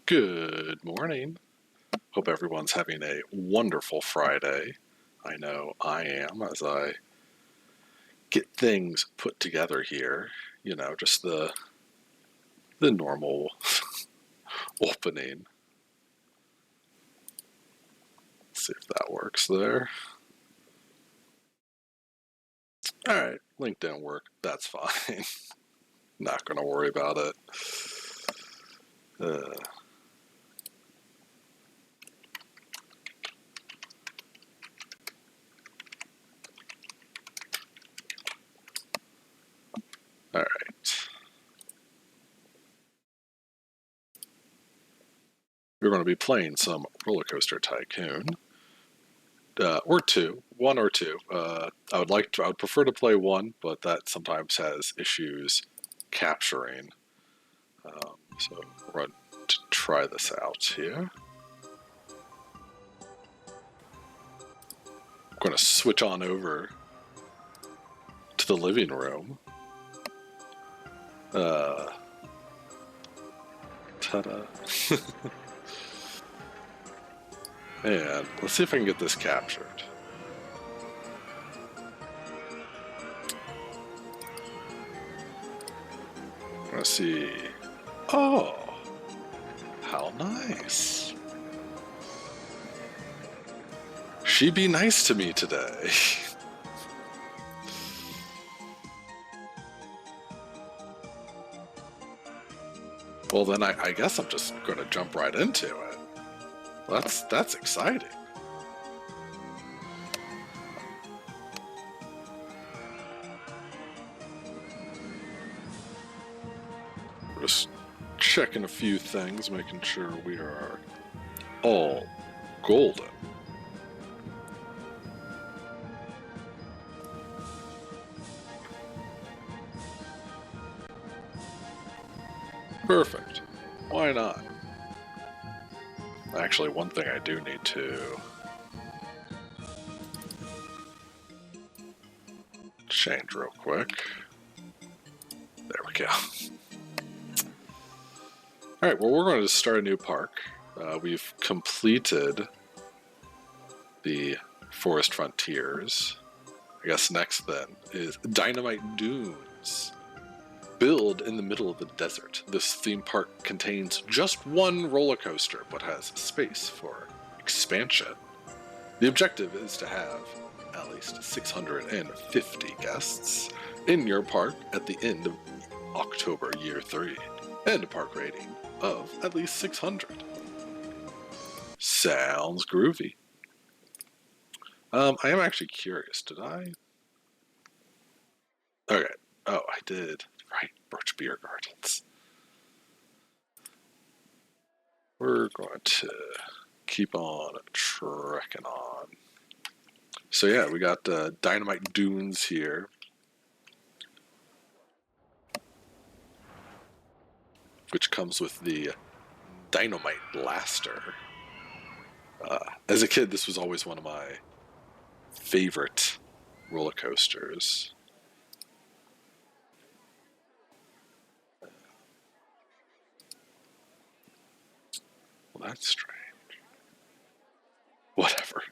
Good morning. Hope everyone's having a wonderful Friday. I know I am as I get things put together here. Just the normal opening. Let's see if that works there. Alright, link didn't work. That's fine. Not going to worry about it. Alright. We're going to be playing some RollerCoaster Tycoon. Or two. One or two. I would prefer to play one, but that sometimes has issues capturing. So we're going to try this out here. I'm going to switch on over to the living room. Ta-da. And let's see if I can get this captured. I'm going to see. Oh, how nice. She be nice to me today. Well, then I guess I'm just going to jump right into it. That's exciting. We're just checking a few things, making sure we are all golden. Perfect. Why not? Actually, one thing I do need to change real quick. There we go. Alright, well, we're going to start a new park. We've completed the Forest Frontiers. I guess next then is Dynamite Dunes. Built in the middle of the desert, this theme park contains just one roller coaster, but has space for expansion. The objective is to have at least 650 guests in your park at the end of October year 3, and a park rating of at least 600. Sounds groovy. I am actually curious, did I? Okay. Oh, I did. Right, Birch Beer Gardens. We're going to keep on trekking on. So yeah, we got Dynamite Dunes here. Which comes with the Dynamite Blaster. As a kid, this was always one of my favorite roller coasters. Well, that's strange. Whatever.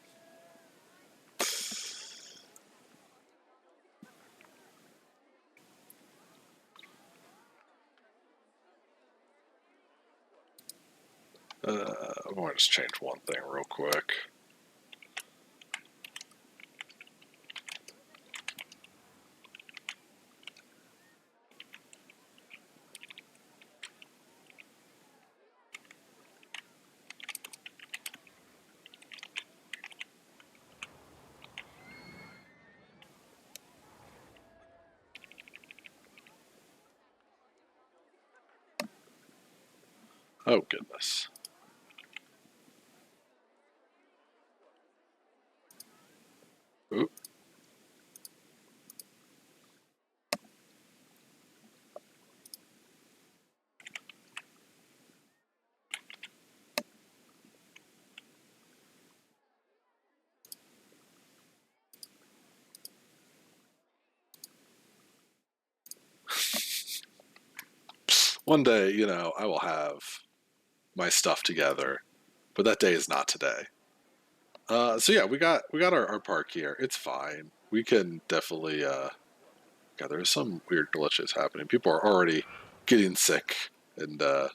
I want to just change one thing real quick. Oh, goodness. Oop. One day, I will have my stuff together, but that day is not today. So yeah, we got our park here. It's fine. We can definitely. God, there's some weird glitches happening. People are already getting sick, and so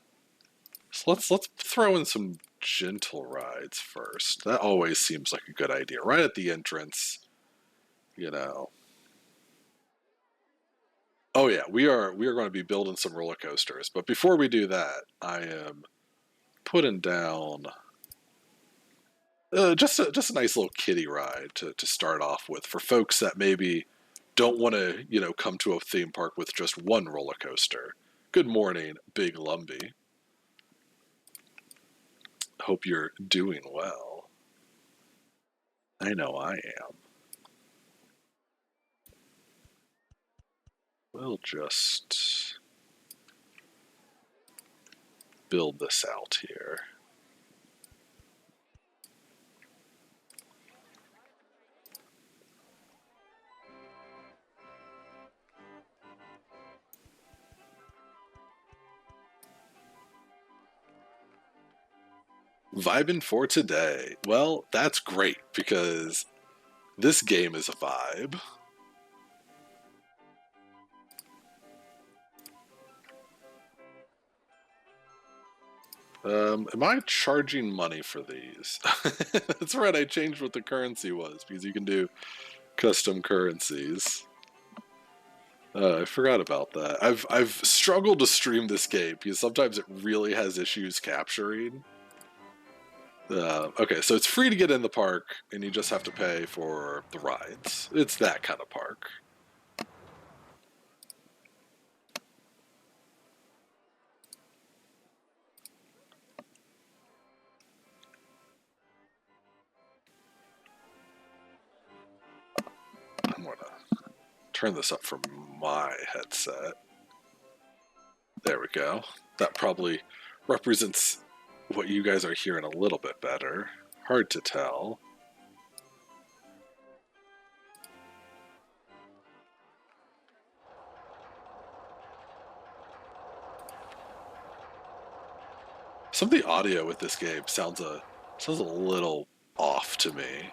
let's throw in some gentle rides first. That always seems like a good idea. Right at the entrance, you know. Oh yeah, we are going to be building some roller coasters. But before we do that, I am putting down just a nice little kiddie ride to start off with for folks that maybe don't want to come to a theme park with just one roller coaster. Good morning, Big Lumbee. Hope you're doing well. I know I am. We'll just build this out here. Vibing for today. Well, that's great because this game is a vibe. Am I charging money for these? That's right, I changed what the currency was because you can do custom currencies. I forgot about that. I've struggled to stream this game because sometimes it really has issues capturing. Okay, so it's free to get in the park, and you just have to pay for the rides. It's that kind of park. I'm gonna turn this up from my headset. There we go. That probably represents what you guys are hearing a little bit better. Hard to tell. Some of the audio with this game sounds a little off to me.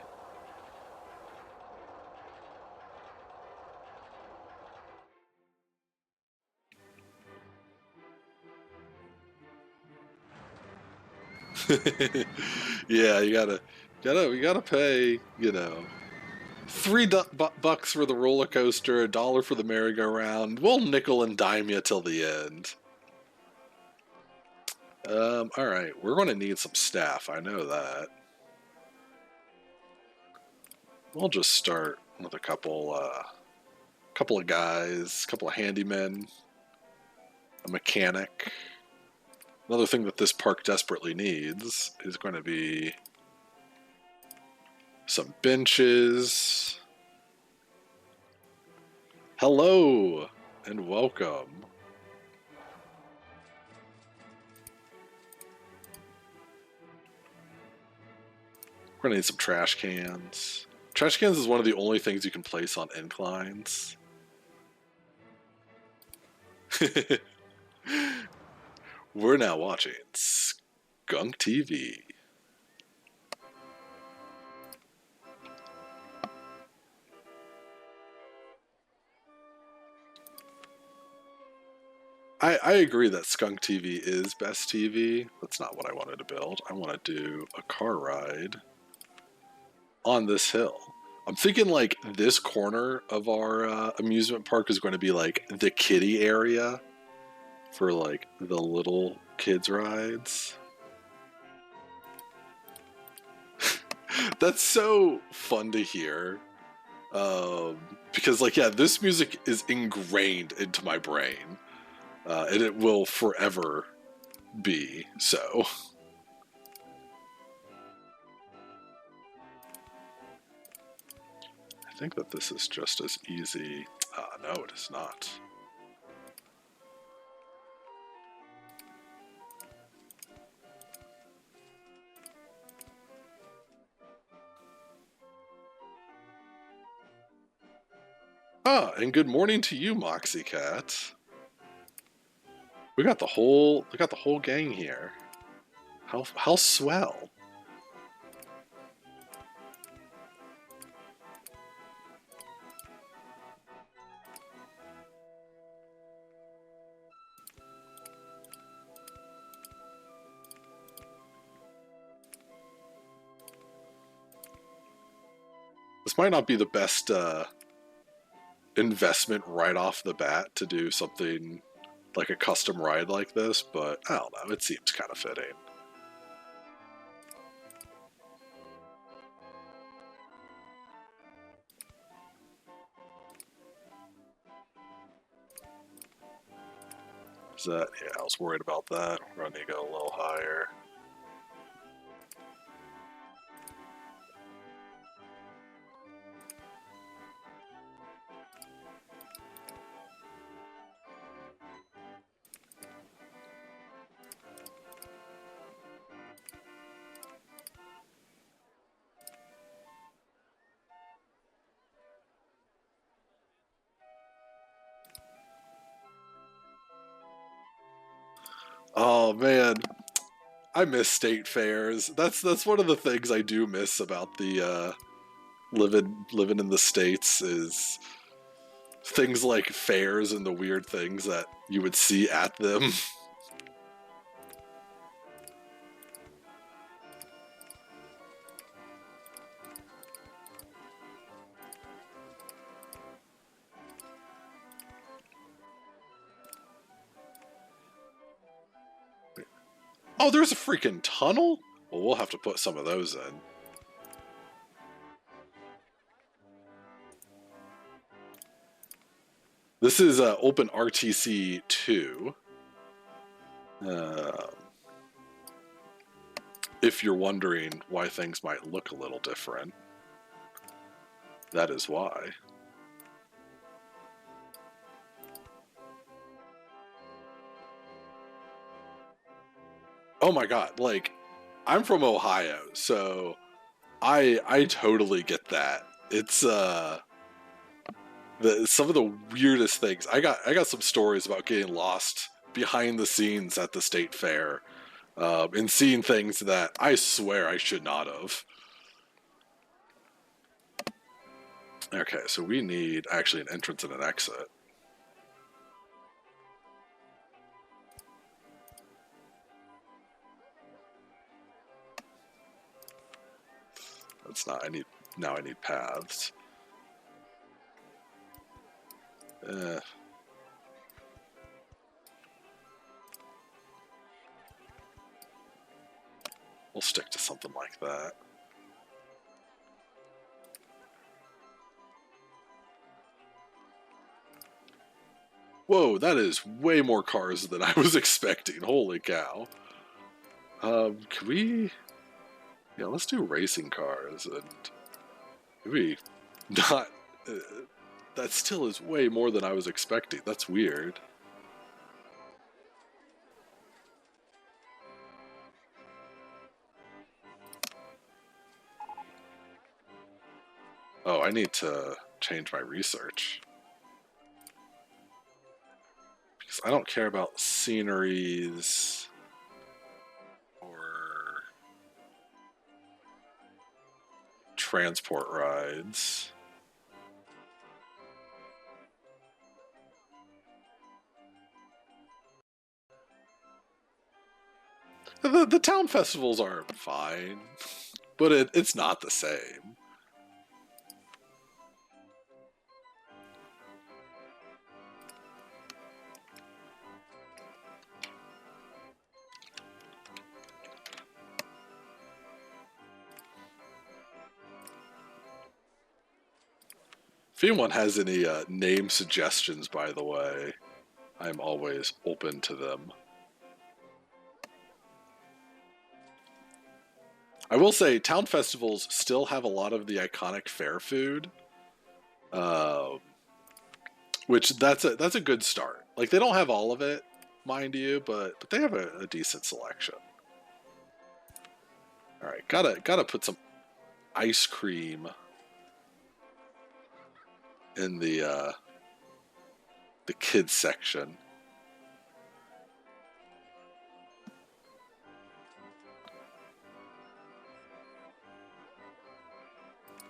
Yeah, we gotta pay, $3 for the roller coaster, $1 for the merry-go-round. We'll nickel and dime you till the end. All right, we're going to need some staff. I know that. We'll just start with a couple of guys, couple of handymen, a mechanic. Another thing that this park desperately needs is going to be some benches. Hello and welcome. We're going to need some trash cans. Trash cans is one of the only things you can place on inclines. We're now watching Skunk TV. I agree that Skunk TV is best TV. That's not what I wanted to build. I want to do a car ride on this hill. I'm thinking like this corner of our amusement park is going to be like the kiddie area for like the little kids rides. That's so fun to hear. Because like, yeah, this music is ingrained into my brain. And it will forever be so. I think that this is just as easy. No, it is not. And good morning to you, Moxie Cat. We got the whole gang here. How swell. This might not be the best investment right off the bat to do something like a custom ride like this, but I don't know, it seems kind of fitting. Is that, yeah, I was worried about that. We're going to go a little higher. Oh man, I miss state fairs. That's one of the things I do miss about the living in the States is things like fairs and the weird things that you would see at them. Oh, there's a freaking tunnel? Well, we'll have to put some of those in. This is Open RTC 2. If you're wondering why things might look a little different, that is why. Oh my god, like, I'm from Ohio, so I totally get that. It's some of the weirdest things. I got some stories about getting lost behind the scenes at the state fair, and seeing things that I swear I should not have. Okay, so we need actually an entrance and an exit. That's not. I need paths. Eh, we'll stick to something like that. Whoa, that is way more cars than I was expecting. Holy cow. Can we... Yeah, let's do racing cars, and maybe not... that still is way more than I was expecting. That's weird. Oh, I need to change my research. Because I don't care about sceneries or transport rides. The town festivals are fine, but it's not the same. If anyone has any name suggestions, by the way, I'm always open to them. I will say, town festivals still have a lot of the iconic fair food, uh, which that's a good start. Like they don't have all of it, mind you, but they have a decent selection. All right, gotta put some ice cream in the kids section.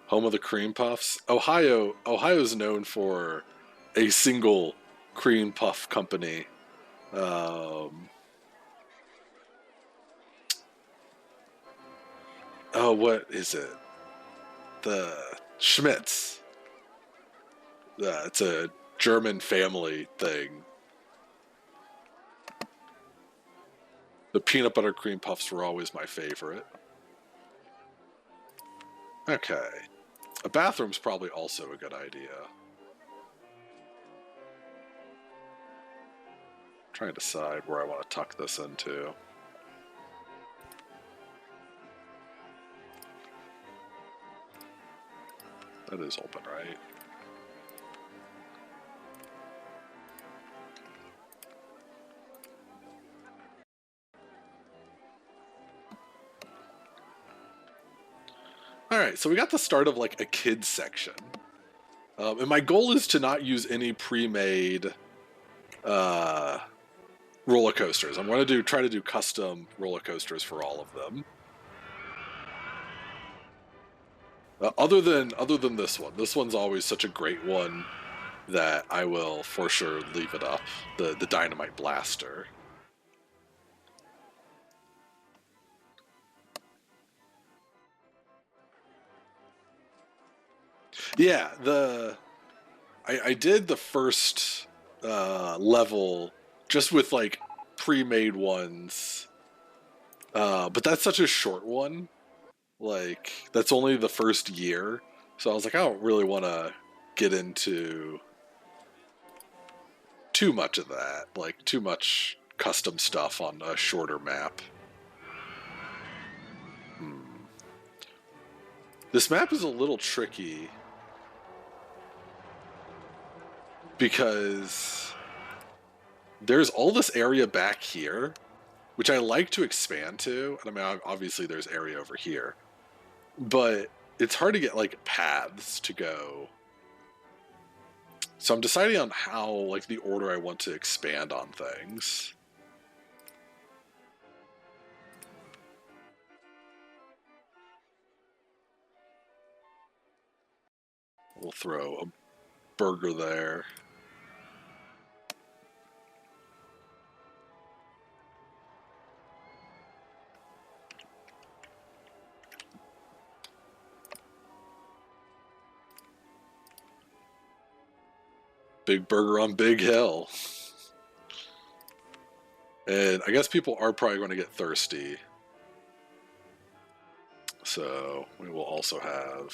Home of the cream puffs. Ohio's known for a single cream puff company. Oh, what is it? The Schmitz. It's a German family thing. The peanut butter cream puffs were always my favorite. Okay. A bathroom's probably also a good idea. I'm trying to decide where I want to tuck this into. That is open, right? Alright, so we got the start of like a kids section. And my goal is to not use any pre-made roller coasters. I'm going to try to do custom roller coasters for all of them. Other than this one. This one's always such a great one that I will for sure leave it up. The Dynamite Blaster. Yeah, I did the first level just with like pre-made ones, but that's such a short one. Like that's only the first year, so I was like, I don't really want to get into too much of that, like too much custom stuff on a shorter map. This map is a little tricky because there's all this area back here, which I like to expand to. And I mean, obviously there's area over here, but it's hard to get like paths to go. So I'm deciding on how, like, the order I want to expand on things. We'll throw a burger there. Big burger on Big Hill. And I guess people are probably going to get thirsty. So we will also have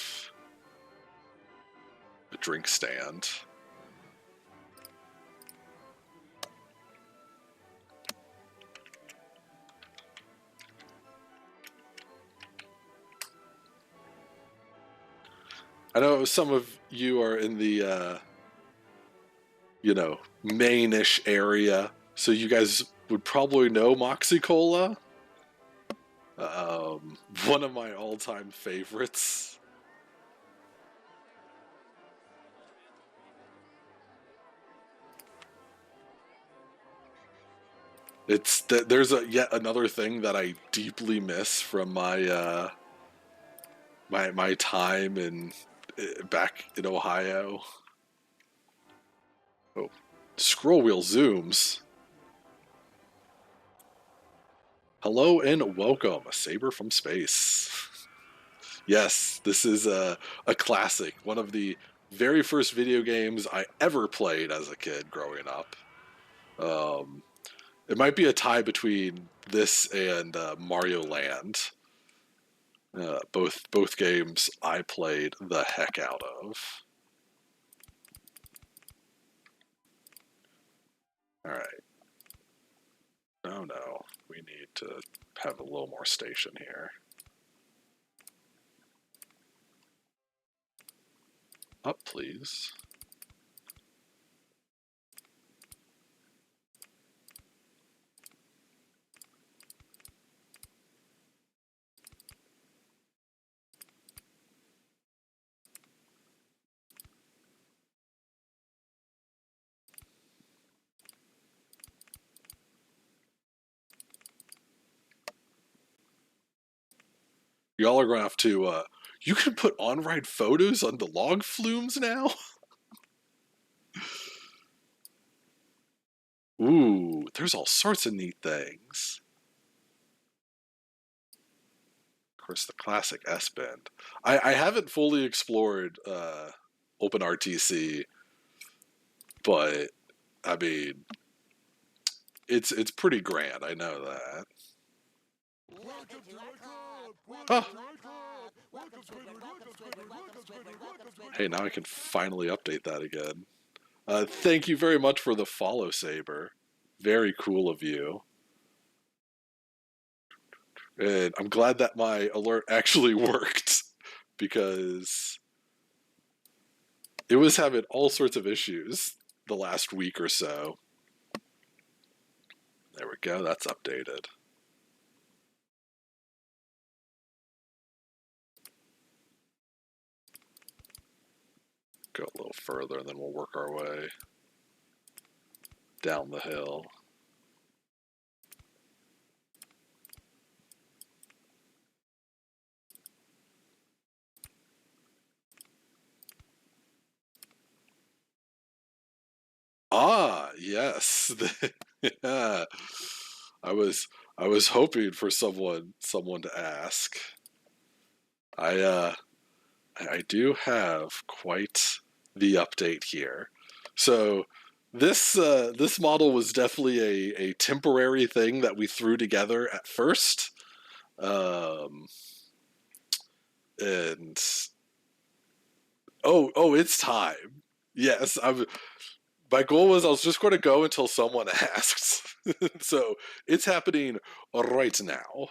a drink stand. I know some of you are in the, Maine-ish area, so you guys would probably know Moxie Cola. One of my all-time favorites. There's yet another thing that I deeply miss from my my time back in Ohio. Oh, scroll wheel zooms. Hello and welcome, a saber from space. Yes, this is a classic. One of the very first video games I ever played as a kid growing up. It might be a tie between this and Mario Land. Both games I played the heck out of. All right. Oh no, we need to have a little more station here. Up, please. Y'all are gonna have to You can put on-ride photos on the log flumes now? Ooh, there's all sorts of neat things. Of course, the classic S-Bend. I haven't fully explored OpenRTC, but I mean, it's pretty grand. I know that. Oh. Hey, now I can finally update that again. Thank you very much for the follow, Saber. Very cool of you. And I'm glad that my alert actually worked because it was having all sorts of issues the last week or so. There we go, that's updated. Go a little further and then we'll work our way down the hill. Ah, yes. Yeah. I was hoping for someone to ask. I do have quite the update here. So this model was definitely a temporary thing that we threw together at first, and it's time. Yes, my goal was I was just going to go until someone asked. So it's happening right now.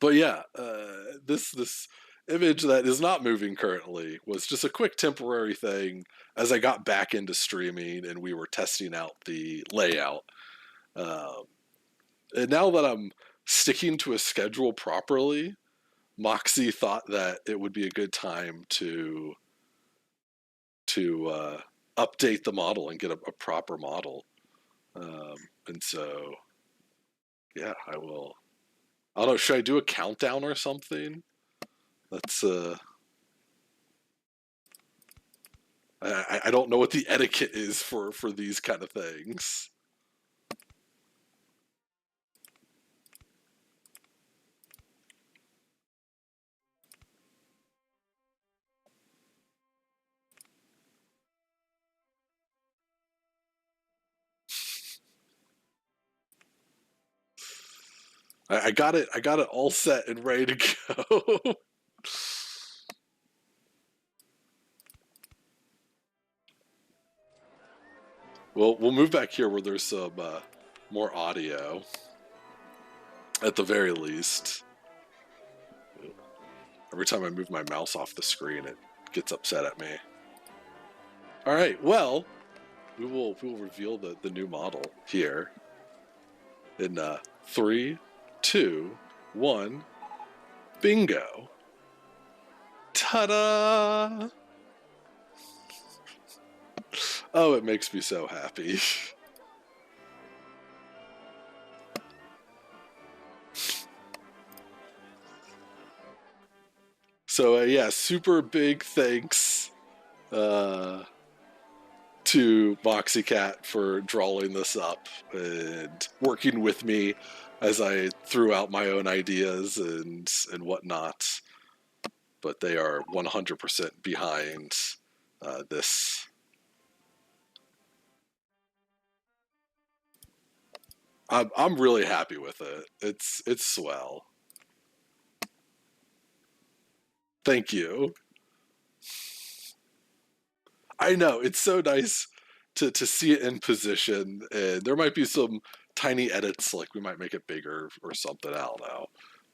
But yeah, this image that is not moving currently was just a quick temporary thing as I got back into streaming and we were testing out the layout. Um, and now that I'm sticking to a schedule properly, Moxie thought that it would be a good time to update the model and get a proper model. And so, yeah, I will. I don't know. Should I do a countdown or something? Let's. I don't know what the etiquette is for these kind of things. I got it. I got it all set and ready to go. We'll move back here where there's some more audio, at the very least. Every time I move my mouse off the screen, it gets upset at me. All right. Well, we will reveal the new model here in 3, 2, 1. Bingo! Ta-da! Oh, it makes me so happy. So yeah, super big thanks to MoxieCat for drawing this up and working with me as I threw out my own ideas and whatnot. But they are 100% behind this. I'm really happy with it. It's swell. Thank you. I know it's so nice to see it in position, and there might be some tiny edits, like we might make it bigger or something. I don't know,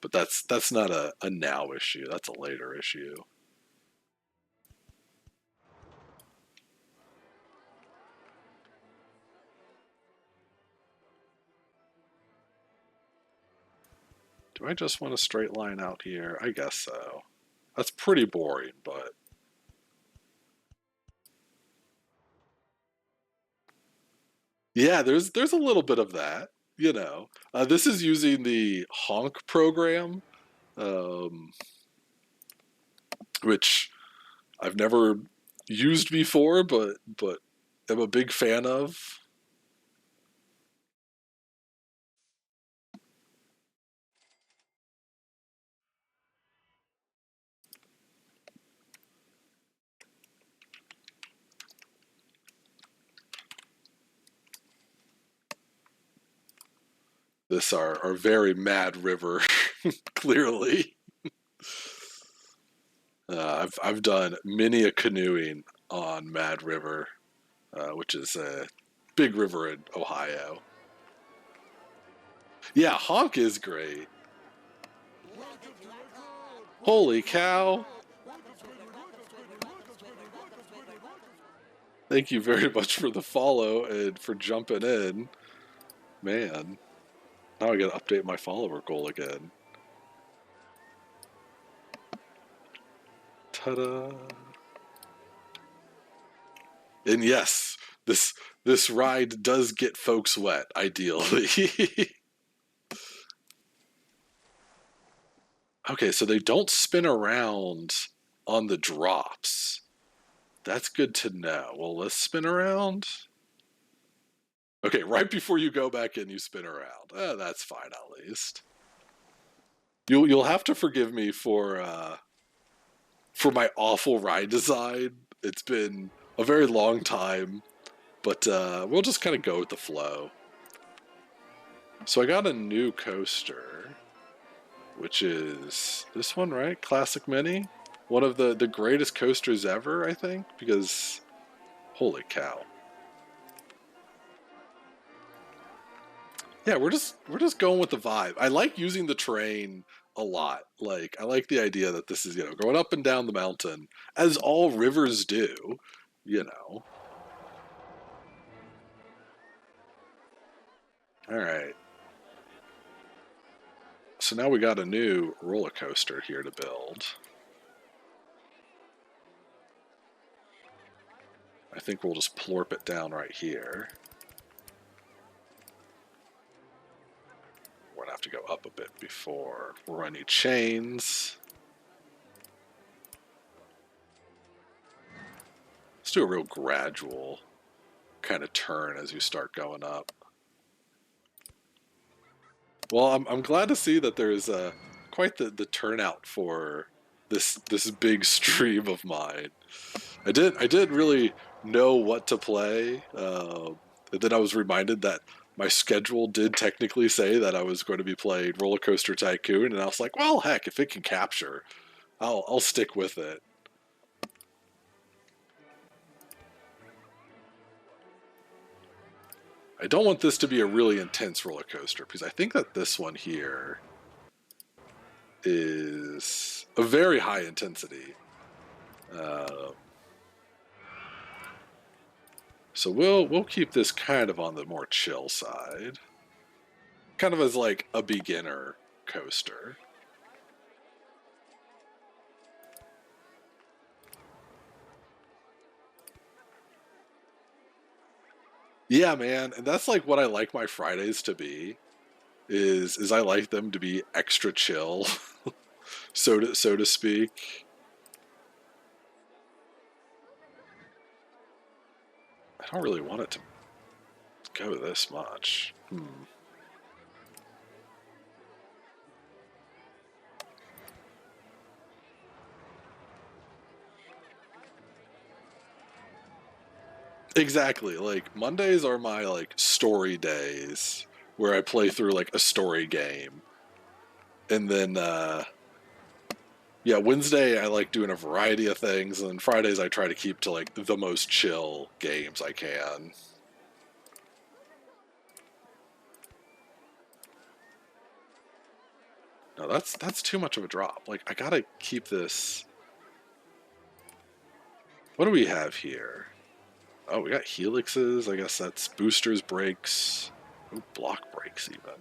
but that's not a now issue. That's a later issue. Do I just want a straight line out here? I guess so. That's pretty boring, but yeah, there's a little bit of that. This is using the honk program, which I've never used before, but am a big fan of. This our very mad river, clearly. I've done many a canoeing on Mad River, which is a big river in Ohio. Yeah, Honk is great. Holy cow! Thank you very much for the follow and for jumping in. Man, now I gotta update my follower goal again. Ta-da! And yes, this ride does get folks wet, ideally. Okay, so they don't spin around on the drops. That's good to know. Well, let's spin around. Okay, right before you go back in, you spin around. That's fine, at least. You'll have to forgive me for my awful ride design. It's been a very long time, but we'll just kind of go with the flow. So I got a new coaster, which is this one, right? Classic Mini. One of the greatest coasters ever, I think, because holy cow. Yeah, we're just going with the vibe. I like using the terrain a lot. Like I like the idea that this is, going up and down the mountain as all rivers do, you know. All right. So now we got a new roller coaster here to build. I think we'll just plorp it down right here. We're gonna have to go up a bit before we're on any chains. Let's do a real gradual kind of turn as you start going up. Well, I'm glad to see that there's quite the turnout for this big stream of mine. I didn't really know what to play, and then I was reminded that my schedule did technically say that I was going to be playing RollerCoaster Tycoon, and I was like, well, heck, if it can capture, I'll stick with it. I don't want this to be a really intense roller coaster because I think that this one here is a very high intensity. Uh, so we'll keep this kind of on the more chill side, kind of as like a beginner coaster. Yeah, man, and that's like what I like my Fridays to be. Is I like them to be extra chill, so to speak. I don't really want it to go this much. Exactly. Like Mondays are my like story days where I play through like a story game. And then yeah, Wednesday I like doing a variety of things, and then Fridays I try to keep to like the most chill games I can. No, that's too much of a drop. Like I gotta keep this. What do we have here? Oh, we got helixes. I guess that's boosters, brakes. Ooh, block brakes even.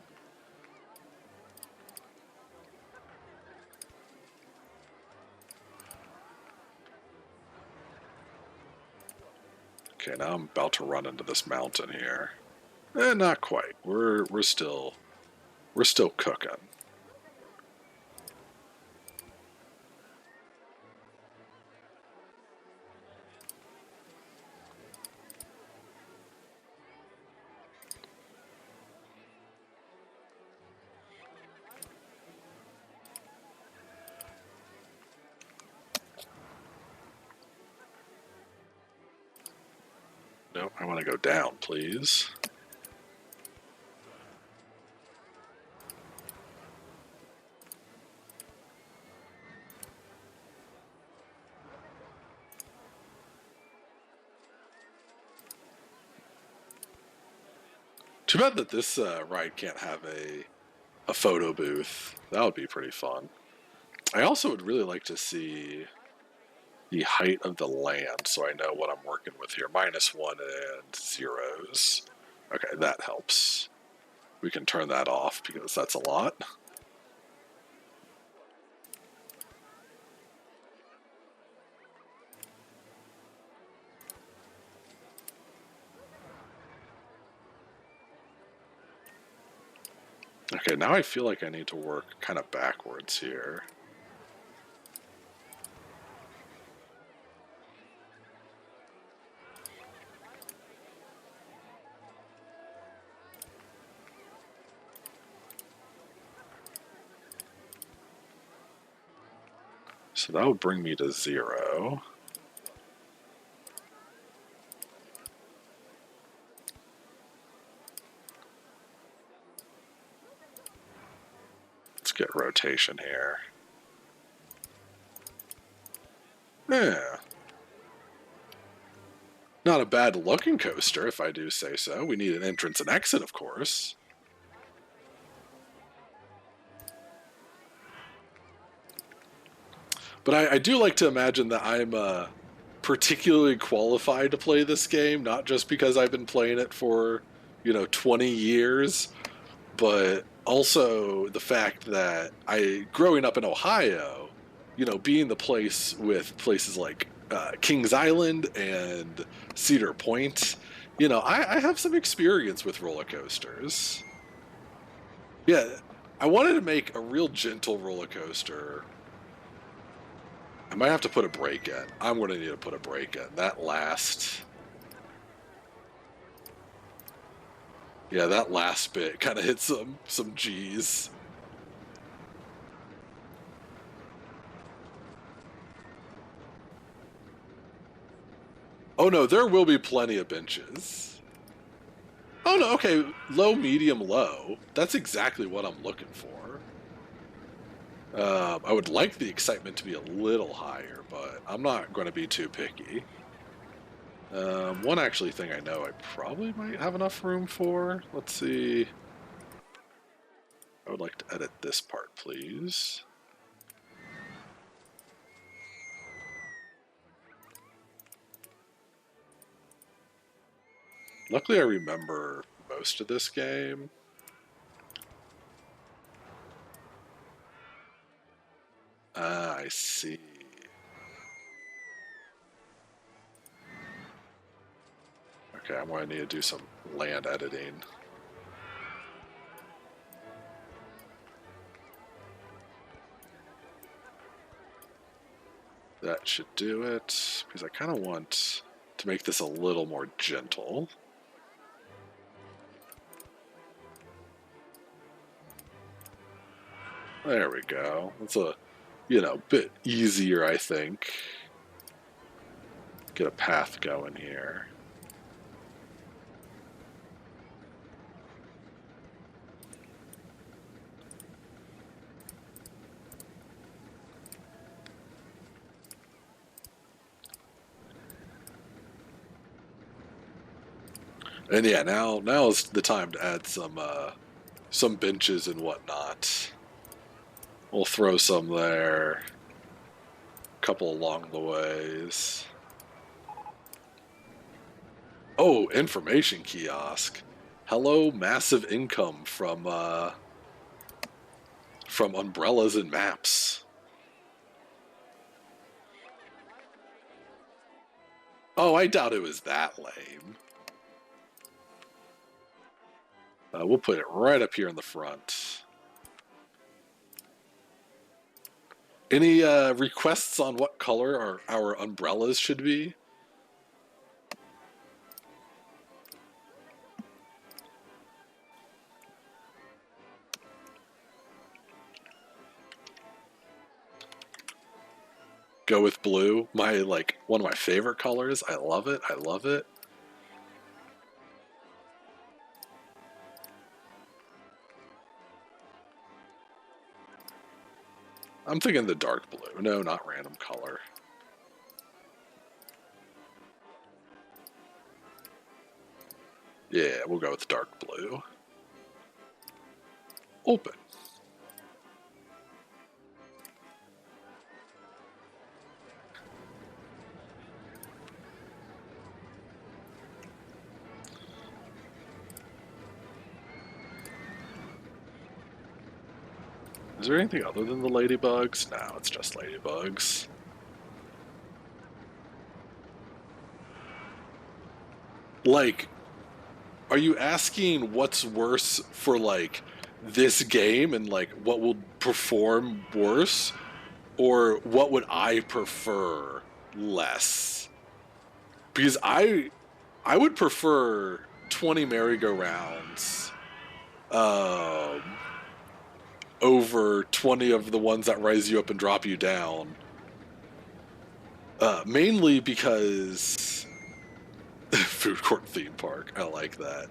Okay, now I'm about to run into this mountain here. Not quite. We're still cooking. Nope, I want to go down, please. Too bad that this ride can't have a photo booth. That would be pretty fun. I also would really like to see the height of the land so I know what I'm working with here. -1 and zeros. Okay, that helps. We can turn that off because that's a lot. Okay, now I feel like I need to work kind of backwards here. So that would bring me to 0. Let's get rotation here. Yeah. Not a bad looking coaster, if I do say so. We need an entrance and exit, of course. But I do like to imagine that I'm particularly qualified to play this game, not just because I've been playing it for, 20 years, but also the fact that growing up in Ohio, being the place with places like Kings Island and Cedar Point, I have some experience with roller coasters. Yeah, I wanted to make a real gentle roller coaster. I might have to put a brake in. I'm going to need to put a brake in. That last... Yeah, that last bit kind of hit some G's. Oh no, there will be plenty of benches. Oh no, okay, low, medium, low. That's exactly what I'm looking for. I would like the excitement to be a little higher, but I'm not going to be too picky. One actually thing I know I probably might have enough room for. Let's see. I would like to edit this part, please. Luckily, I remember most of this game. Ah, I see. Okay, I'm going to need to do some land editing. That should do it, because I kind of want to make this a little more gentle. There we go. It's a, bit easier, I think. Get a path going here. And yeah, now is the time to add some benches and whatnot. We'll throw some there. A couple along the ways. Oh, information kiosk. Hello, massive income from umbrellas and maps. Oh, I doubt it was that lame. We'll put it right up here in the front. Any requests on what color our umbrellas should be? Go with blue. One of my favorite colors. I love it. I love it. I'm thinking the dark blue. No, not random color. Yeah, we'll go with dark blue. Open. Is there anything other than the ladybugs? No, it's just ladybugs. Like, are you asking what's worse for, like, this game and, like, what will perform worse? Or what would I prefer less? Because I would prefer 20 merry-go-rounds um, over 20 of the ones that rise you up and drop you down. Mainly because food court theme park. I like that.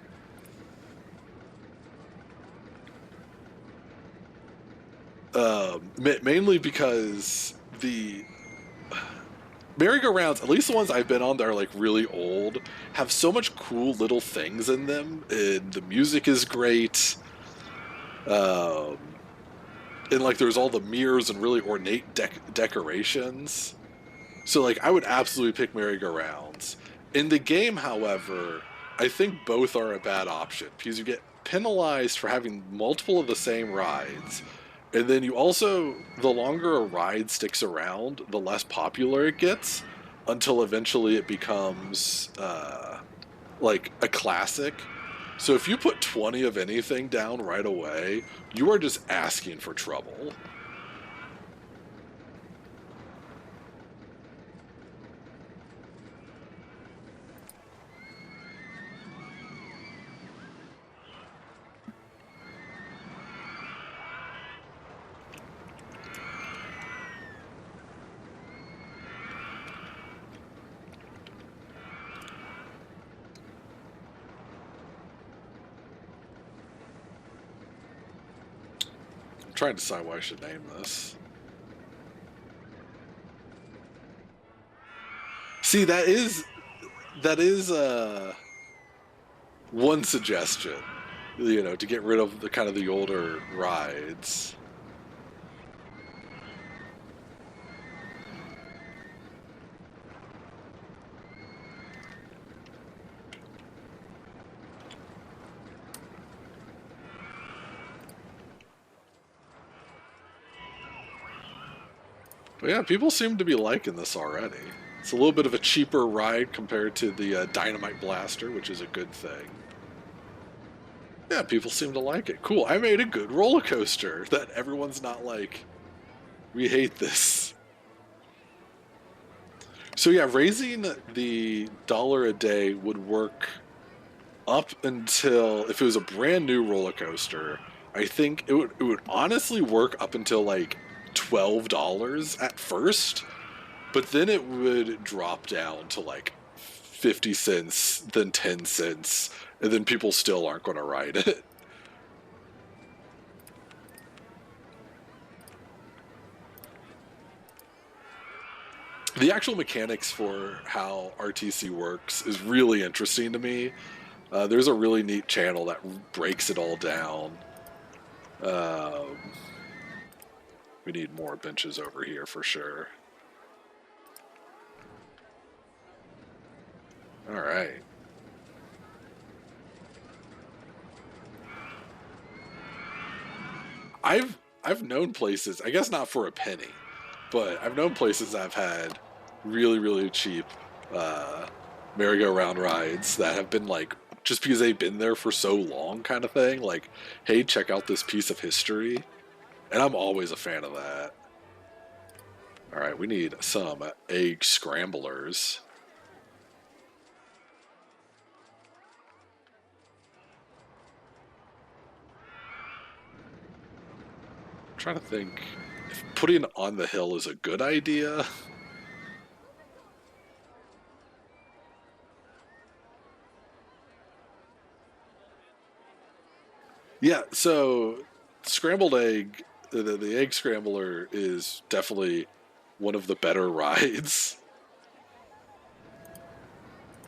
Mainly because the merry-go-rounds, at least the ones I've been on that are like really old, have so much cool little things in them, and the music is great. Um, and like there's all the mirrors and really ornate decorations. So like I would absolutely pick merry-go-rounds. In the game, however, I think both are a bad option because you get penalized for having multiple of the same rides. And then you also, the longer a ride sticks around, the less popular it gets until eventually it becomes like a classic. So if you put 20 of anything down right away, you are just asking for trouble. I'm trying to decide what I should name this. See, that is one suggestion, you know, to get rid of the kind of the older rides. But yeah, people seem to be liking this already. It's a little bit of a cheaper ride compared to the Dynamite Blaster, which is a good thing. Yeah, people seem to like it. Cool, I made a good roller coaster that everyone's not like, we hate this. So yeah, raising the dollar a day would work up until, if it was a brand new roller coaster, I think it would honestly work up until like $12 at first, but then it would drop down to like 50 cents, then 10 cents, and then people still aren't going to ride it. The actual mechanics for how RTC works is really interesting to me. There's a really neat channel that breaks it all down. Um, we need more benches over here for sure. All right. I've known places, I guess not for a penny, but I've known places that have had really cheap uh, merry-go-round rides that have been like, just because they've been there for so long kind of thing, like, hey, check out this piece of history. And I'm always a fan of that. All right, we need some egg scramblers. I'm trying to think if putting on the hill is a good idea. Yeah, so scrambled egg, the Egg Scrambler is definitely one of the better rides.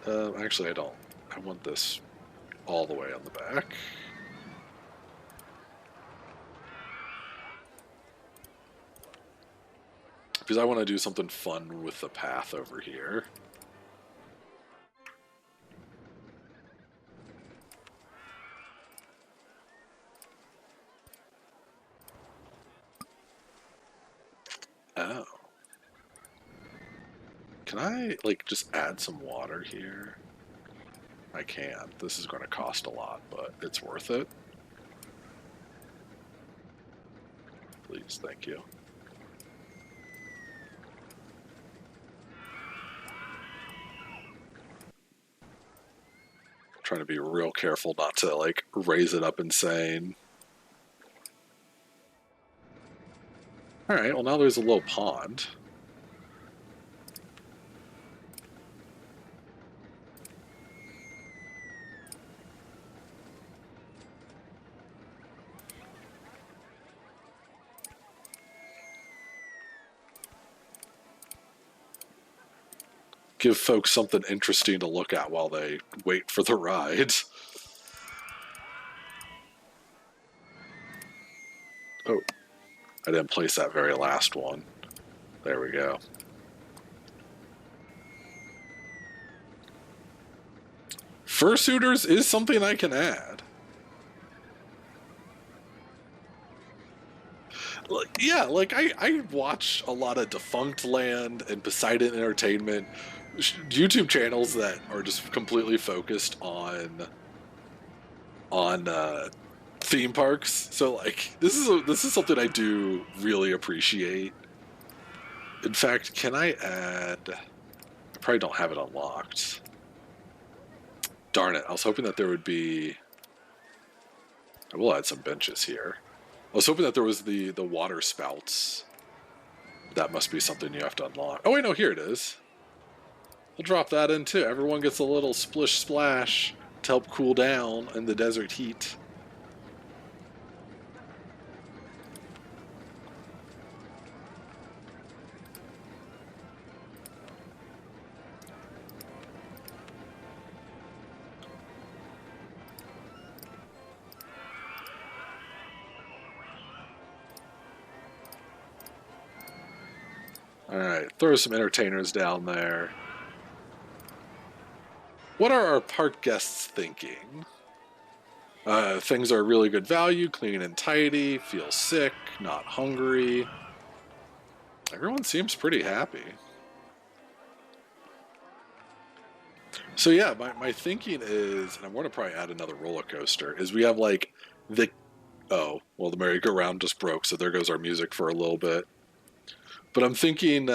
Actually, I don't. I want this all the way on the back. Because I want to do something fun with the path over here. Oh. Can I, like, just add some water here? I can. This is going to cost a lot, but it's worth it. Please, thank you. I'm trying to be real careful not to, like, raise it up insane. Alright, well now there's a little pond. Give folks something interesting to look at while they wait for the ride. Oh, I didn't place that very last one. There we go. Fursuiters is something I can add. Yeah, like I watch a lot of Defunct Land and Poseidon Entertainment YouTube channels that are just completely focused on theme parks. So like this is something I do really appreciate. In fact, can I add? I probably don't have it unlocked. Darn it! I was hoping that there would be. I will add some benches here. I was hoping that there was the water spouts. That must be something you have to unlock. Oh wait, no, here it is. We'll drop that in too. Everyone gets a little splish splash to help cool down in the desert heat. Alright, throw some entertainers down there. What are our park guests thinking? Things are really good value, clean and tidy, feel sick, not hungry. Everyone seems pretty happy. So yeah, my thinking is, and I'm going to probably add another roller coaster, is we have like the... Oh, well the merry-go-round just broke, so there goes our music for a little bit. But I'm thinking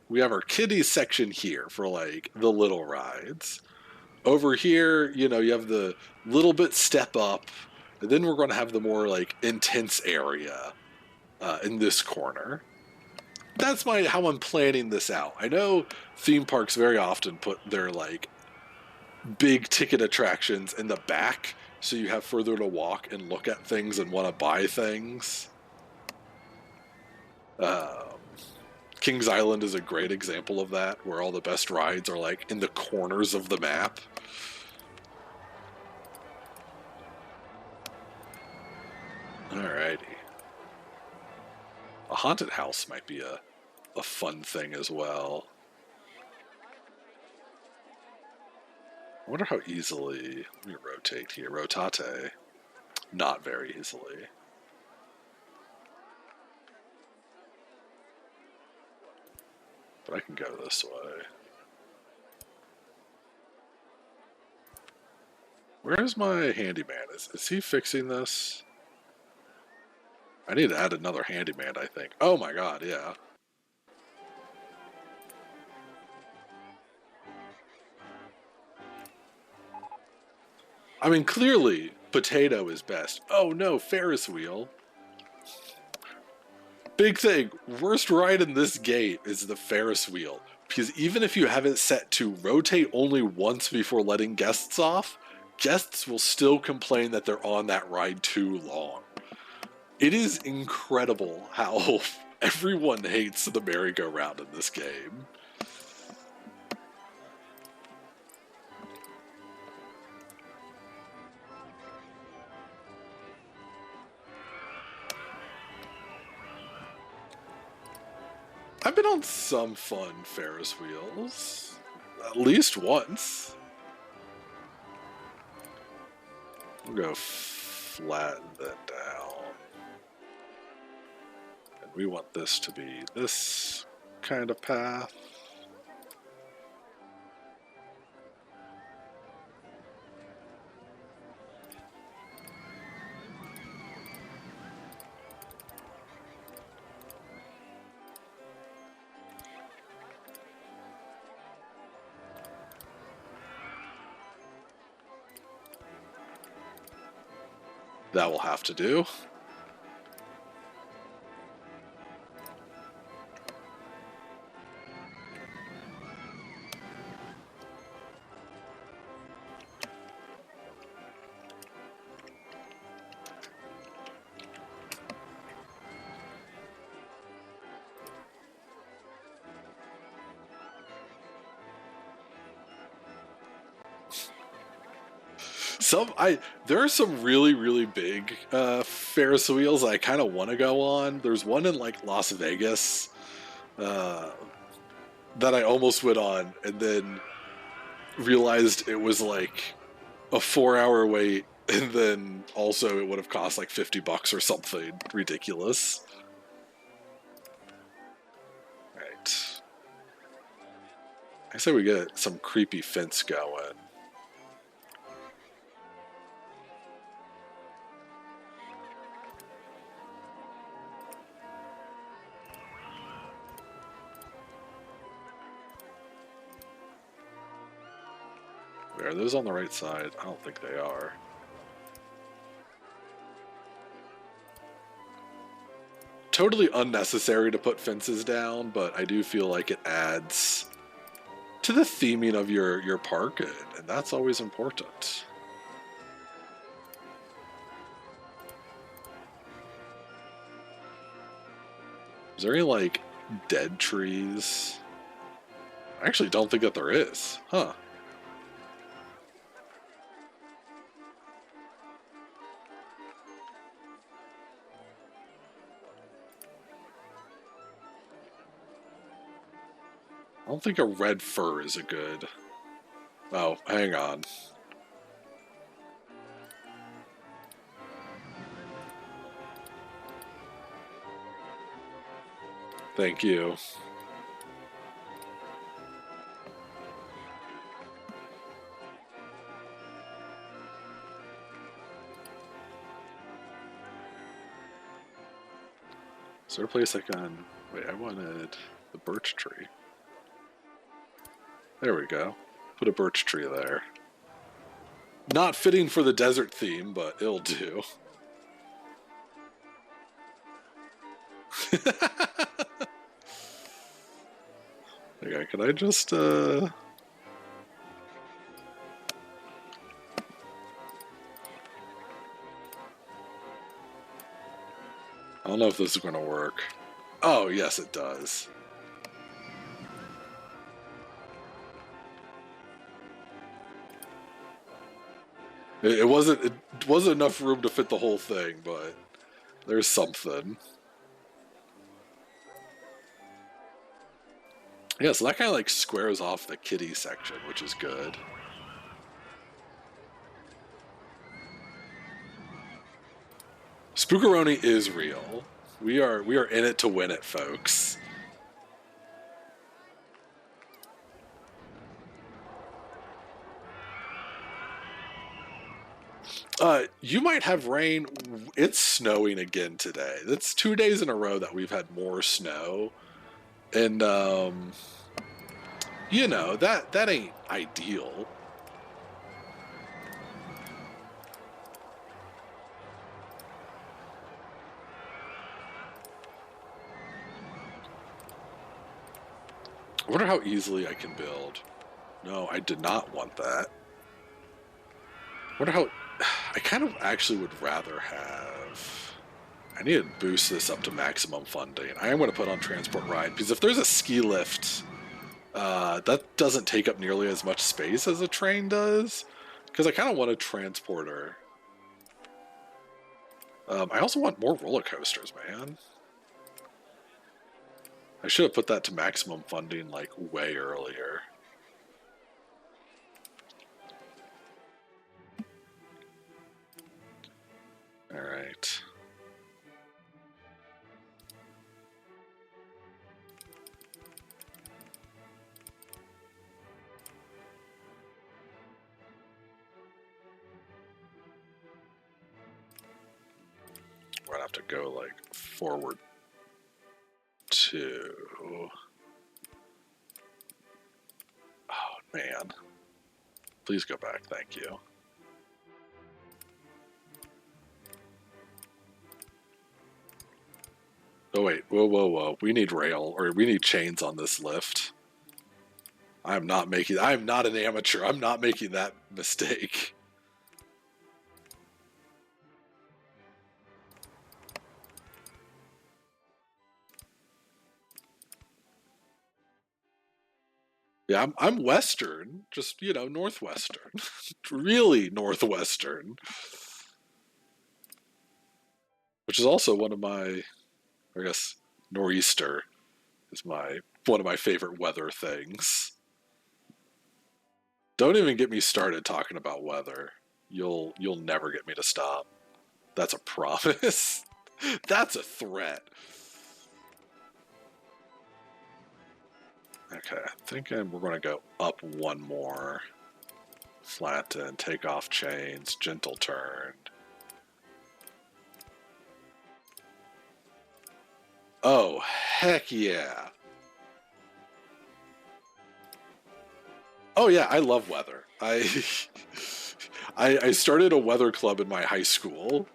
we have our kiddies section here for like the little rides. Over here, you know, you have the little bit step up, and then we're going to have the more like intense area in this corner. That's how I'm planning this out. I know theme parks very often put their like big ticket attractions in the back, so you have further to walk and look at things and want to buy things. Kings Island is a great example of that, where all the best rides are like in the corners of the map. Alrighty. A haunted house might be a fun thing as well. I wonder how easily... Let me rotate here. Rotate. Not very easily. But I can go this way. Where's my handyman? Is he fixing this? I need to add another handyman, I think. Oh my god, yeah. I mean, clearly, potato is best. Oh no, Ferris wheel. Big thing, worst ride in this game is the Ferris wheel. Because even if you have it set to rotate only once before letting guests off, guests will still complain that they're on that ride too long. It is incredible how everyone hates the merry-go-round in this game. I've been on some fun Ferris wheels. At least once. We'll go flatten that down. And we want this to be this kind of path. That will have to do. There are some really big Ferris wheels I kind of want to go on. There's one in like Las Vegas that I almost went on, and then realized it was like a 4-hour wait, and then also it would have cost like $50 or something ridiculous. Right. I say we get some creepy fence going. Are those on the right side? I don't think they are. Totally unnecessary to put fences down, but I do feel like it adds to the theming of your park, and that's always important. Is there any, like, dead trees? I actually don't think that there is. Huh. I don't think a red fir is a good... Oh, hang on. Thank you. Is there a place I can... Wait, I wanted the birch tree. There we go. Put a birch tree there. Not fitting for the desert theme, but it'll do. Okay, can I just, I don't know if this is going to work. Oh, yes, it does. It wasn't enough room to fit the whole thing, but there's something. Yeah, so that kind of like squares off the kitty section, which is good. Spookaroni is real. We are in it to win it, folks. You might have rain. It's snowing again today. That's 2 days in a row that we've had more snow. And, you know, that ain't ideal. I wonder how easily I can build. No, I did not want that. I wonder how... I kind of actually would rather have... I need to boost this up to maximum funding. I am going to put on transport ride because if there's a ski lift, that doesn't take up nearly as much space as a train does. Because I kind of want a transporter. I also want more roller coasters, man. I should have put that to maximum funding like way earlier. All right. We're gonna have to go like forward to. Oh man. Please go back, thank you. Oh wait, whoa, whoa, whoa. We need rail, or we need chains on this lift. I'm not an amateur. I'm not making that mistake. Yeah, I'm Western, just, you know, Northwestern. Really Northwestern. Which is also one of my, I guess, Nor'easter is one of my favorite weather things. Don't even get me started talking about weather. You'll never get me to stop. That's a promise. That's a threat. Okay, I think we're going to go up one more. Flatten, take off chains, gentle turn. Oh, heck yeah. Oh yeah, I love weather. I started a weather club in my high school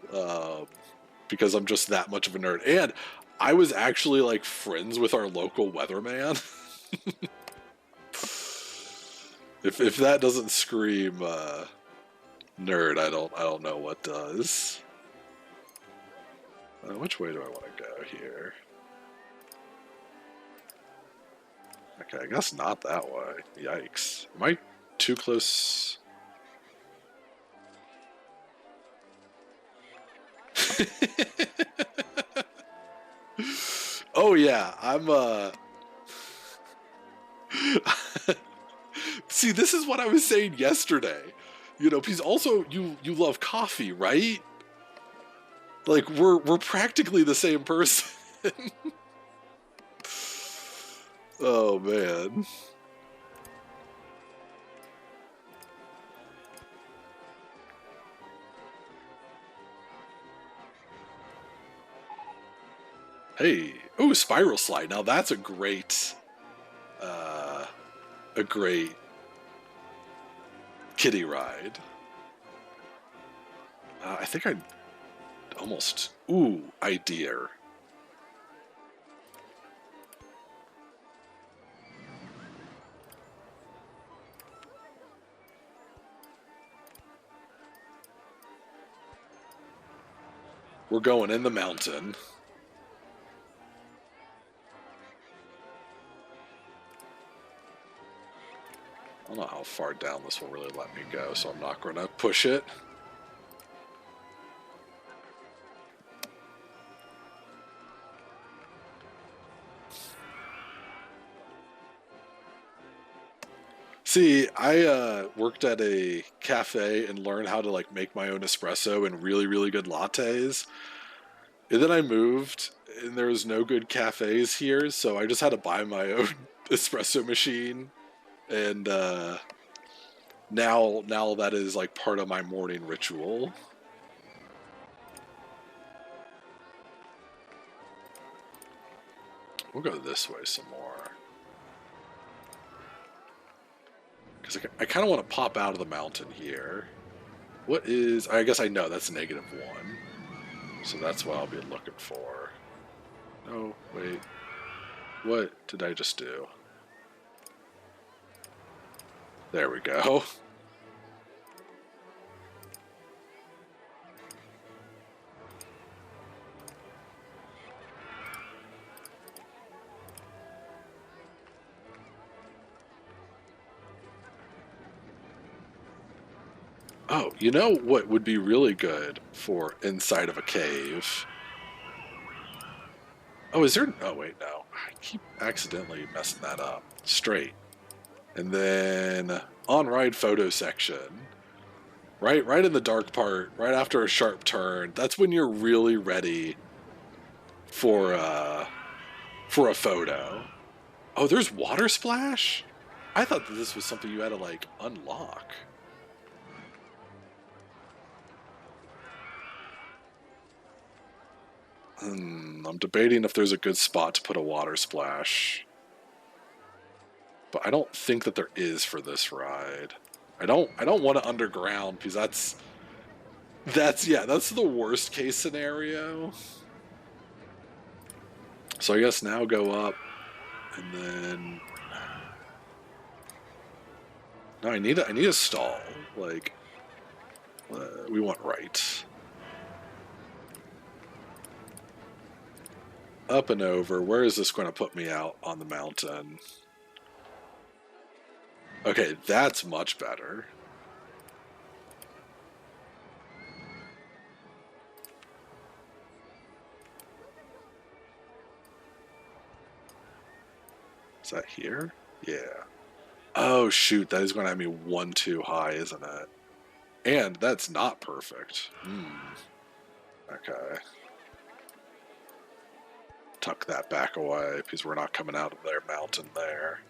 because I'm just that much of a nerd. And I was actually like friends with our local weatherman. If that doesn't scream nerd, I don't know what does. Which way do I want to go here? Okay, I guess not that way. Yikes. Am I too close? Oh yeah, I'm See, this is what I was saying yesterday. You know, because also you love coffee, right? Like we're practically the same person. Oh man. Hey, ooh, spiral slide. Now that's a great kiddie ride. I think I'd almost idea. We're going in the mountain. I don't know how far down this will really let me go, so I'm not going to push it. See, I worked at a cafe and learned how to like make my own espresso and really, really good lattes. And then I moved, and there was no good cafes here, so I just had to buy my own espresso machine. And now that is like part of my morning ritual. We'll go this way some more. Because I kind of want to pop out of the mountain here. What is... I guess I know that's -1. So that's what I'll be looking for. Oh, wait. What did I just do? There we go. Oh, you know what would be really good for inside of a cave? Oh, is there... Oh, wait, no. I keep accidentally messing that up. Straight. And then on-ride photo section. Right in the dark part, right after a sharp turn. That's when you're really ready for a photo. Oh, there's water splash? I thought that this was something you had to, like, unlock. I'm debating if there's a good spot to put a water splash. But I don't think that there is for this ride. I don't want to underground because that's the worst case scenario. So I guess now go up and then no, I need a stall. Like we want right. Up and over. Where is this going to put me out on the mountain? Okay, that's much better. Is that here? Yeah. Oh, shoot. That is going to have me one too high, isn't it? And that's not perfect. Okay. Tuck that back away because we're not coming out of their mountain there.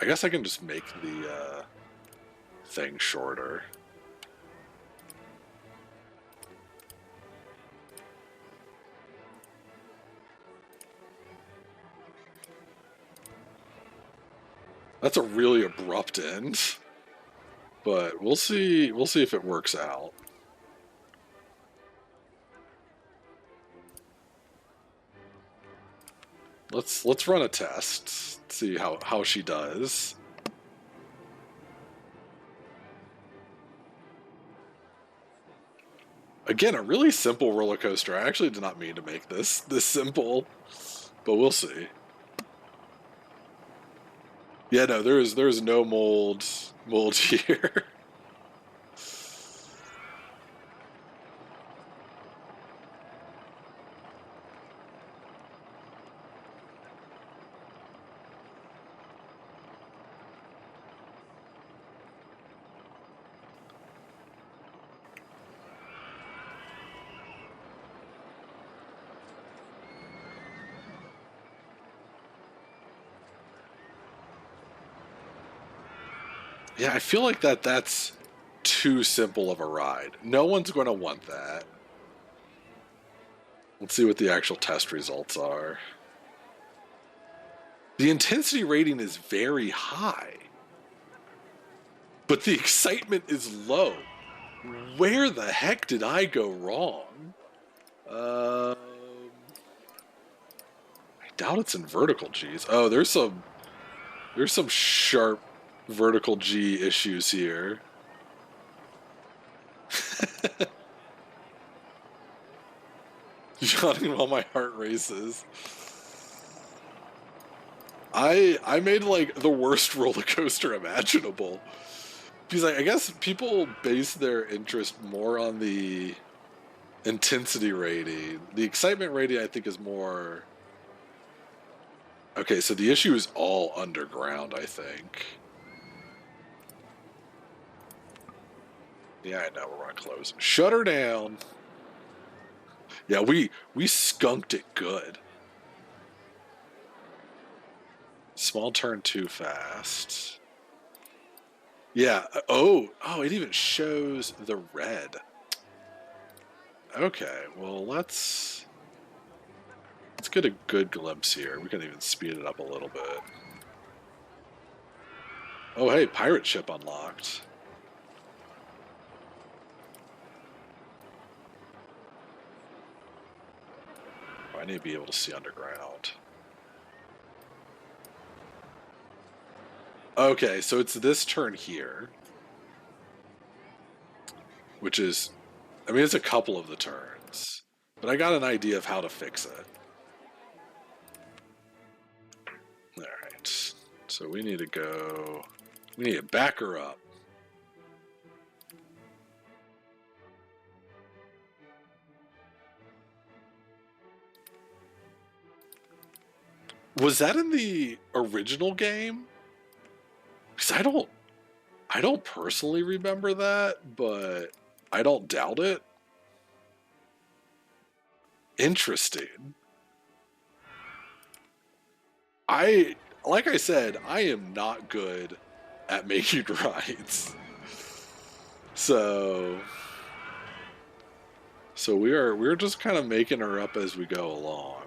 I guess I can just make the thing shorter. That's a really abrupt end, but we'll see. We'll see if it works out. Let's run a test. See how she does. Again, a really simple roller coaster. I actually did not mean to make this simple, but we'll see. Yeah, no, there's no mold here. Yeah, I feel like that's too simple of a ride. No one's going to want that. Let's see what the actual test results are. The intensity rating is very high, but the excitement is low. Where the heck did I go wrong? I doubt it's in vertical G's. Oh, there's some sharp vertical G issues here. Yawning while my heart races. I made like the worst roller coaster imaginable. Because I guess people base their interest more on the intensity rating. The excitement rating I think is more... Okay, so the issue is all underground, I think. Yeah, I know, we're gonna close. Shut her down. Yeah, we skunked it good. Small turn too fast. Yeah. Oh, it even shows the red. Okay, well let's get a good glimpse here. We can even speed it up a little bit. Oh, hey, pirate ship unlocked. Oh, I need to be able to see underground. Okay, so it's this turn here, which is I mean, it's a couple of the turns, but I got an idea of how to fix it. All right. So we need to go. We need to back her up. Was that in the original game? Because I don't personally remember that, but I don't doubt it. Interesting. Like I said, I am not good at making rides. So we're just kind of making her up as we go along.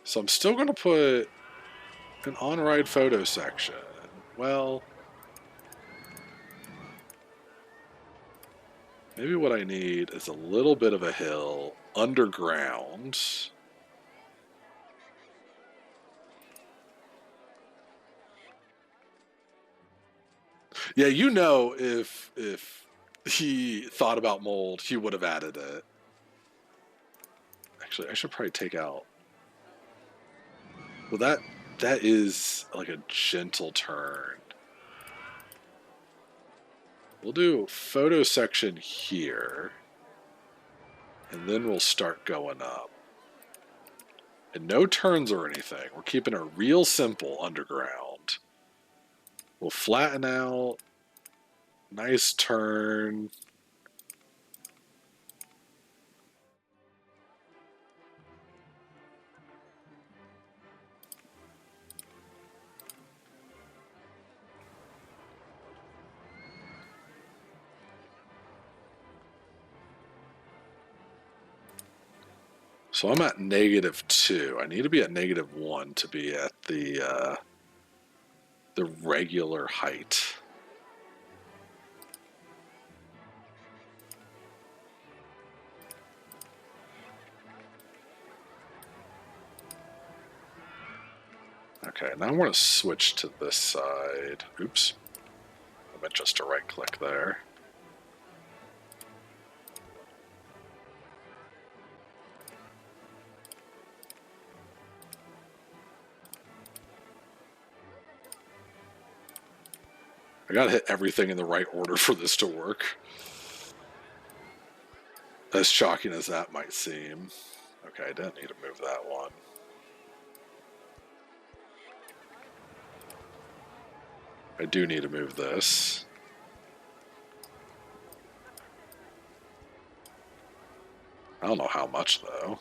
So I'm still going to put an on-ride photo section. Well, maybe what I need is a little bit of a hill underground. Yeah, you know, if he thought about mold, he would have added it. Actually, I should probably take out. Well, that is like a gentle turn. We'll do photo section here, and then we'll start going up. And no turns or anything. We're keeping it real simple underground. We'll flatten out. Nice turn. So I'm at -2. I need to be at -1 to be at the regular height. Okay, now I'm going to switch to this side. Oops. I meant just to right click there. I gotta hit everything in the right order for this to work. As shocking as that might seem. Okay, I didn't need to move that one. I do need to move this. I don't know how much, though.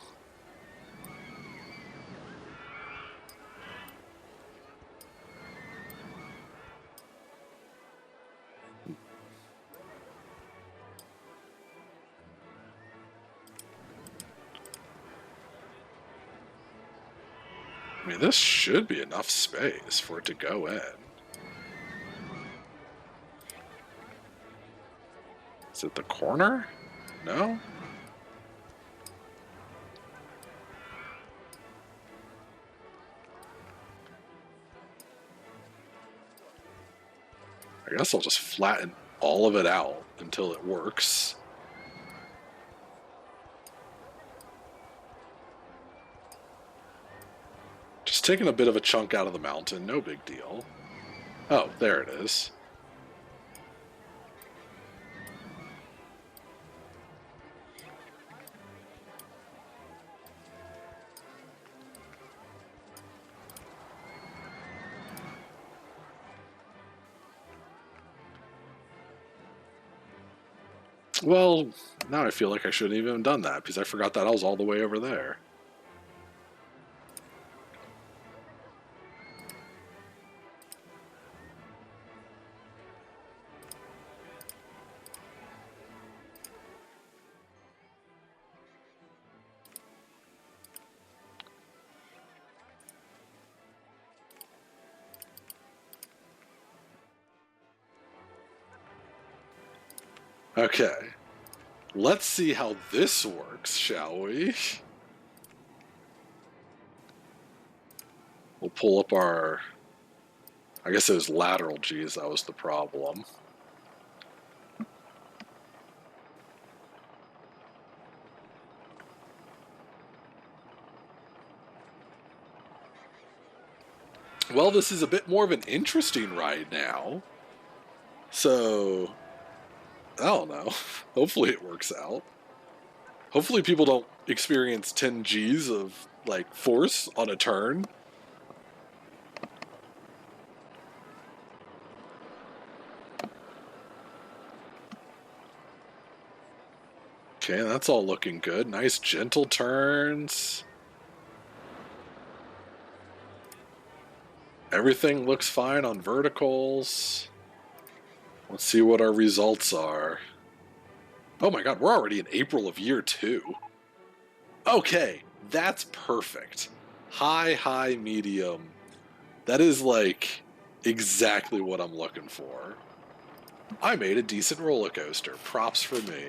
I mean, this should be enough space for it to go in. Is it the corner? No? I guess I'll just flatten all of it out until it works. Just taking a bit of a chunk out of the mountain, no big deal. Oh, there it is. Well, now I feel like I shouldn't even have done that because I forgot that I was all the way over there. Okay. Let's see how this works, shall we? We'll pull up our... I guess it was lateral G's that was the problem. Well, this is a bit more of an interesting ride now. So, I don't know. Hopefully it works out. Hopefully people don't experience 10 Gs of, like, force on a turn. Okay, that's all looking good. Nice gentle turns. Everything looks fine on verticals. Let's see what our results are. Oh my god, we're already in April of year 2. Okay, that's perfect. High, high, medium. That is like exactly what I'm looking for. I made a decent roller coaster. Props for me.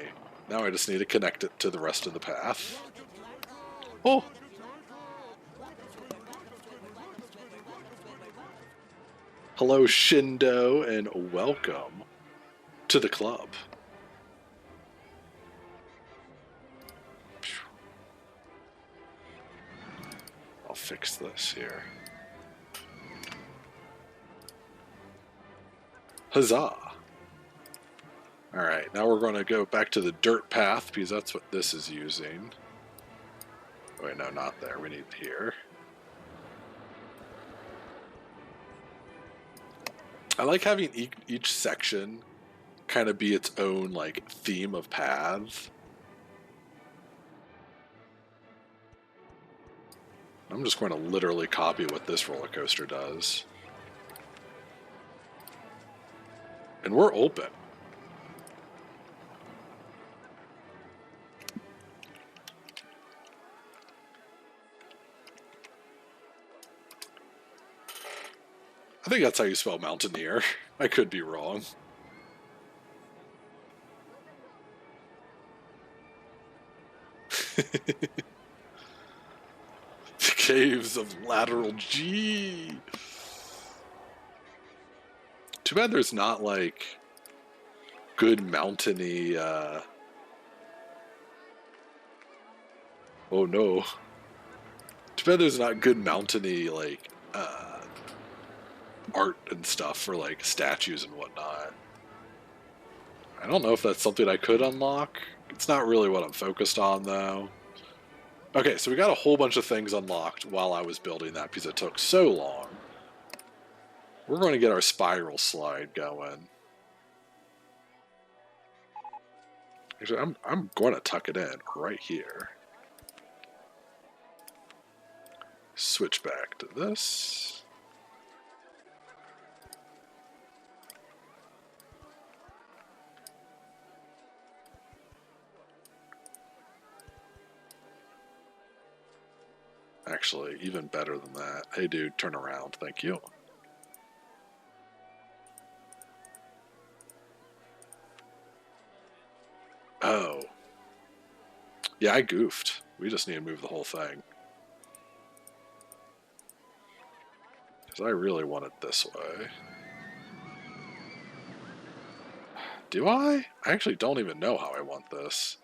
Now I just need to connect it to the rest of the path. Oh! Hello, Shindo, and welcome to the club. I'll fix this here. Huzzah! Alright, now we're going to go back to the dirt path, because that's what this is using. Wait, no, not there. We need here. I like having each section kind of be its own, like, theme of paths. I'm just going to literally copy what this roller coaster does. And we're open. I think that's how you spell mountaineer. I could be wrong. The caves of lateral G. Too bad there's not, like, good mountainy, oh no. Too bad there's not good mountainy, like, art and stuff for, like, statues and whatnot. I don't know if that's something I could unlock. It's not really what I'm focused on, though. Okay, so we got a whole bunch of things unlocked while I was building that because it took so long. We're going to get our spiral slide going. Actually, I'm going to tuck it in right here. Switch back to this. Actually, even better than that. Hey, dude, turn around. Thank you. Oh. Yeah, I goofed. We just need to move the whole thing. Because I really want it this way. Do I? I actually don't even know how I want this.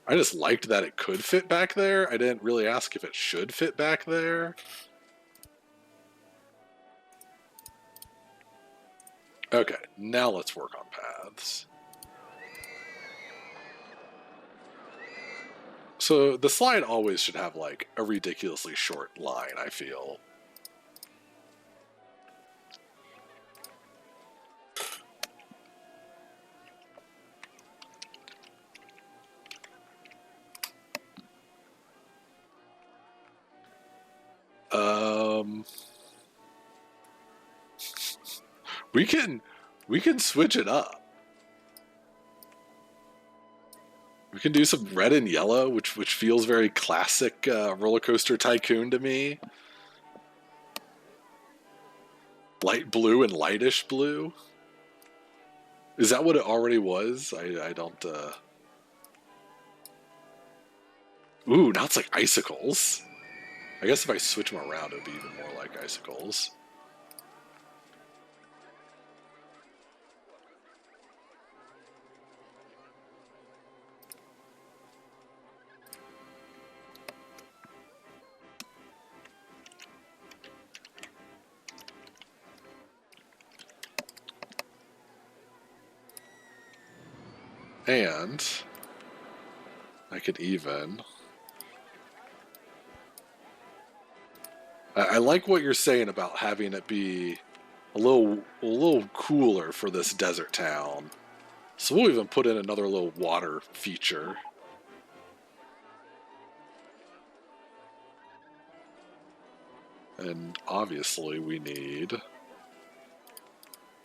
I just liked that it could fit back there. I didn't really ask if it should fit back there. Okay, now let's work on paths. So the slide always should have, like, a ridiculously short line, I feel. We can switch it up. We can do some red and yellow, which feels very classic RollerCoaster Tycoon to me. Light blue and lightish blue. Is that what it already was? I don't. Ooh, now it's like icicles. I guess if I switch them around, it would be even more like icicles. And I could even... I like what you're saying about having it be a little cooler for this desert town. So we'll even put in another little water feature. And obviously we need...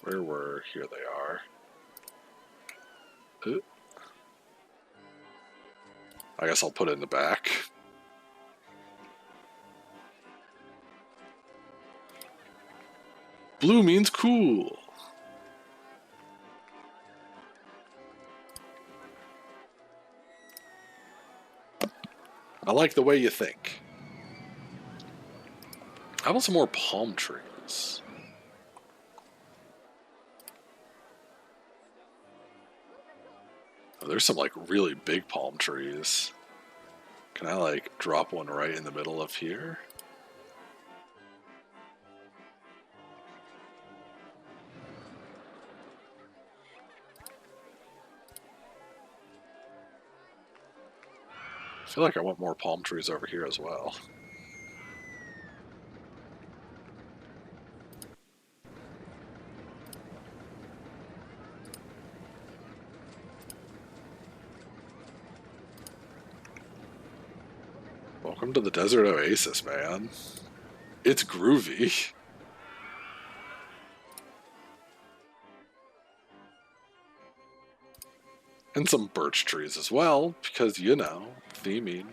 Here they are. I guess I'll put it in the back. Blue means cool. I like the way you think. How about some more palm trees? Oh, there's some like really big palm trees. Can I like drop one right in the middle of here? I feel like I want more palm trees over here as well. Welcome to the Desert Oasis, man. It's groovy. And some birch trees as well, because, you know, theming.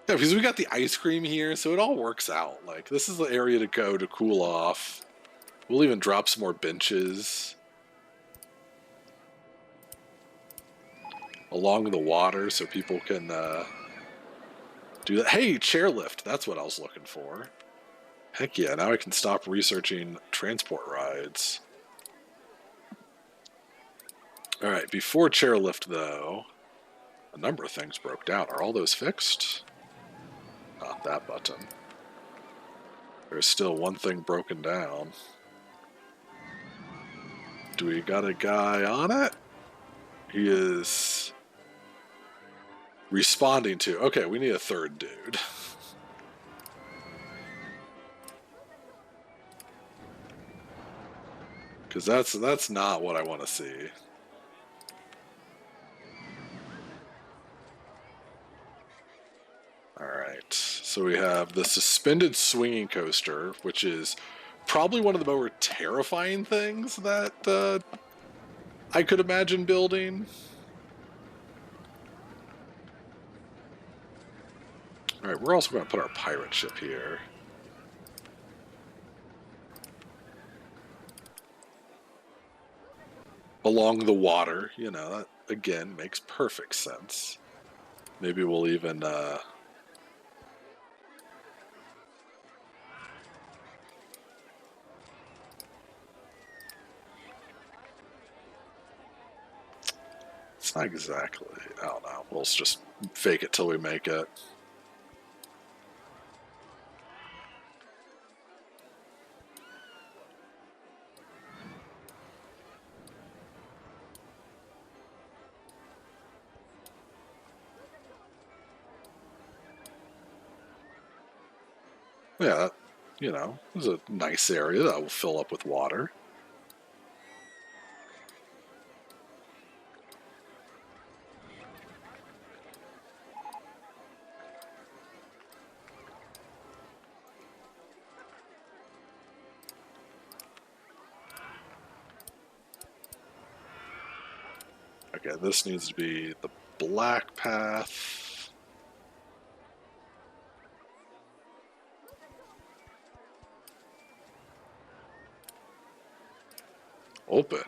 Yeah, because we got the ice cream here, so it all works out. Like, this is the area to go to cool off. We'll even drop some more benches along the water so people can do that. Hey, chairlift! That's what I was looking for. Heck yeah, now I can stop researching transport rides. Alright, before chairlift, though, a number of things broke down. Are all those fixed? Not that button. There's still one thing broken down. Do we got a guy on it? He is responding to... Okay, we need a third dude. Because that's not what I want to see. Alright, so we have the suspended swinging coaster, which is probably one of the more terrifying things that I could imagine building. Alright, we're also going to put our pirate ship here. Along the water, you know, that again makes perfect sense. Maybe we'll even it's not exactly, I don't know, we'll just fake it till we make it. Yeah, you know, there's a nice area that will fill up with water. Okay, this needs to be the black path. Open.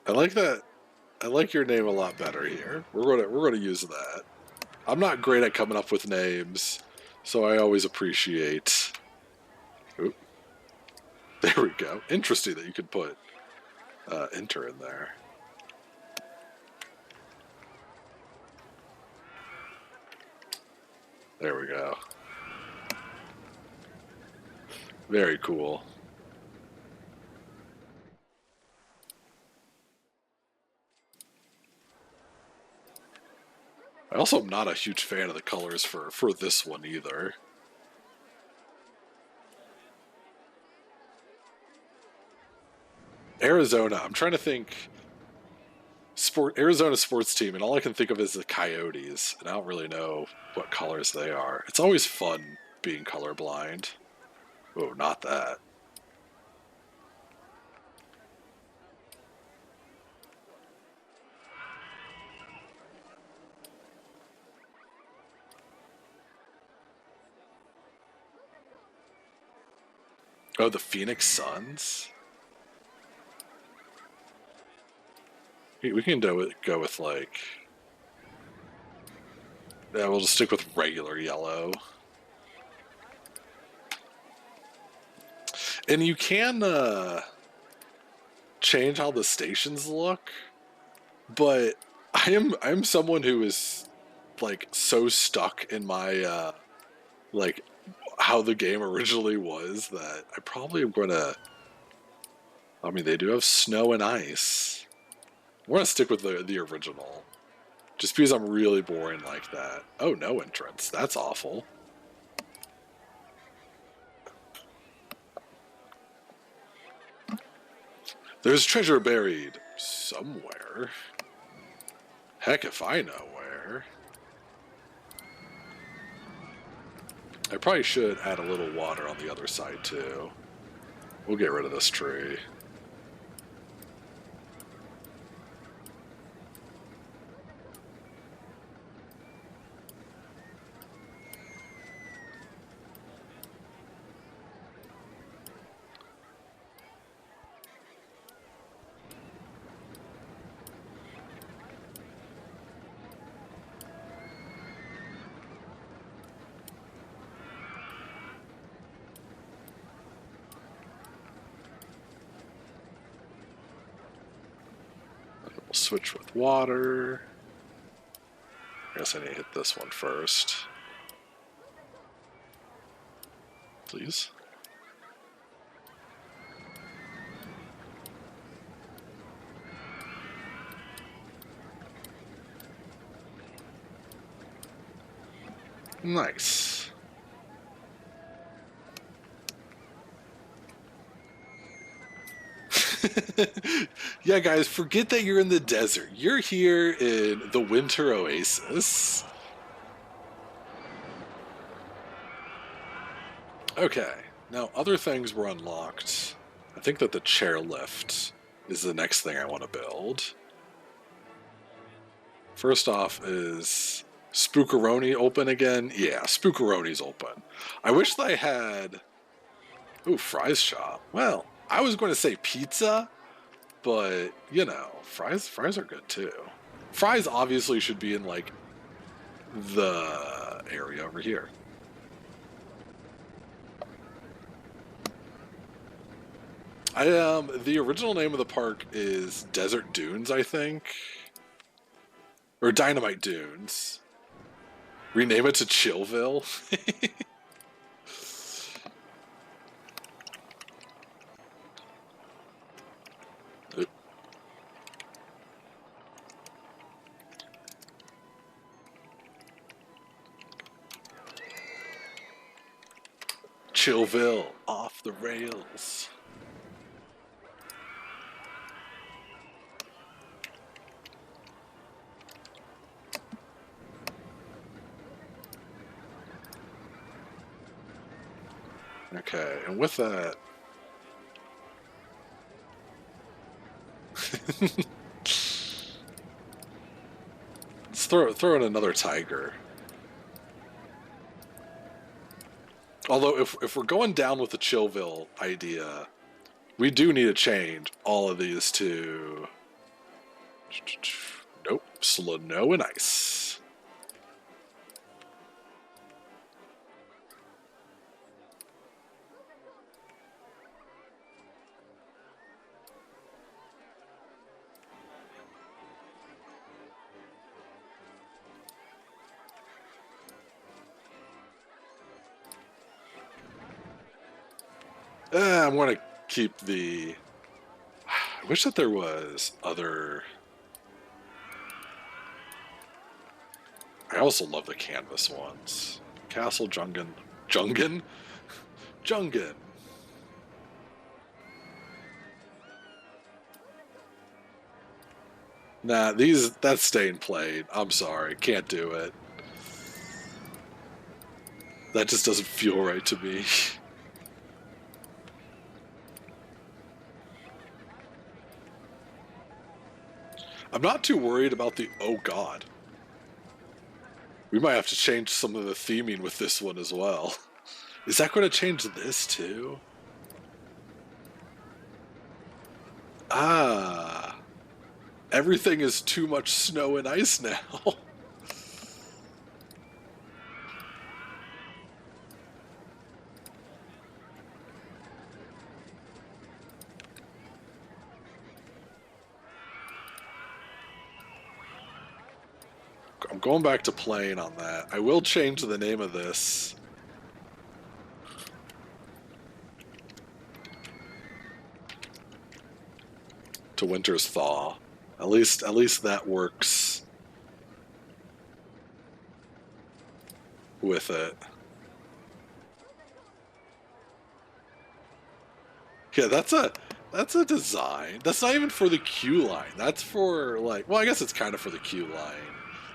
I like that. I like your name a lot better here. We're gonna use that. I'm not great at coming up with names, so I always appreciate. Oop, there we go. Interesting that you could put enter in there. There we go. Very cool. I also am not a huge fan of the colors for this one either. Arizona, I'm trying to think. Arizona sports team, and all I can think of is the Coyotes, and I don't really know what colors they are. It's always fun being colorblind. Oh, not that. Oh, the Phoenix Suns? We can go with like... Yeah, we'll just stick with regular yellow. And you can change how the stations look, but I'm someone who is like so stuck in my like how the game originally was that I probably am gonna... I mean, they do have snow and ice. I'm gonna stick with the original, just because I'm really boring like that. Oh, no entrance. That's awful. There's treasure buried somewhere. Heck if I know where. I probably should add a little water on the other side too. We'll get rid of this tree. We'll switch with water. I guess I need to hit this one first. Please. Nice. Yeah, guys, forget that you're in the desert. You're here in the winter oasis. Okay, now other things were unlocked. I think that the chairlift is the next thing I want to build. First off is Spookaroni open again? Yeah, Spookaroni's open. I wish they had... Ooh, fries shop. Well, I was going to say pizza, but, you know, fries are good too. Fries obviously should be in, like, the area over here. The original name of the park is Desert Dunes, I think. Or Dynamite Dunes. Rename it to Chillville. Chillville, off the rails. Okay, and with that... Let's throw in another tiger. Although, if we're going down with the Chillville idea, we do need to change all of these to Nope. Snow and ice. I want to keep the... I wish that there was other... I also love the canvas ones. Castle Jungen. Jungen? Jungen. Nah, that's staying played. I'm sorry. Can't do it. That just doesn't feel right to me. I'm not too worried about the... Oh, God. We might have to change some of the theming with this one as well. Is that going to change this too? Ah. Everything is too much snow and ice now. I'm going back to playing on that. I will change the name of this. To Winter's Thaw. At least that works with it. Yeah, that's a design. That's not even for the queue line. That's for like, well, I guess it's kind of for the queue line.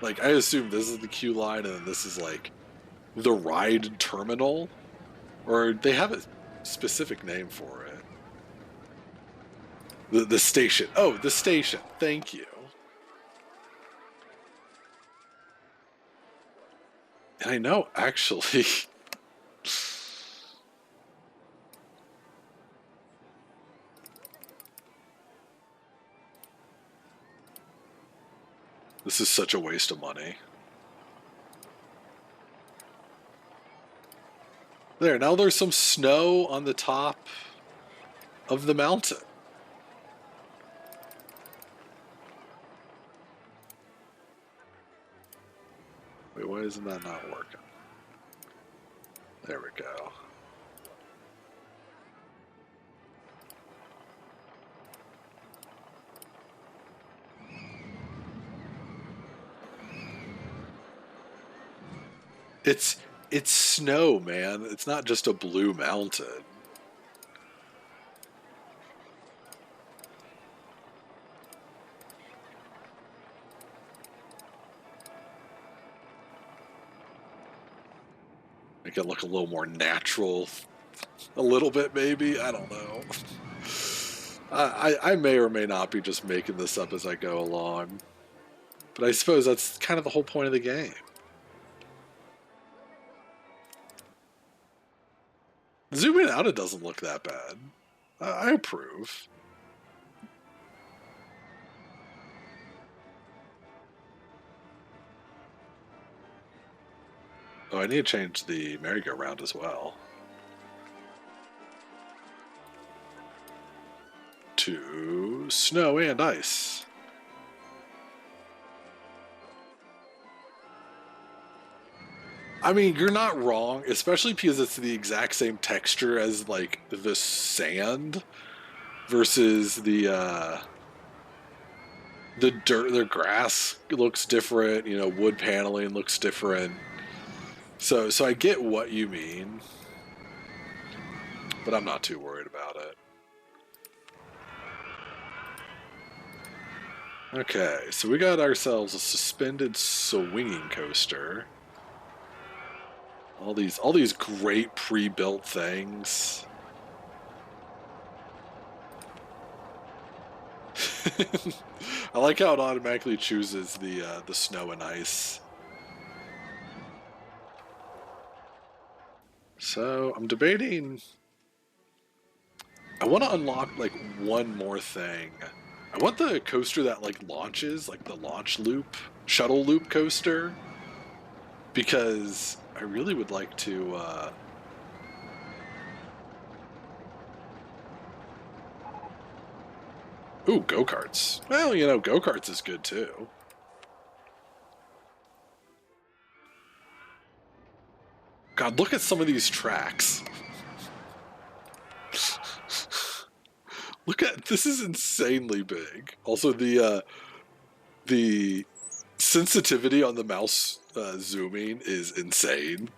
Like, I assume this is the queue line and then this is like the ride terminal, or they have a specific name for it. The station. Oh, the station. Thank you. And I know, actually. This is such a waste of money. There, now there's some snow on the top of the mountain. Wait, why isn't that not working? There we go. It's snow, man. It's not just a blue mountain. Make it look a little more natural. A little bit, maybe. I don't know. I may or may not be just making this up as I go along. But I suppose that's kind of the whole point of the game. Zooming out, it doesn't look that bad. I approve. Oh, I need to change the merry-go-round as well. To snow and ice. I mean, you're not wrong, especially because it's the exact same texture as, like, the sand versus the dirt. The grass looks different, you know, wood paneling looks different. So I get what you mean, but I'm not too worried about it. Okay, so we got ourselves a suspended swinging coaster. All these great pre-built things. I like how it automatically chooses the snow and ice. So I'm debating. I want to unlock like one more thing I want the coaster that like launches, like the launch loop, shuttle loop coaster, because I really would like to. Ooh, go-karts. Well, you know, go-karts is good too. God, look at some of these tracks. Look at this is insanely big. Also, the sensitivity on the mouse zooming is insane.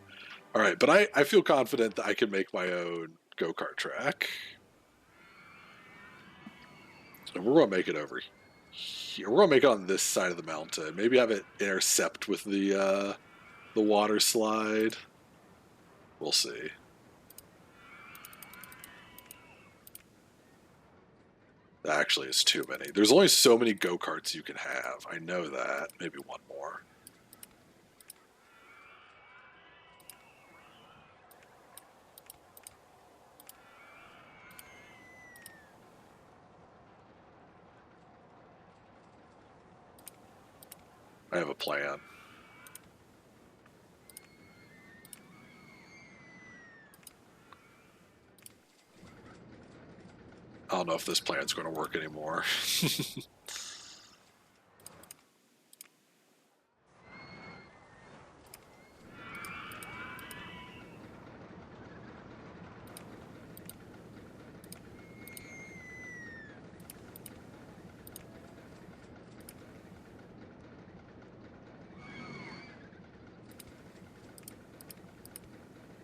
All right, but I feel confident that I can make my own go-kart track. And we're gonna make it over here. We're gonna make it on this side of the mountain. Maybe have it intercept with the water slide. We'll see. Actually, it's too many. There's only so many go-karts you can have. I know that. Maybe one more. I have a plan. I don't know if this plan's going to work anymore.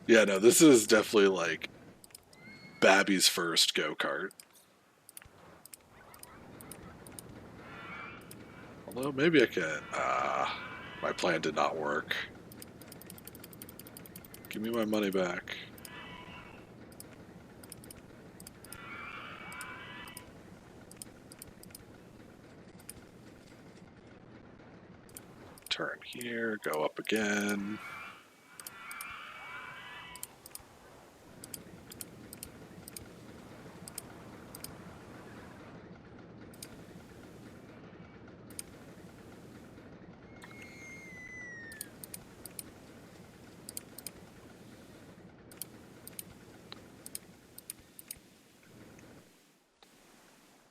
Yeah, no, this is definitely like Babby's first go-kart. Although maybe I can. My plan did not work. Give me my money back. Turn here, go up again.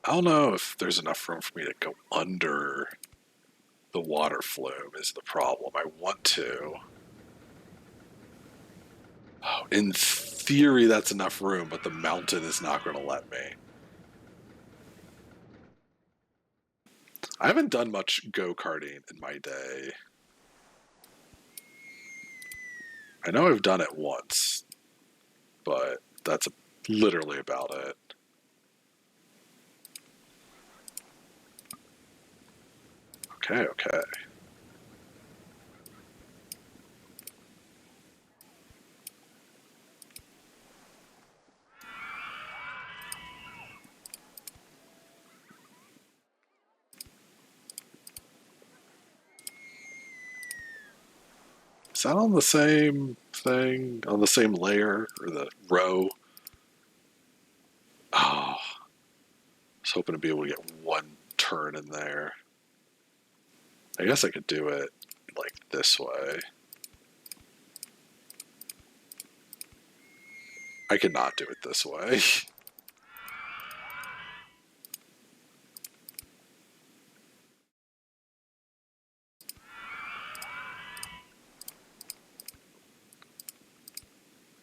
I don't know if there's enough room for me to go under the water flume is the problem. I want to. Oh, in theory, that's enough room, but the mountain is not going to let me. I haven't done much go-karting in my day. I know I've done it once, but that's literally about it. Okay, okay. Is that on the same thing? On the same layer? Or the row? Oh, I was hoping to be able to get one turn in there. I guess I could do it like this way. I could not do it this way.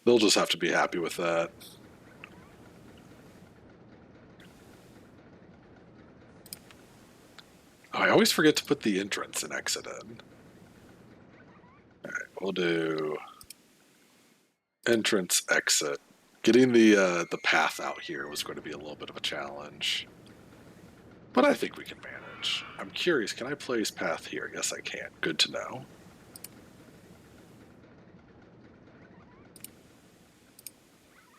They'll just have to be happy with that. Oh, I always forget to put the entrance and exit in. Alright, we'll do entrance, exit. Getting the path out here was going to be a little bit of a challenge. But I think we can manage. I'm curious, can I place path here? Yes, I can. Good to know.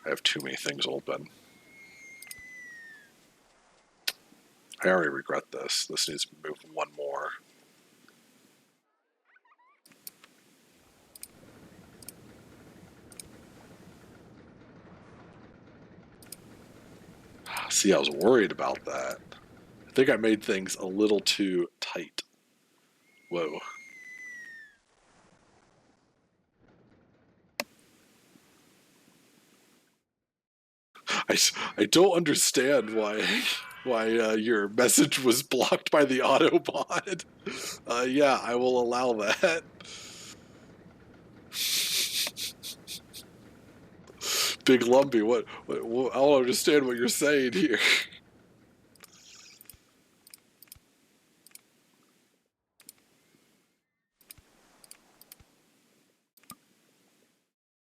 I have too many things open. I already regret this. This needs to move one more. See, I was worried about that. I think I made things a little too tight. Whoa. I don't understand why your message was blocked by the Autobot. Yeah, I will allow that. Big Lumpy, what I don't understand what you're saying here.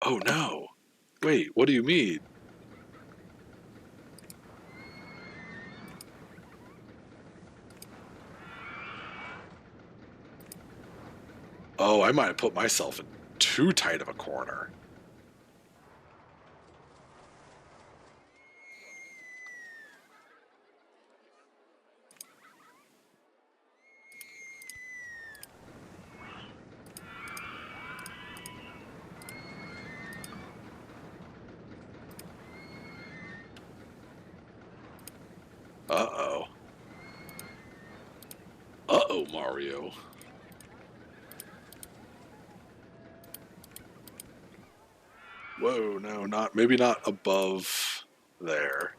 Oh no. Wait, what do you mean? Oh, I might have put myself in too tight of a corner. Uh-oh. Uh-oh, Mario. Whoa, no, maybe not above there.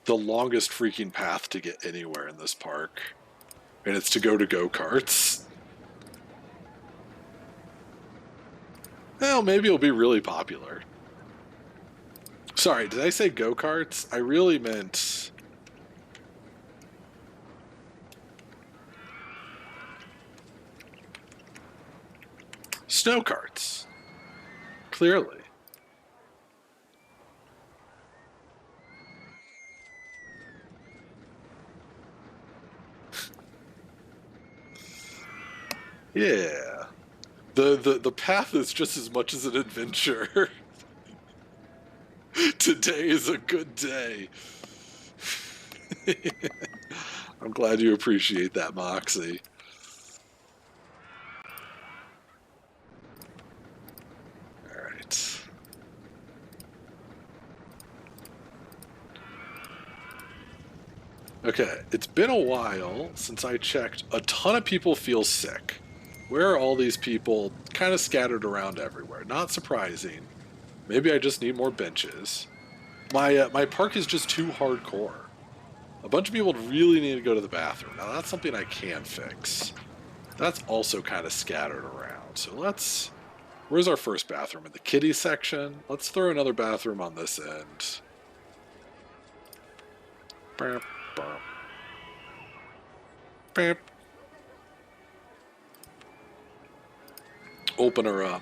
The longest freaking path to get anywhere in this park. And it's to go-karts. Well, maybe it'll be really popular. Sorry, did I say go-karts? I really meant... snow karts. Clearly. Yeah. The path is just as much as an adventure. Today is a good day. I'm glad you appreciate that, Moxie. Alright. Okay, it's been a while since I checked. A ton of people feel sick. Where are all these people kind of scattered around everywhere? Not surprising. Maybe I just need more benches. My park is just too hardcore. A bunch of people really need to go to the bathroom. Now that's something I can fix. That's also kind of scattered around. So let's... Where's our first bathroom? In the kiddie section? Let's throw another bathroom on this end. Burp, burp. Burp. Open her up.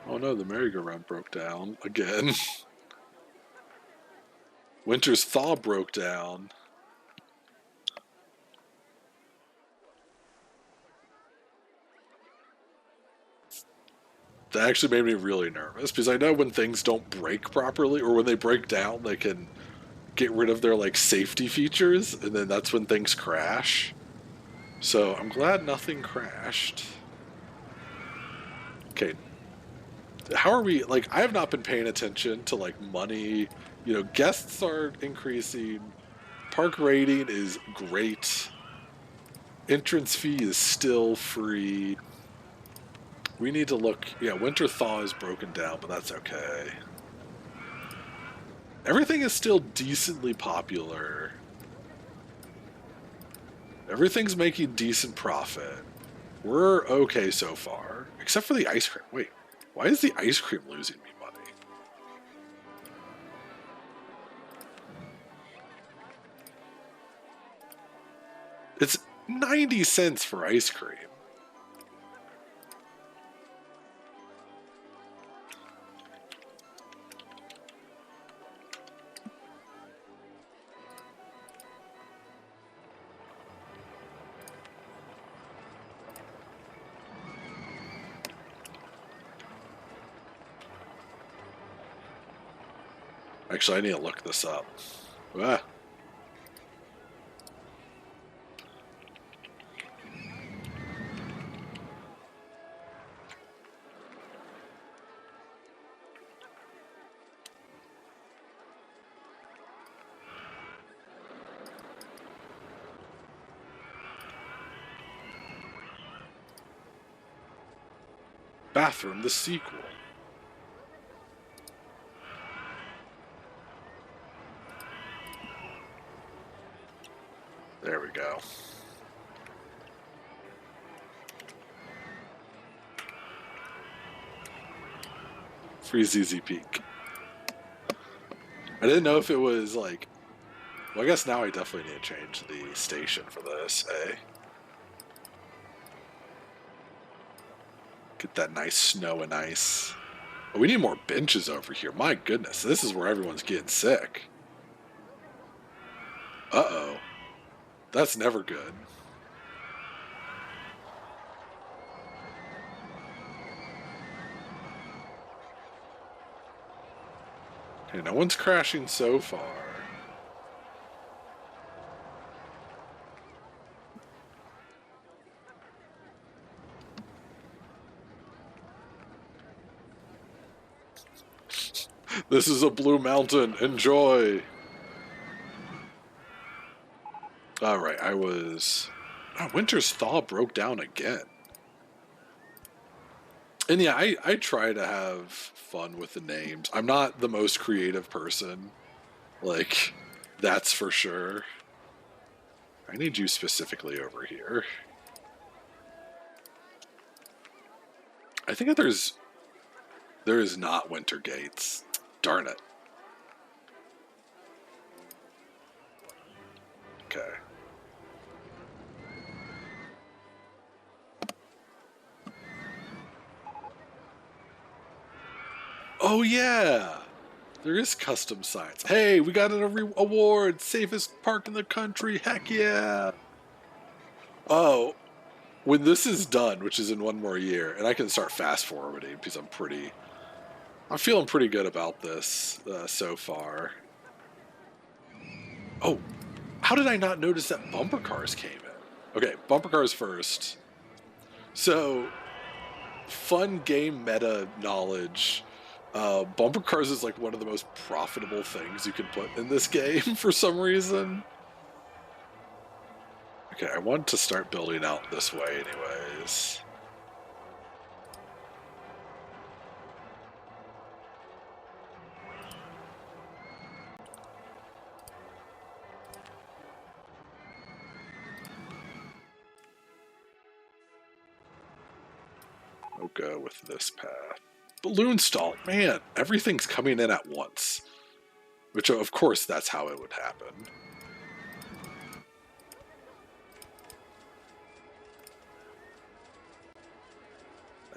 Oh no, the merry-go-round broke down again. Winter's Thaw broke down. That actually made me really nervous because I know when things don't break properly or when they break down, they can get rid of their like safety features, and then that's when things crash. So I'm glad nothing crashed. Okay, how are we, like, I have not been paying attention to like money. You know, guests are increasing, park rating is great, entrance fee is still free. We need to look. Yeah, Winter Thaw is broken down, but that's okay. Everything is still decently popular. Everything's making decent profit. We're okay so far, except for the ice cream. Wait, why is the ice cream losing me money? It's 90 cents for ice cream. Actually, I need to look this up. Ah. Bathroom, the sequel. There we go. Free ZZ Peak. I didn't know if it was like... Well, I guess now I definitely need to change the station for this, eh? Get that nice snow and ice. Oh, we need more benches over here. My goodness, this is where everyone's getting sick. Uh-oh. That's never good. Okay, no one's crashing so far. This is a blue mountain. Enjoy. Alright, I was... Oh, Winter's Thaw broke down again. And yeah, I try to have fun with the names. I'm not the most creative person. Like, that's for sure. I need you specifically over here. I think that there is not winter gates. Darn it. Okay. Oh yeah! There is custom signs. Hey, we got an award! Safest park in the country! Heck yeah! Oh, when this is done, which is in one more year, and I can start fast forwarding because I'm feeling pretty good about this so far. Oh, how did I not notice that bumper cars came in? Okay, bumper cars first. So, fun game meta knowledge. Bumper cars is like one of the most profitable things you can put in this game for some reason. Okay, I want to start building out this way anyways. I'll go with this path. Balloon stall, man, everything's coming in at once. Which, of course, that's how it would happen.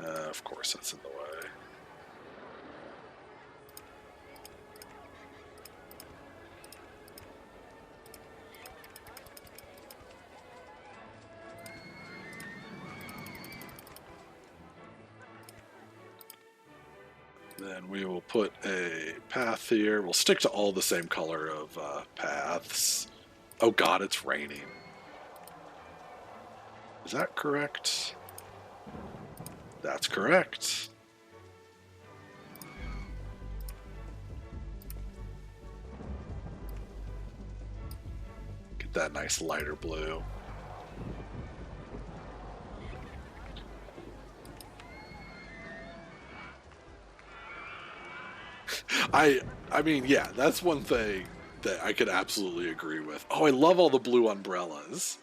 Of course, that's in the way. Then we will put a path here. We'll stick to all the same color of paths. Oh god, it's raining. Is that correct? That's correct. Get that nice lighter blue. I mean, yeah, that's one thing that I could absolutely agree with. Oh, I love all the blue umbrellas.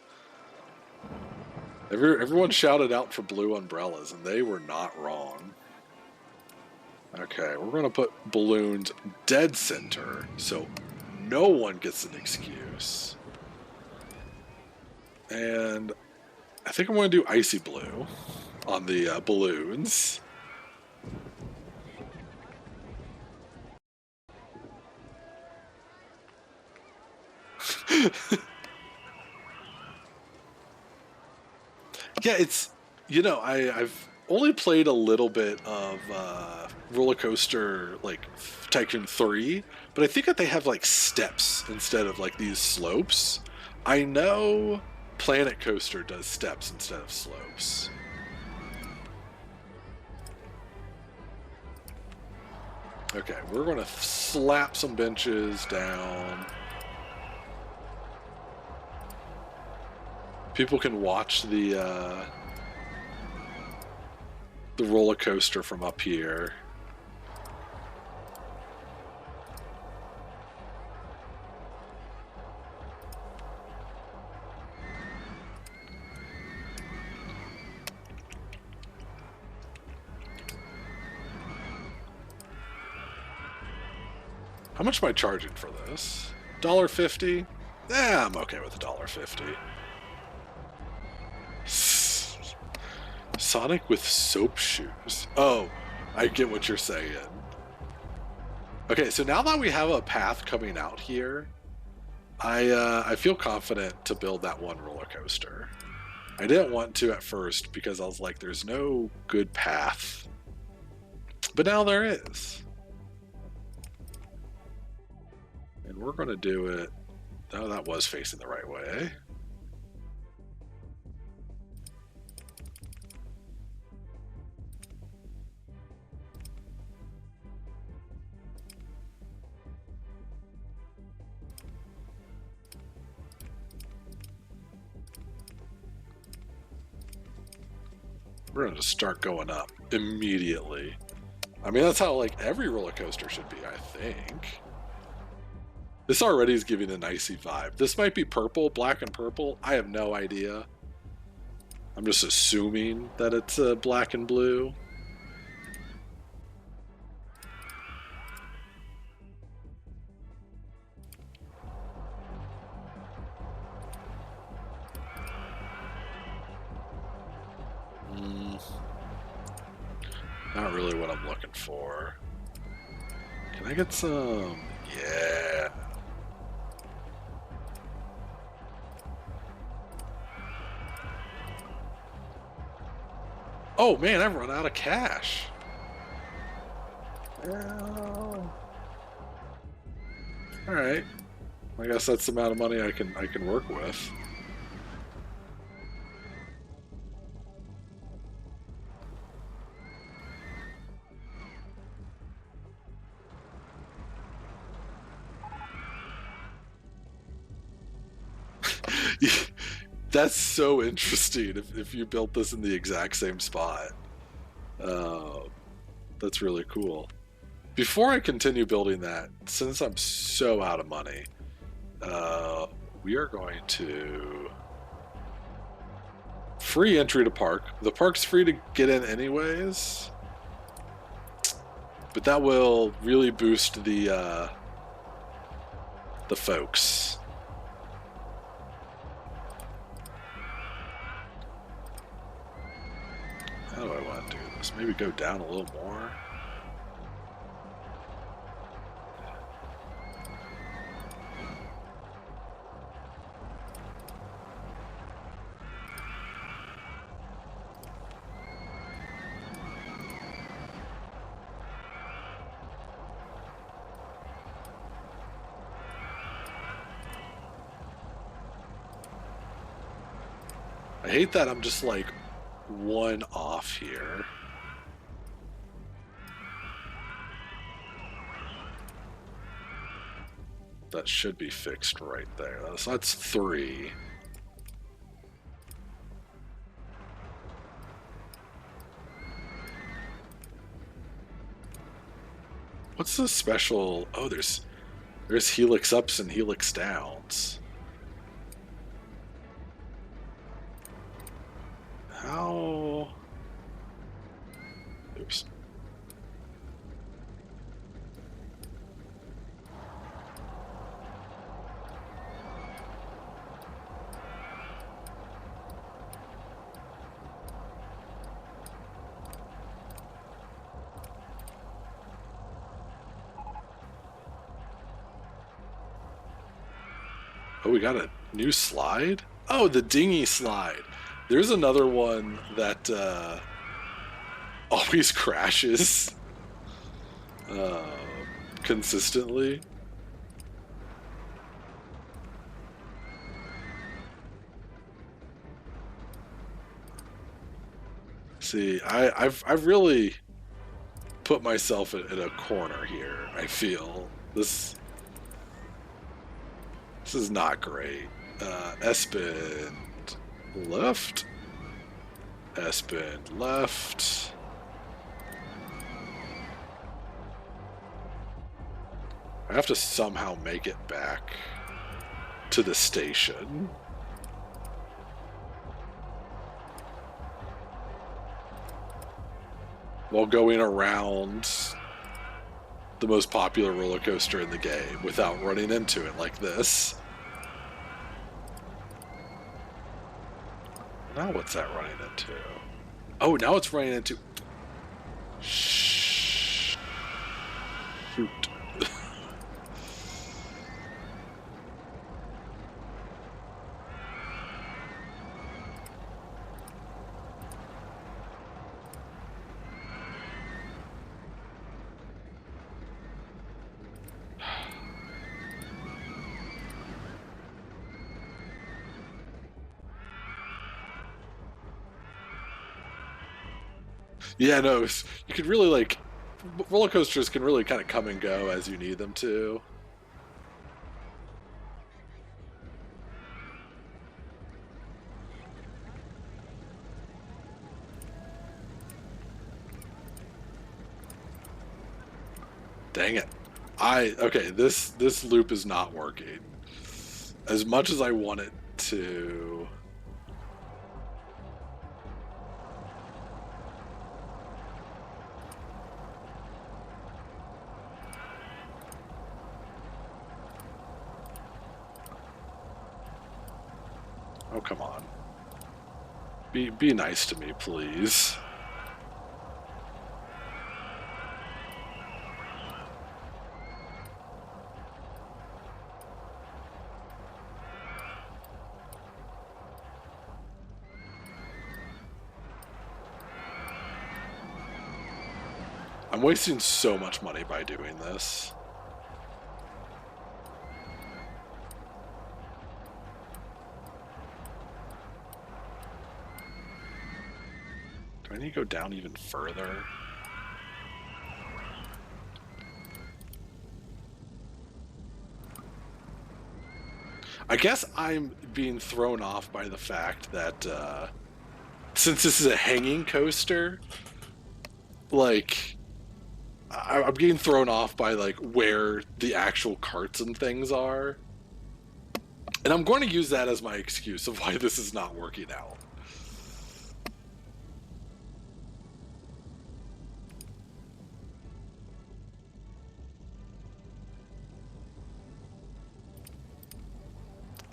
Everyone shouted out for blue umbrellas, and they were not wrong. Okay, we're going to put balloons dead center, so no one gets an excuse. And I think I'm going to do icy blue on the balloons. Yeah, it's, you know, I've only played a little bit of RollerCoaster like Tycoon 3, but I think that they have like steps instead of like these slopes. I know Planet Coaster does steps instead of slopes. Okay, we're going to slap some benches down. People can watch the roller coaster from up here. How much am I charging for this? $1.50? Yeah, I'm okay with $1.50. Sonic with soap shoes. Oh, I get what you're saying. Okay, so now that we have a path coming out here, I feel confident to build that one roller coaster. I didn't want to at first because I was like, there's no good path. But now there is. And we're going to do it. Oh, that was facing the right way. We're going to just start going up immediately. I mean, that's how like every roller coaster should be, I think. This already is giving an icy vibe. This might be purple, black and purple. I have no idea. I'm just assuming that it's black and blue. Not really what I'm looking for. Can I get some? Yeah. Oh man, I've run out of cash. All right. I guess that's the amount of money I can work with. That's so interesting if you built this in the exact same spot. That's really cool. Before I continue building that, since I'm so out of money, we are going to free entry to park. The park's free to get in anyways, but that will really boost the folks. How do I want to do this? Maybe go down a little more. I hate that I'm just like one off here. That should be fixed right there. So that's 3. What's the special? Oh, there's helix ups and helix downs. How? Oops. Oh, we got a new slide? Oh, the dinghy slide. There's another one that always crashes consistently. See, I've really put myself in a corner here. I feel this is not great. Espen left. Espen left. I have to somehow make it back to the station. While going around the most popular roller coaster in the game without running into it like this. Now what's that running into? Oh, now it's running into... Shoot. Yeah, no, you could really, like, roller coasters can really kind of come and go as you need them to. Dang it. Okay, this loop is not working. As much as I want it to... Oh, come on. Be nice to me, please. I'm wasting so much money by doing this. Do I need to go down even further? I guess I'm being thrown off by the fact that since this is a hanging coaster, like, I'm getting thrown off by, like, where the actual carts and things are. And I'm going to use that as my excuse of why this is not working out.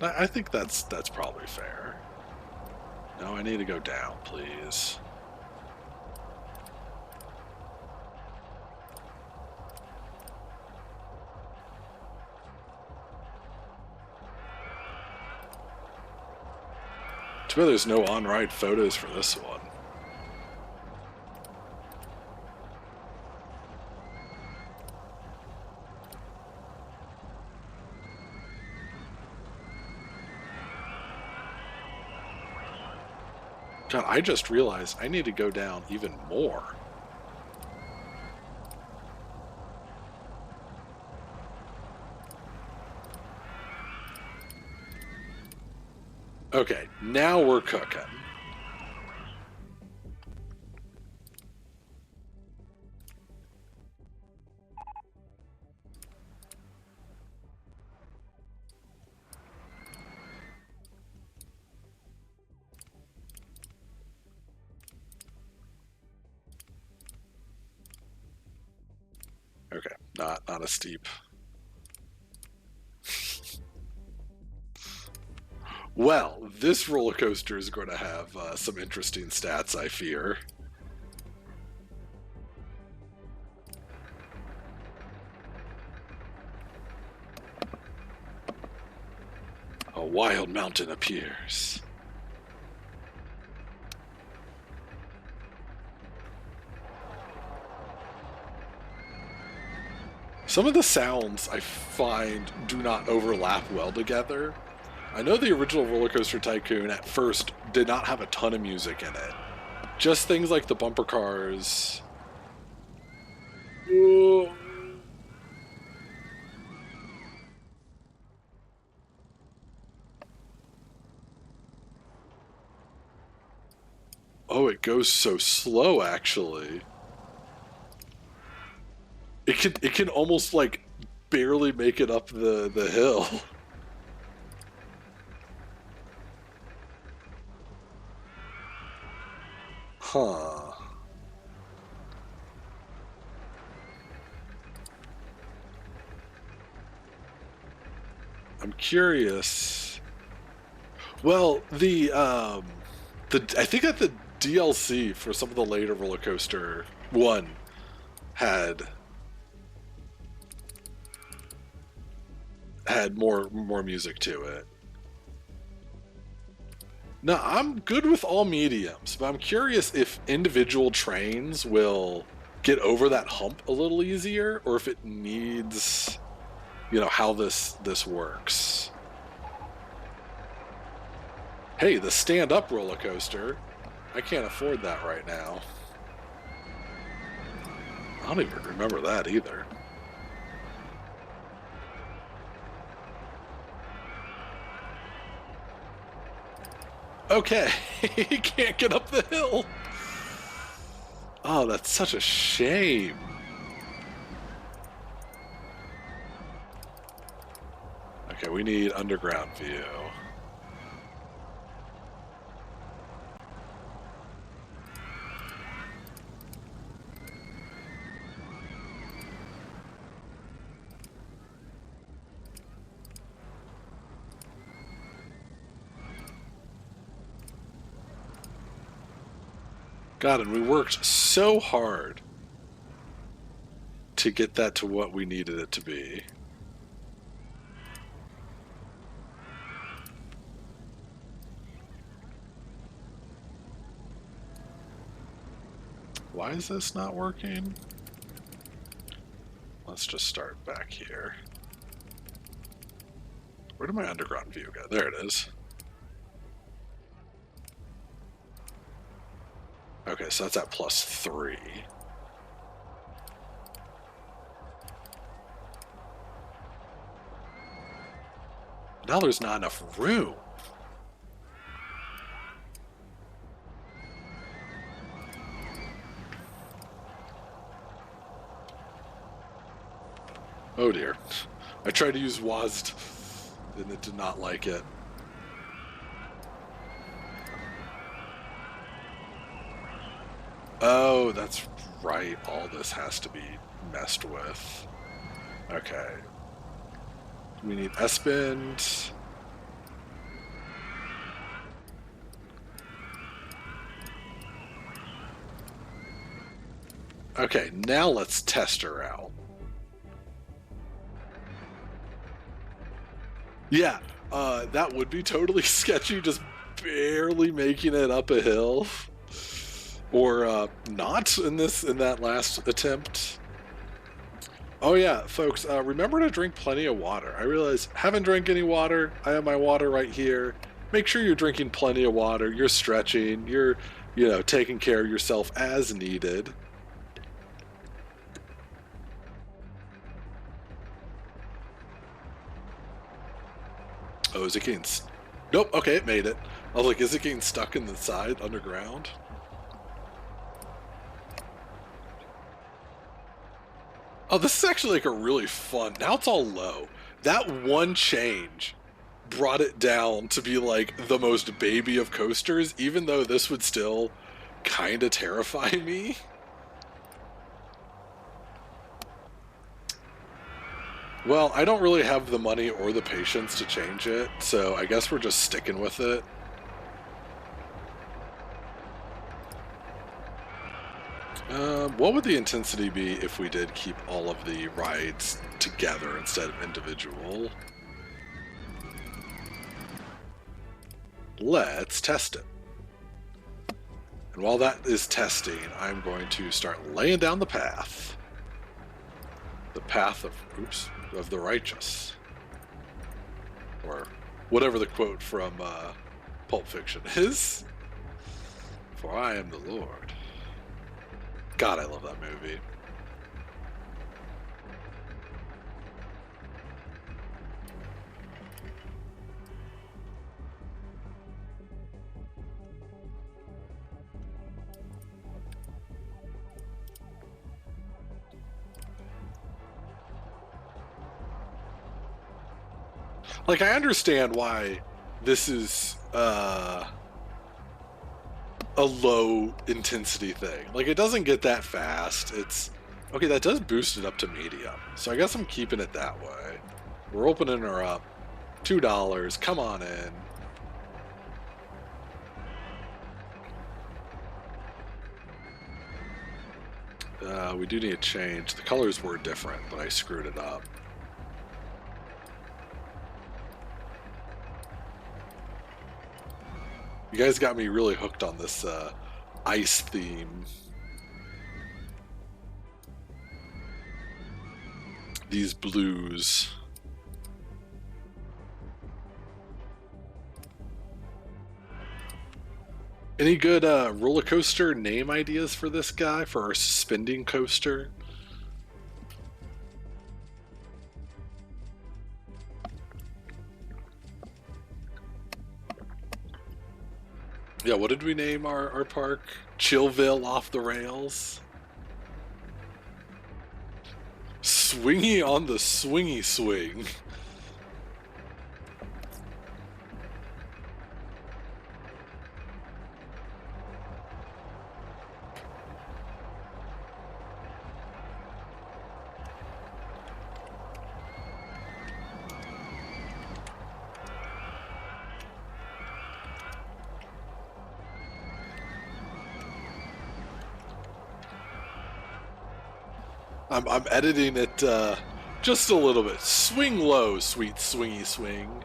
I think that's probably fair. No, I need to go down, please. Too bad there's no on-ride photos for this one. God, I just realized I need to go down even more. Okay, now we're cooking. Okay, not a steep. Well, this roller coaster is going to have some interesting stats, I fear. A wild mountain appears. Some of the sounds I find do not overlap well together. I know the original RollerCoaster Tycoon at first did not have a ton of music in it. Just things like the bumper cars. Oh, it goes so slow, actually. It can almost like barely make it up the hill. Huh. I'm curious. Well, I think that the DLC for some of the later roller coaster one had more music to it. No, I'm good with all mediums, but I'm curious if individual trains will get over that hump a little easier, or if it needs, you know, how this works. Hey, the stand-up roller coaster. I can't afford that right now. I don't even remember that either. Okay, he can't get up the hill. Oh, that's such a shame. Okay, we need underground view. God, and we worked so hard to get that to what we needed it to be. Why is this not working? Let's just start back here. Where did my underground view go? There it is. Okay, so that's at +3. Now there's not enough room. Oh dear. I tried to use WASD and it did not like it. Oh, that's right. All this has to be messed with. Okay. We need S-bend. Okay, now let's test her out. Yeah, that would be totally sketchy, just barely making it up a hill. Or not in that last attempt. Oh yeah, folks, remember to drink plenty of water. I realize haven't drank any water. I have my water right here. Make sure you're drinking plenty of water. You're stretching. You're, you know, taking care of yourself as needed. Oh, is it getting... Nope, okay, it made it. I was like, is it getting stuck in the side underground? Oh, this is actually like a really fun... Now it's all low. That one change brought it down to be like the most baby of coasters, even though this would still kind of terrify me. Well, I don't really have the money or the patience to change it, so I guess we're just sticking with it. What would the intensity be if we did keep all of the rides together instead of individual? Let's test it. And while that is testing, I'm going to start laying down the path. the path of the righteous. Or whatever the quote from Pulp Fiction is. For I am the Lord. God, I love that movie. Like, I understand why this is a low intensity thing. Like, it doesn't get that fast. It's okay. That does boost it up to medium, so I guess I'm keeping it that way. We're opening her up. $2. Come on in. We do need to change. The colors were different, but I screwed it up. You guys got me really hooked on this ice theme. These blues. Any good roller coaster name ideas for this guy, for our suspending coaster? Yeah, what did we name our park? Chillville off the rails? Swingy on the swingy swing. I'm editing it just a little bit. Swing low, sweet swingy swing.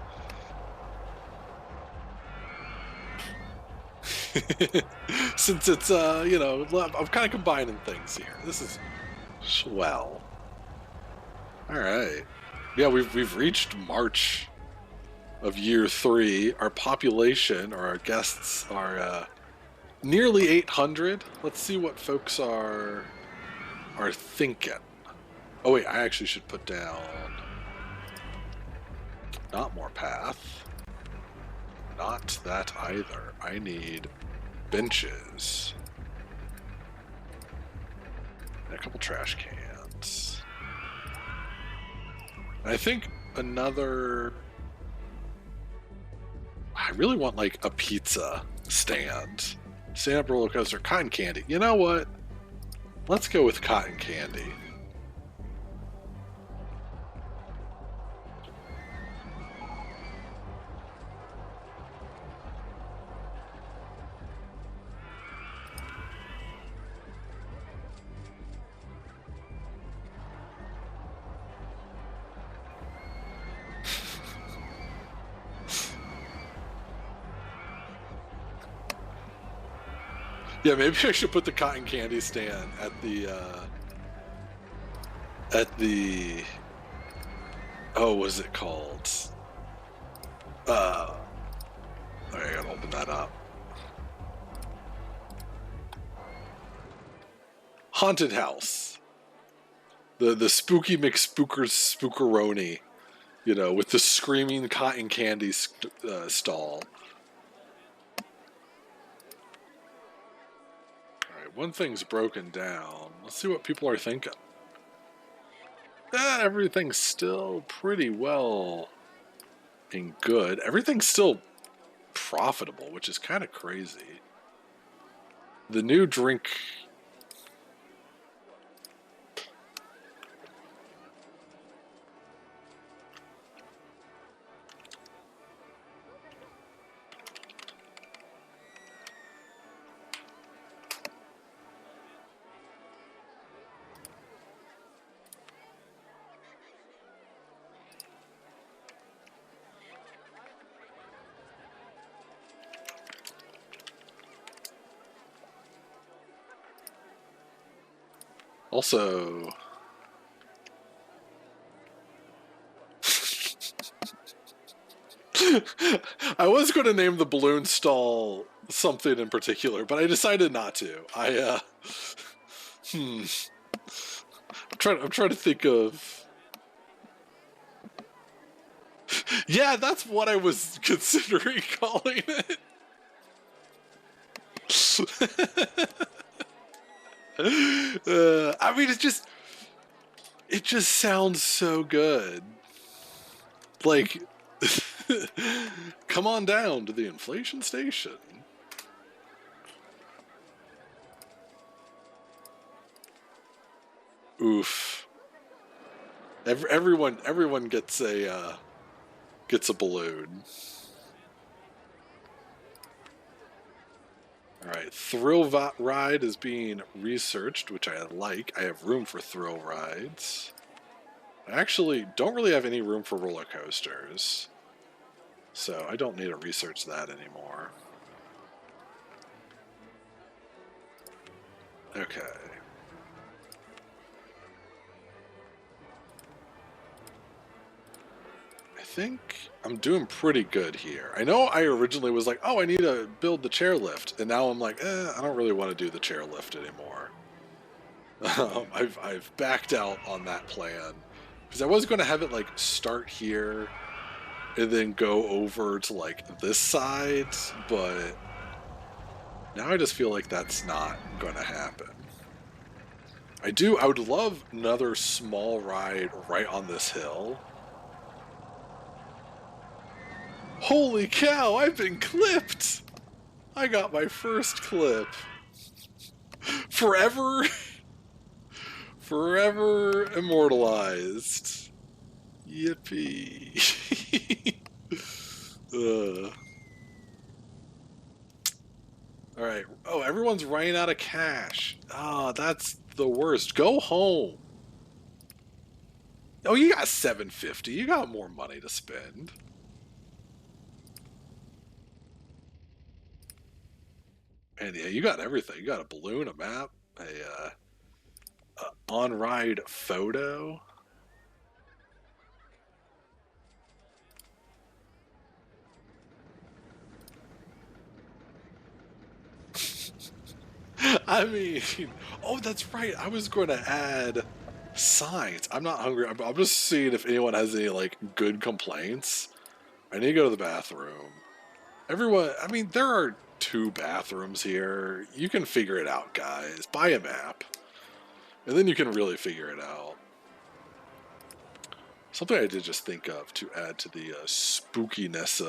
Since it's you know, I'm kind of combining things here. This is swell. All right. Yeah, we've reached March of year 3. Our population, or our guests, are nearly 800. Let's see what folks are thinking. Oh wait, I actually should put down not more path. Not that either. I need benches. And a couple trash cans. And I think another... I really want like a pizza stand. Stand-up roller coaster, cotton candy. You know what? Let's go with cotton candy. Yeah, maybe I should put the cotton candy stand at the oh, what is it called? I gotta open that up. Haunted house. The spooky McSpookers spookeroni, you know, with the screaming cotton candy stall. One thing's broken down. Let's see what people are thinking. Everything's still pretty well and good. Everything's still profitable, which is kind of crazy. The new drink... Also, I was going to name the balloon stall something in particular, but I decided not to. I'm trying to think of. Yeah, that's what I was considering calling it. I mean, it just sounds so good. Like, come on down to the inflation station. Oof. Everyone gets a balloon. All right, thrill ride is being researched, which I like. I have room for thrill rides. I actually don't really have any room for roller coasters, so I don't need to research that anymore. Okay. I think I'm doing pretty good here. I know I originally was like, oh, I need to build the chairlift, and now I'm like, I don't really want to do the chairlift anymore. I've backed out on that plan because I was going to have it like start here and then go over to like this side, but now I just feel like that's not going to happen. I would love another small ride right on this hill. Holy cow, I've been clipped! I got my first clip. Forever immortalized. Yippee. Alright. Oh, everyone's running out of cash. Oh, that's the worst. Go home. Oh, you got $750. You got more money to spend. And yeah, you got everything. You got a balloon, a map, a on-ride photo. I mean, oh, that's right. I was going to add signs. I'm not hungry. I'm just seeing if anyone has any like good complaints. I need to go to the bathroom. Everyone, I mean, there are 2 bathrooms here. You can figure it out, guys. Buy a map, and then you can really figure it out. Something I did just think of to add to the spookiness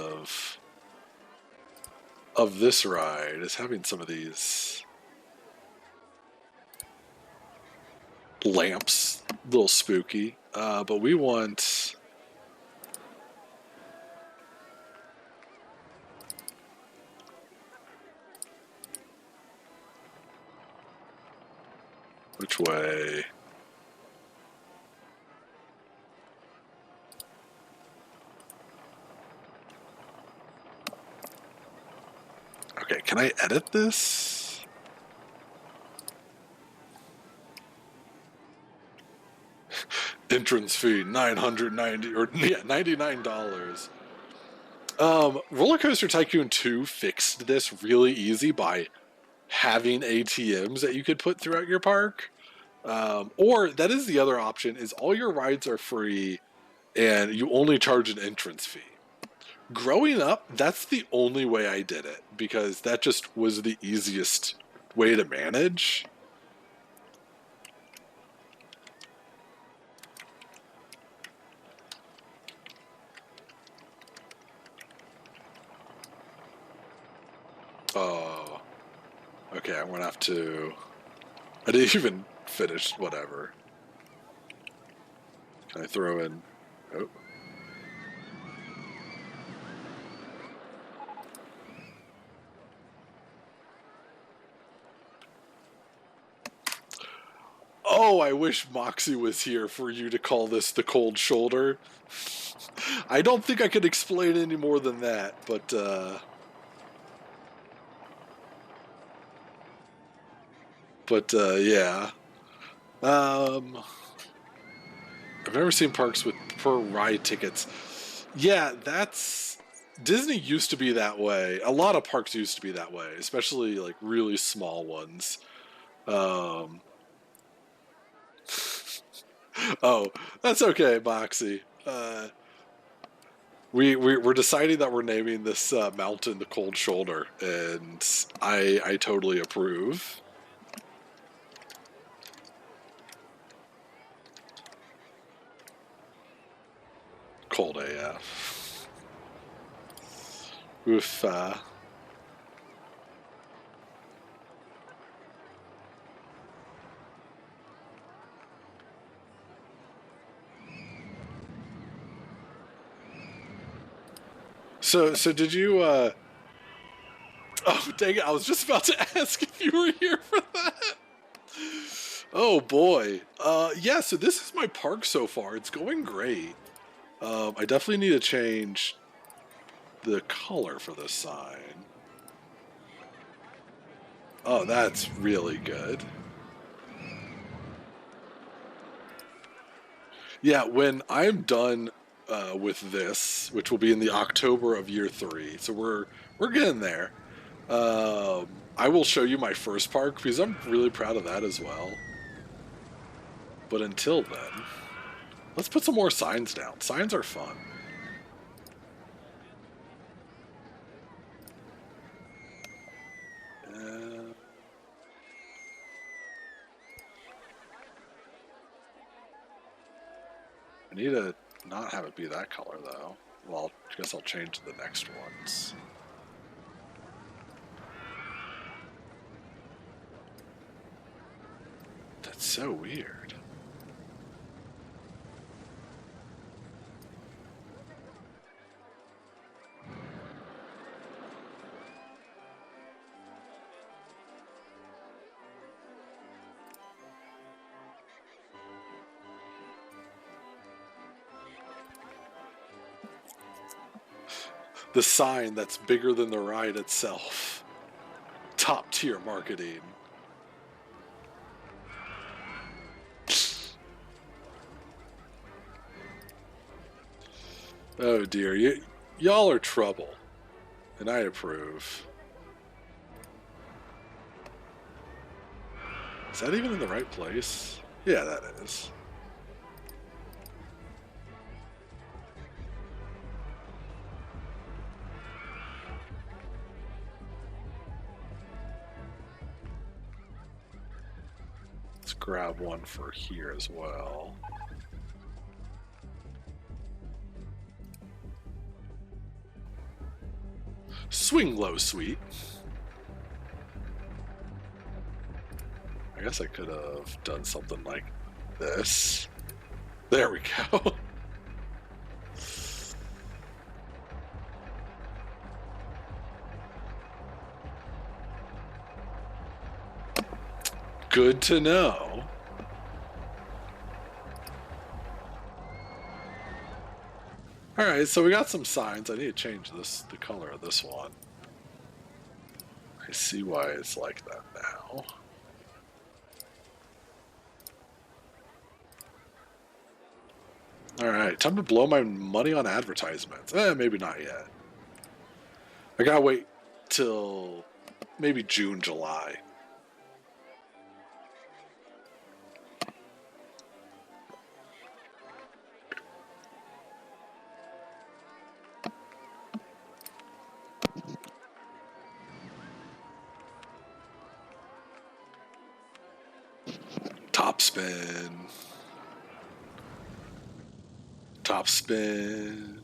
of this ride is having some of these lamps, a little spooky. But we want. Which way? Okay, can I edit this? Entrance fee, $990 or yeah, $99. RollerCoaster Tycoon 2 fixed this really easy by having ATMs that you could put throughout your park. Or that is the other option, is all your rides are free and you only charge an entrance fee. Growing up, that's the only way I did it because that just was the easiest way to manage. Oh, okay, I'm gonna have to. I didn't even finish, whatever. Can I throw in. Oh. Oh, I wish Moxie was here for you to call this the cold shoulder. I don't think I could explain any more than that, but yeah. I've never seen parks with per ride tickets. Yeah, that's Disney used to be that way. A lot of parks used to be that way, especially like really small ones. Um, oh, that's okay, Moxie. We're deciding that we're naming this mountain the Cold Shoulder, and I totally approve. Cold AF. Oof. So did you? Oh dang it! I was just about to ask if you were here for that. Oh boy. Yeah. So this is my park so far. It's going great. I definitely need to change the color for this sign. Oh, that's really good. Yeah, when I'm done with this, which will be in the October of year 3, so we're getting there. I will show you my first park because I'm really proud of that as well. But until then, let's put some more signs down. Signs are fun. Uh, I need to not have it be that color though. Well, I guess I'll change the next ones. That's so weird. The sign that's bigger than the ride itself. Top tier marketing. Oh dear, y'all are trouble, and I approve. Is that even in the right place? Yeah, that is. Let's grab one for here as well. Swing low, sweet. I guess I could have done something like this. There we go. Good to know. Alright, so we got some signs. I need to change the color of this one. I see why it's like that now. Alright, time to blow my money on advertisements. Maybe not yet. I gotta wait till maybe June, July. Top spin. Top spin.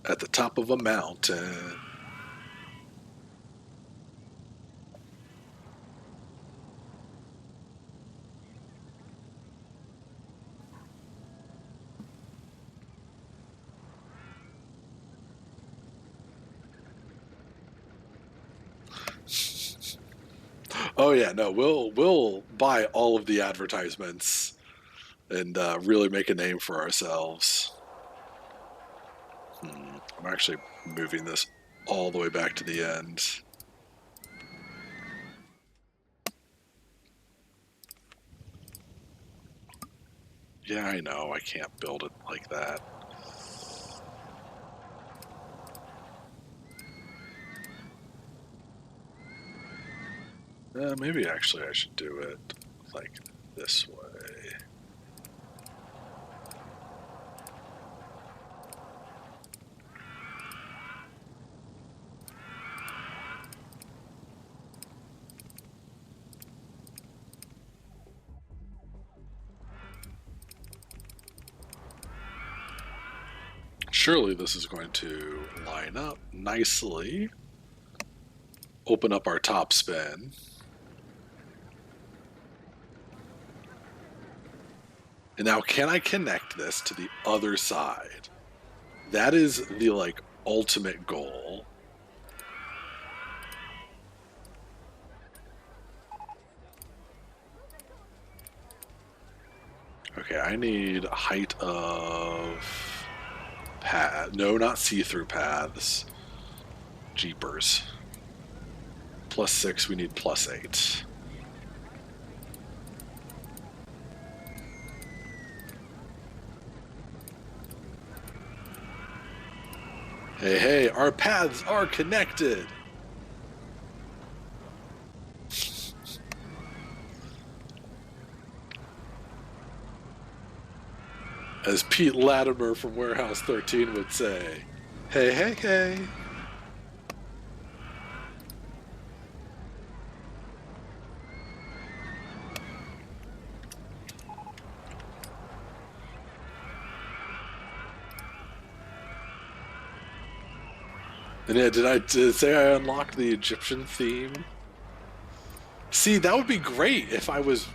At the top of a mountain. Oh yeah, no, we'll buy all of the advertisements and really make a name for ourselves. I'm actually moving this all the way back to the end. Yeah, I know. I can't build it like that. Maybe actually I should do it like this way. Surely this is going to line up nicely. Open up our top spin. And now can I connect this to the other side? That is the like ultimate goal. Okay, I need a height of path. No, not see-through paths. Jeepers. +6, we need +8. Hey, hey, our paths are connected! As Pete Latimer from Warehouse 13 would say, hey, hey, hey. And yeah, did I say I unlocked the Egyptian theme? See, that would be great if I was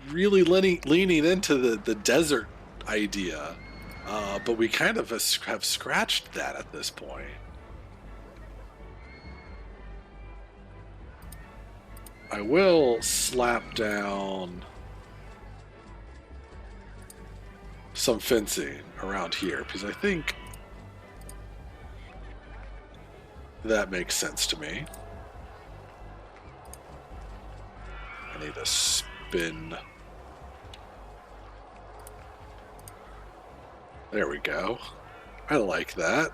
really leaning into the desert idea. But we kind of have scratched that at this point. I will slap down some fencing around here because I think that makes sense to me. I need a spin. There we go. I like that.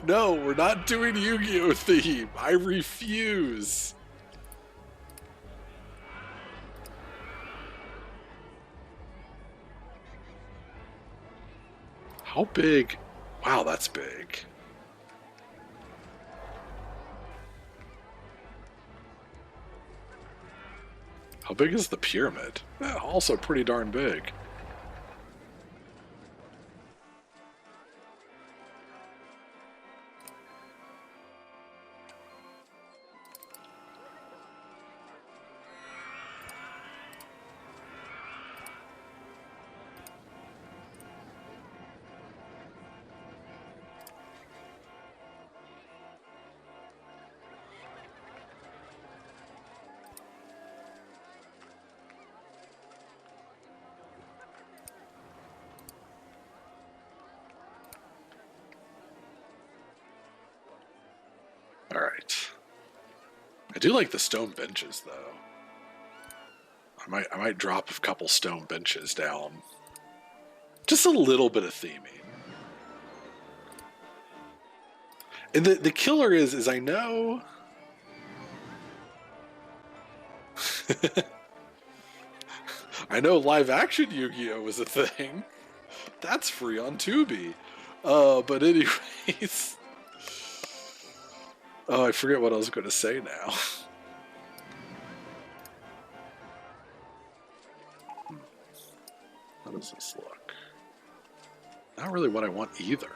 No, we're not doing Yu-Gi-Oh! Theme. I refuse. How big? Wow, that's big. How big is the pyramid? Yeah, also pretty darn big. All right. I do like the stone benches, though. I might drop a couple stone benches down. Just a little bit of theming. And the killer is I know. I know live action Yu-Gi-Oh! Was a thing. That's free on Tubi. But anyways. Oh, I forget what I was going to say now. How does this look? Not really what I want either.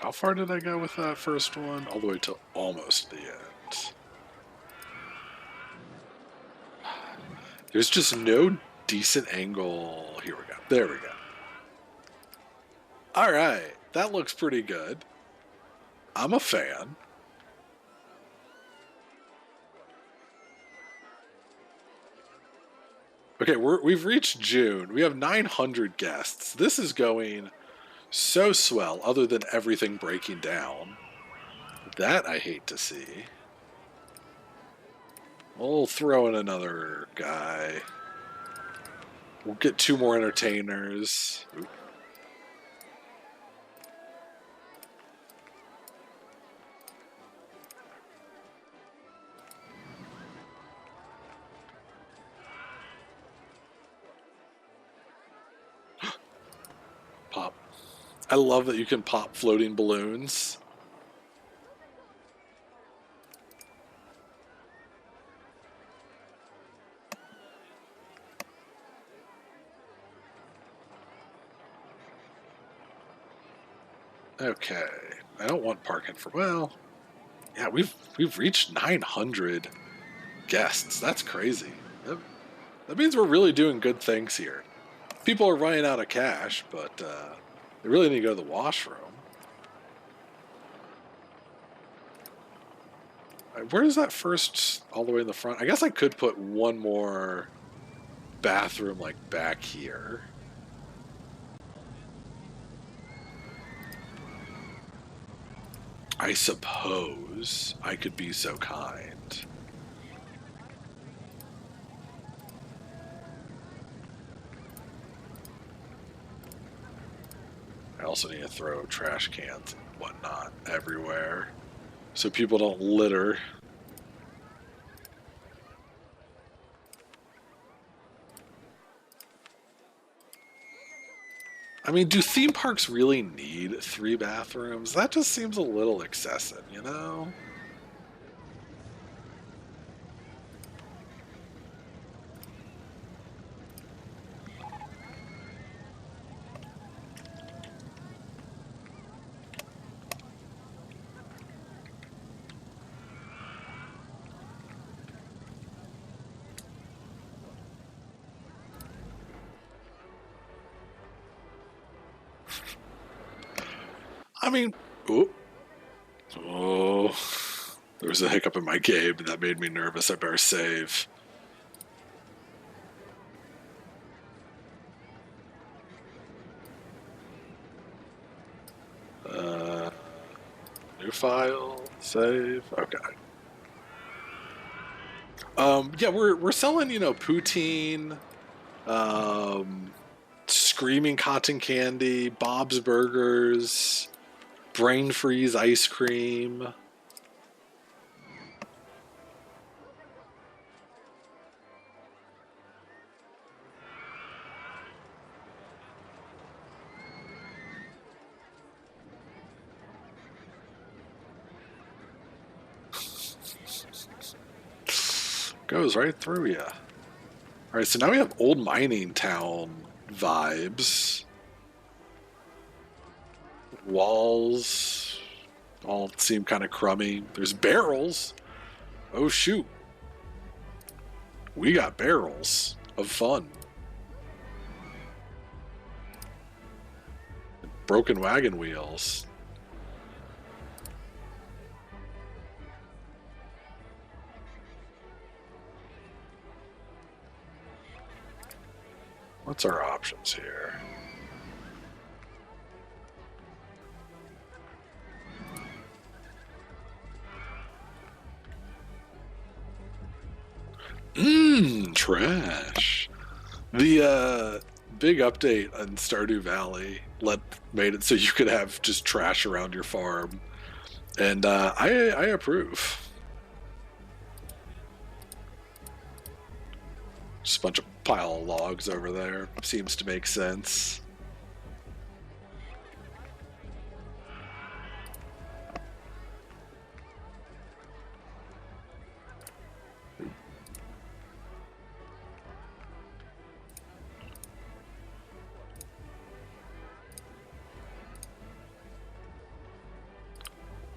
How far did I go with that first one? All the way to almost the end. There's just no decent angle. Here we go. There we go. All right. That looks pretty good. I'm a fan. Okay, we've reached June. We have 900 guests. This is going so swell, other than everything breaking down. That I hate to see. We'll throw in another guy. We'll get 2 more entertainers. Oop. Pop. I love that you can pop floating balloons. Okay. I don't want parking for, well, yeah, we've reached 900 guests. That's crazy. That means we're really doing good things here. People are running out of cash, but they really need to go to the washroom. Where is that first all the way in the front? I guess I could put one more bathroom like back here. I suppose I could be so kind. I also need to throw trash cans and whatnot everywhere so people don't litter. I mean, do theme parks really need 3 bathrooms? That just seems a little excessive, you know? I mean, oh, there was a hiccup in my game that made me nervous. I better save. New file, save. Okay. Yeah, we're selling, poutine, screaming cotton candy, Bob's Burgers, brain freeze ice cream. Goes right through you. All right, so now we have old mining town vibes. Walls all seem kind of crummy. There's barrels. Oh, shoot. We got barrels of fun. Broken wagon wheels. What's our options here? Trash. The big update on Stardew Valley made it so you could have just trash around your farm, and I approve. Just a bunch of pile of logs over there. Seems to make sense.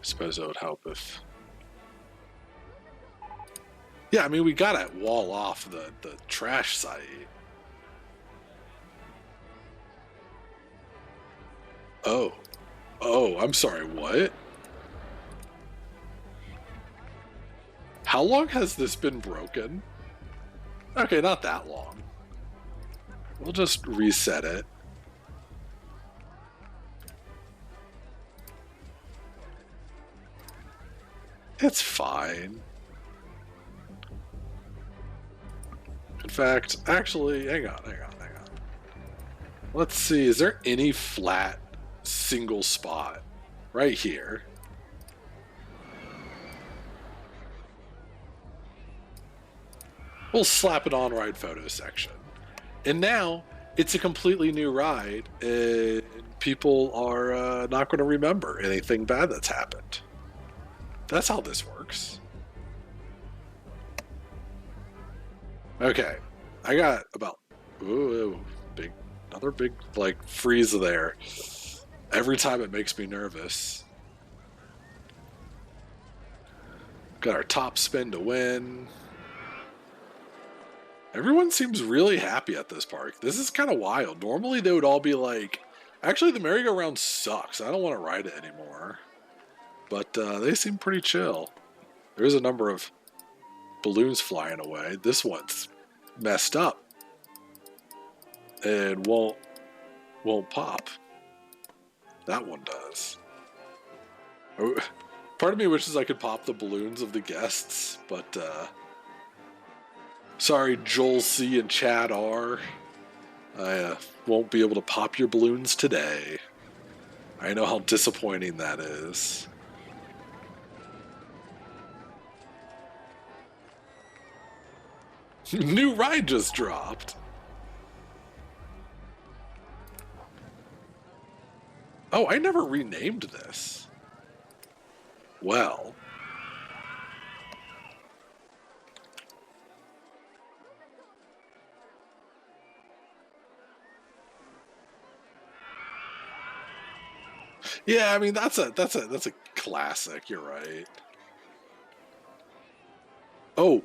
Suppose it would help if... Yeah, I mean, we gotta wall off the trash site. Oh. Oh, I'm sorry, what? How long has this been broken? Okay, not that long. We'll just reset it. It's fine. In fact, actually, hang on. Let's see, is there any flat single spot right here? We'll slap it on ride photo section. And now it's a completely new ride, and people are not going to remember anything bad that's happened. That's how this works. Okay, I got about another big like freeze there. Every time it makes me nervous. Got our top spin to win. Everyone seems really happy at this park. This is kind of wild. Normally they would all be like, actually the merry-go-round sucks. I don't want to ride it anymore. But they seem pretty chill. There is a number of balloons flying away. This one's messed up and won't pop. That one does. Part of me wishes I could pop the balloons of the guests, but sorry, Joel C and Chad R. I won't be able to pop your balloons today. I know how disappointing that is. New ride just dropped. Oh, I never renamed this. Well. Yeah, I mean that's a classic, you're right. Oh,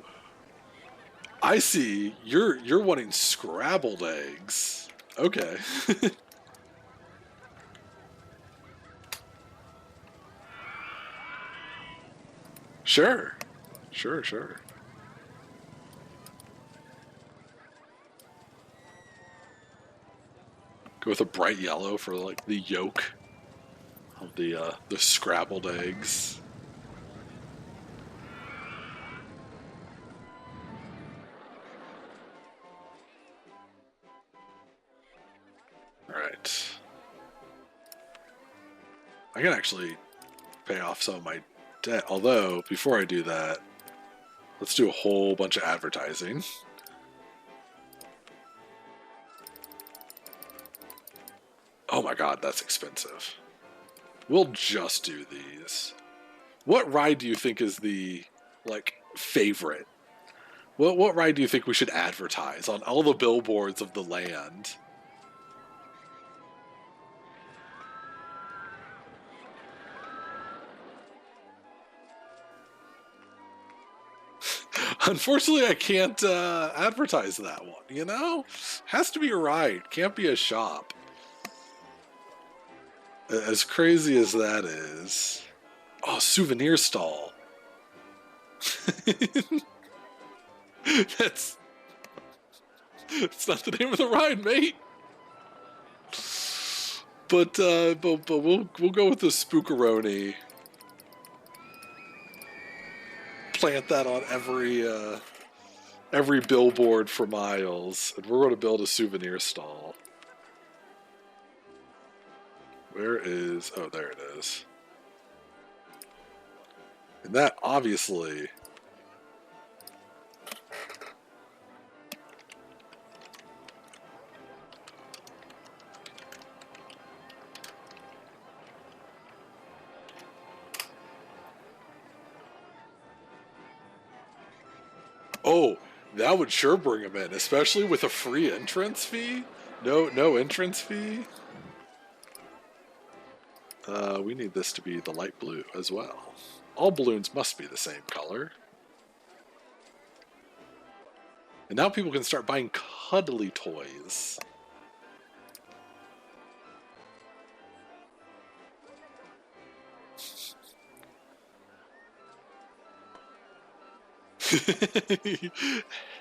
I see. You're wanting scrabbled eggs. Okay. Sure. Go with a bright yellow for like the yolk of the scrabbled eggs. All right. I can actually pay off some of my debt. Although, before I do that, let's do a whole bunch of advertising. Oh my god, that's expensive. We'll just do these. What ride do you think is the, like, favorite? What ride do you think we should advertise on all the billboards of the land? Unfortunately, I can't advertise that one, you know? Has to be a ride, can't be a shop. As crazy as that is. Oh, souvenir stall. That's not the name of the ride, mate. But we'll go with the spookaroni. Plant that on every billboard for miles, and we're going to build a souvenir stall. Where is... Oh, there it is. And that obviously... Oh, that would sure bring them in, especially with a free entrance fee. No entrance fee. We need this to be the light blue as well. All balloons must be the same color. And now people can start buying cuddly toys.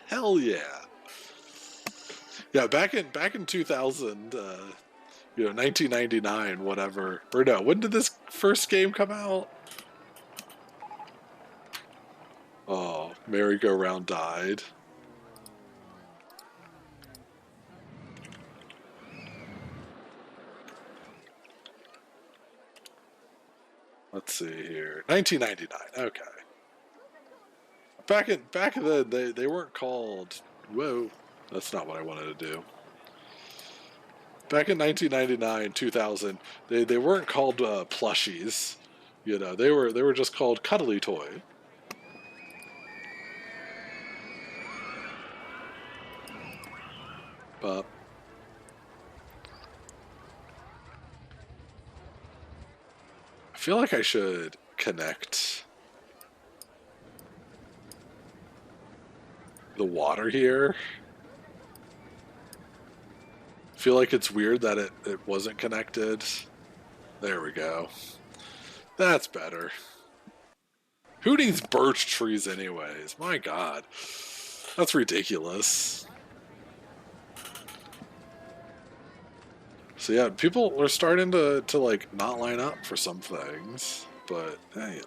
Hell yeah. Yeah, back in 2000, 1999, whatever. Or no, when did this first game come out? Oh, Merry-Go-Round died. Let's see here. 1999. Okay. Back then, they weren't called. Whoa, that's not what I wanted to do. Back in 1999, 2000, they weren't called plushies. They were just called cuddly toy. But I feel like I should connect the water here. I feel like it's weird that it wasn't connected. There we go. That's better. Who needs birch trees anyways? My god. That's ridiculous. So yeah, people are starting to like not line up for some things, but hey,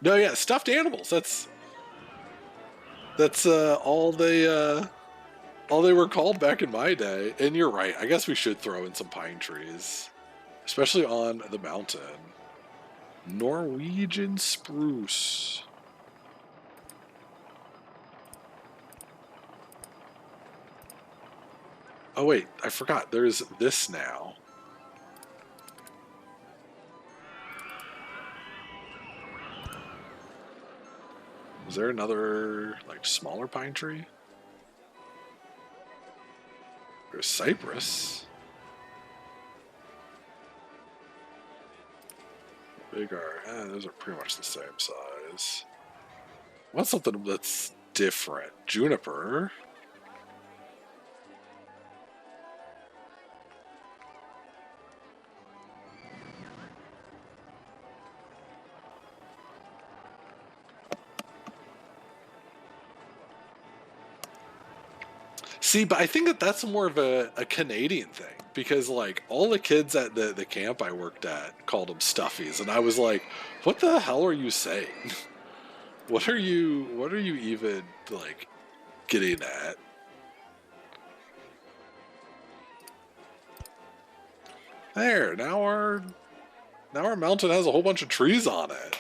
No, yeah, stuffed animals. That's all they were called back in my day. And you're right. I guess we should throw in some pine trees, especially on the mountain. Norwegian spruce. Oh wait, I forgot. There's this now. Is there another, like, smaller pine tree? There's cypress. Bigger. Those are pretty much the same size. I want something that's different. Juniper. See, but I think that's more of a Canadian thing, because like all the kids at the camp I worked at called them stuffies, and I was like, what the hell are you saying? What are you even like getting at? There, now our mountain has a whole bunch of trees on it.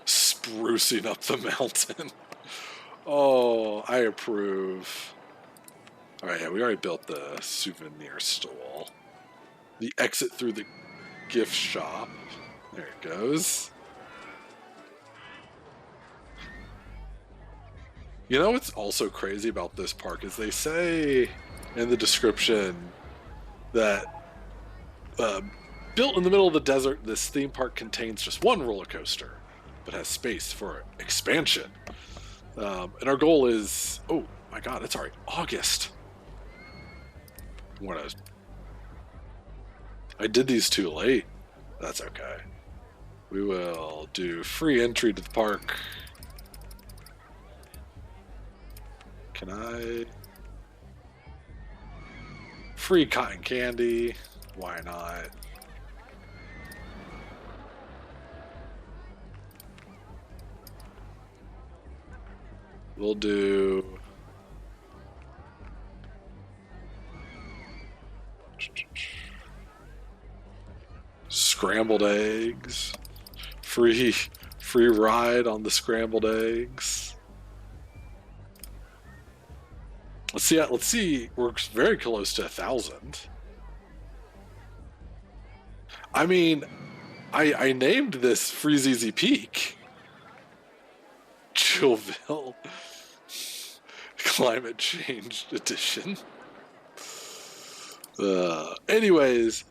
Sprucing up the mountain. Oh, I approve. Alright, yeah, we already built the souvenir stall. The exit through the gift shop. There it goes. You know what's also crazy about this park is they say in the description that built in the middle of the desert, this theme park contains just one roller coaster, but has space for expansion. And our goal is, oh my god, it's already August. I did these too late. That's okay. We will do free entry to the park. Can I? Free cotton candy. Why not? We'll do scrambled eggs. Free ride on the scrambled eggs. Let's see. We're very close to 1,000. I mean, I named this Freezeezy Peak Chillville Climate Change Edition. Anyways,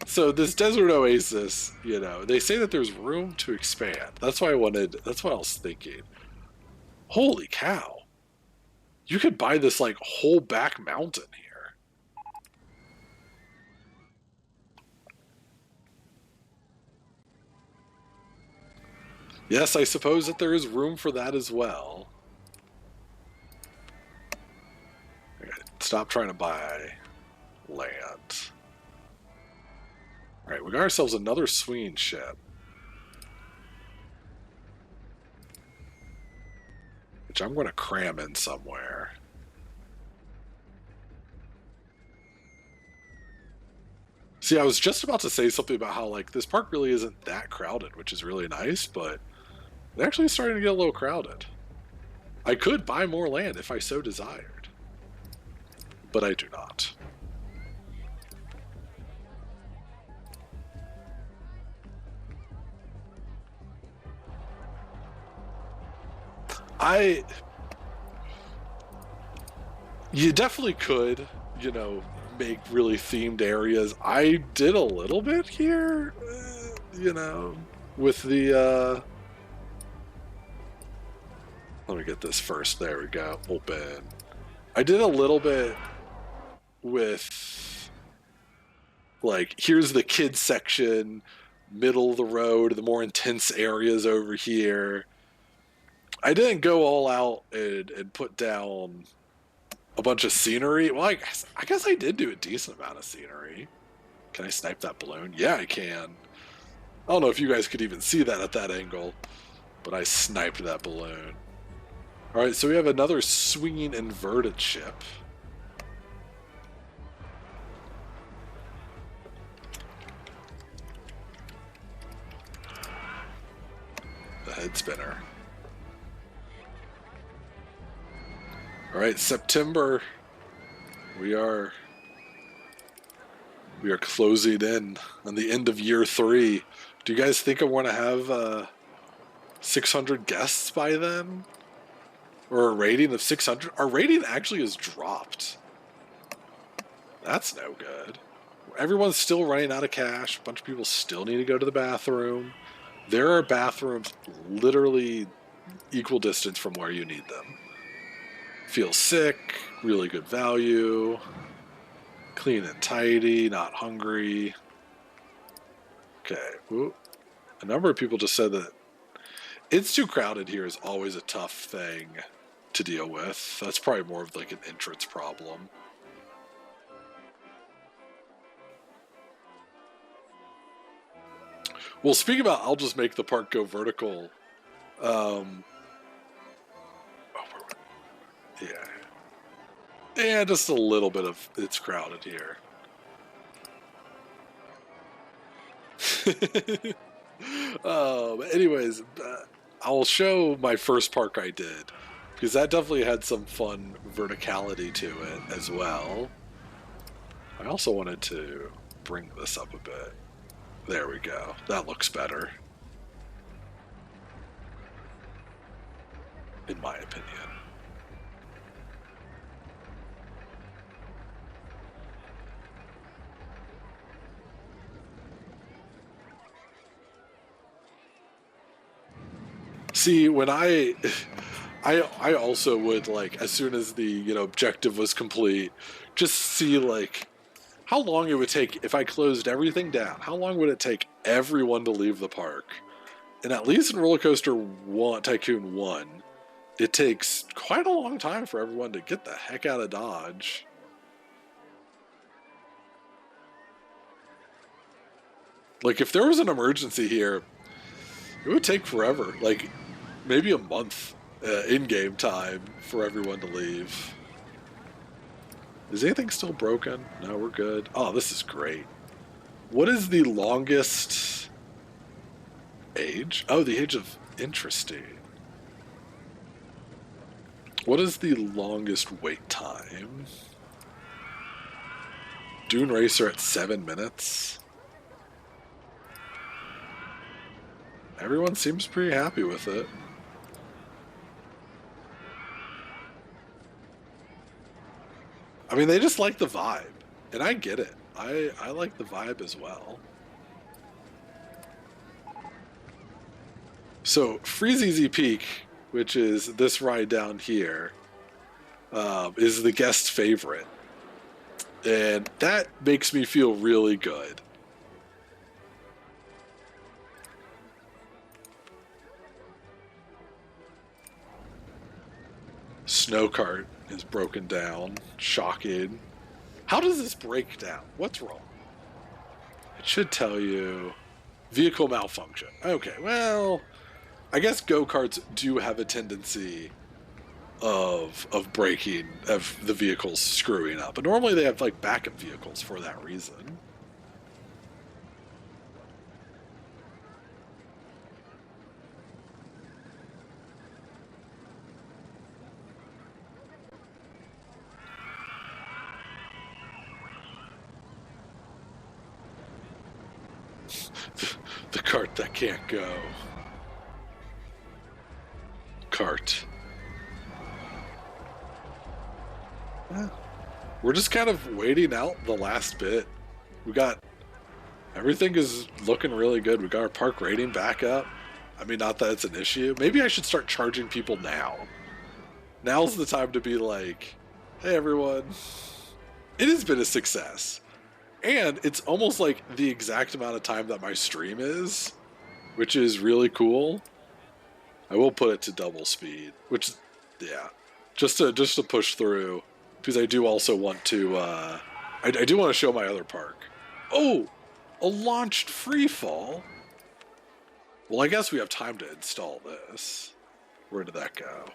so this desert oasis, you know, they say that there's room to expand. That's why that's what I was thinking. Holy cow. You could buy this like whole back mountain here. Yes, I suppose that there is room for that as well. Stop trying to buy land. Alright, we got ourselves another swinging ship. Which I'm going to cram in somewhere. See, I was just about to say something about how, like, this park really isn't that crowded, which is really nice, but it's actually starting to get a little crowded. I could buy more land if I so desired, but I do not. You definitely could, you know, make really themed areas. I did a little bit here, you know, with the, let me get this first. There we go. Open. I did a little bit with, like, here's the kids section, middle of the road, the more intense areas over here. I didn't go all out and put down a bunch of scenery. Well, I guess I did do a decent amount of scenery. Can I snipe that balloon? Yeah, I can. I don't know if you guys could even see that at that angle, but I sniped that balloon. Alright, so we have another swinging inverted ship. The head spinner. Alright, September. We are closing in on the end of year 3. Do you guys think I want to have 600 guests by then? Or a rating of 600? Our rating actually has dropped. That's no good. Everyone's still running out of cash. A bunch of people still need to go to the bathroom. There are bathrooms literally equal distance from where you need them. Feel sick, really good value, clean and tidy, not hungry. Okay. Ooh. A number of people just said that it's too crowded here is always a tough thing to deal with. That's probably more of like an entrance problem. Well, speaking about, I'll just make the park go vertical. Yeah, just a little bit of it's crowded here. Anyways, I'll show my first park I did, because that definitely had some fun verticality to it as well. I also wanted to bring this up a bit. There we go. That looks better, in my opinion. See, when I also would, like, as soon as the, you know, objective was complete, just see, like, how long it would take if I closed everything down. How long would it take everyone to leave the park? And at least in RollerCoaster Tycoon 1, it takes quite a long time for everyone to get the heck out of Dodge. Like, if there was an emergency here, it would take forever. Like, maybe a month in-game time for everyone to leave. Is anything still broken? No, we're good. Oh, this is great. What is the longest age? Oh, the age of interesting. What is the longest wait time? Dune Racer at 7 minutes. Everyone seems pretty happy with it. I mean, they just like the vibe, and I get it. I like the vibe as well. So, Freezeezy Peak, which is this ride down here, is the guest favorite. And that makes me feel really good. Snow cart is broken down. Shocking. How does this break down? What's wrong? It should tell you vehicle malfunction. Okay, well, I guess go-karts do have a tendency of breaking, of the vehicles screwing up. But normally they have like backup vehicles for that reason. The cart that can't go. Cart. Yeah. We're just kind of waiting out the last bit. We got... Everything is looking really good. We got our park rating back up. I mean, not that it's an issue. Maybe I should start charging people now. Now's the time to be like, hey everyone, it has been a success. And it's almost like the exact amount of time that my stream is, which is really cool. I will put it to double speed, which, yeah, just to push through, because I do also want to, I do want to show my other park. Oh, a launched free fall. Well, I guess we have time to install this. Where did that go?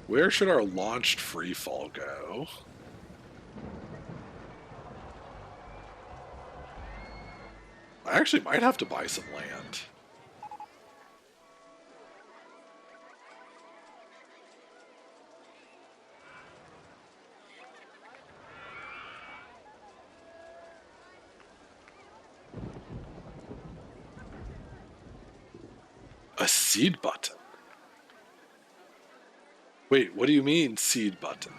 Where should our launched free fall go? I actually might have to buy some land. A seed button? Wait, what do you mean seed button?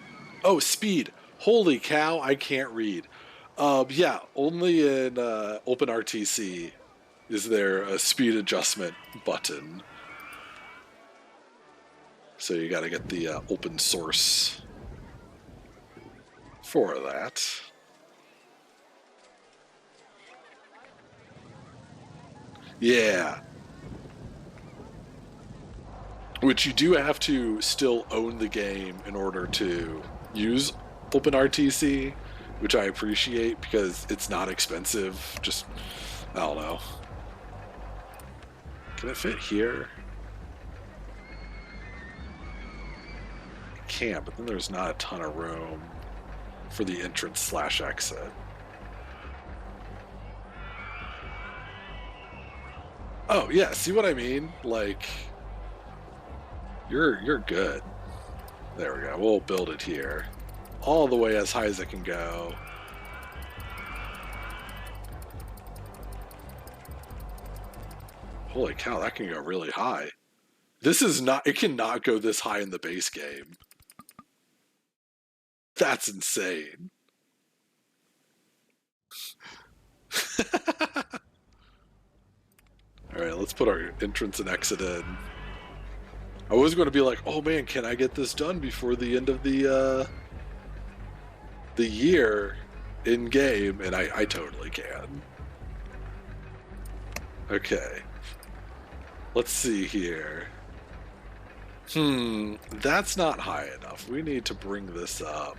Oh, speed. Holy cow, I can't read. Yeah, only in OpenRTC is there a speed adjustment button. So you gotta get the open source for that. Yeah. Which you do have to still own the game in order to use OpenRTC, which I appreciate because it's not expensive. Just, I don't know. Can it fit here? It can, but then there's not a ton of room for the entrance / exit. Oh, yeah, see what I mean? Like, you're good. There we go. We'll build it here. All the way as high as it can go. Holy cow, that can go really high. This is not... It cannot go this high in the base game. That's insane. Alright, let's put our entrance and exit in. I was going to be like, oh man, can I get this done before the end of the year in game? And I totally can. Okay. Let's see here. That's not high enough. We need to bring this up.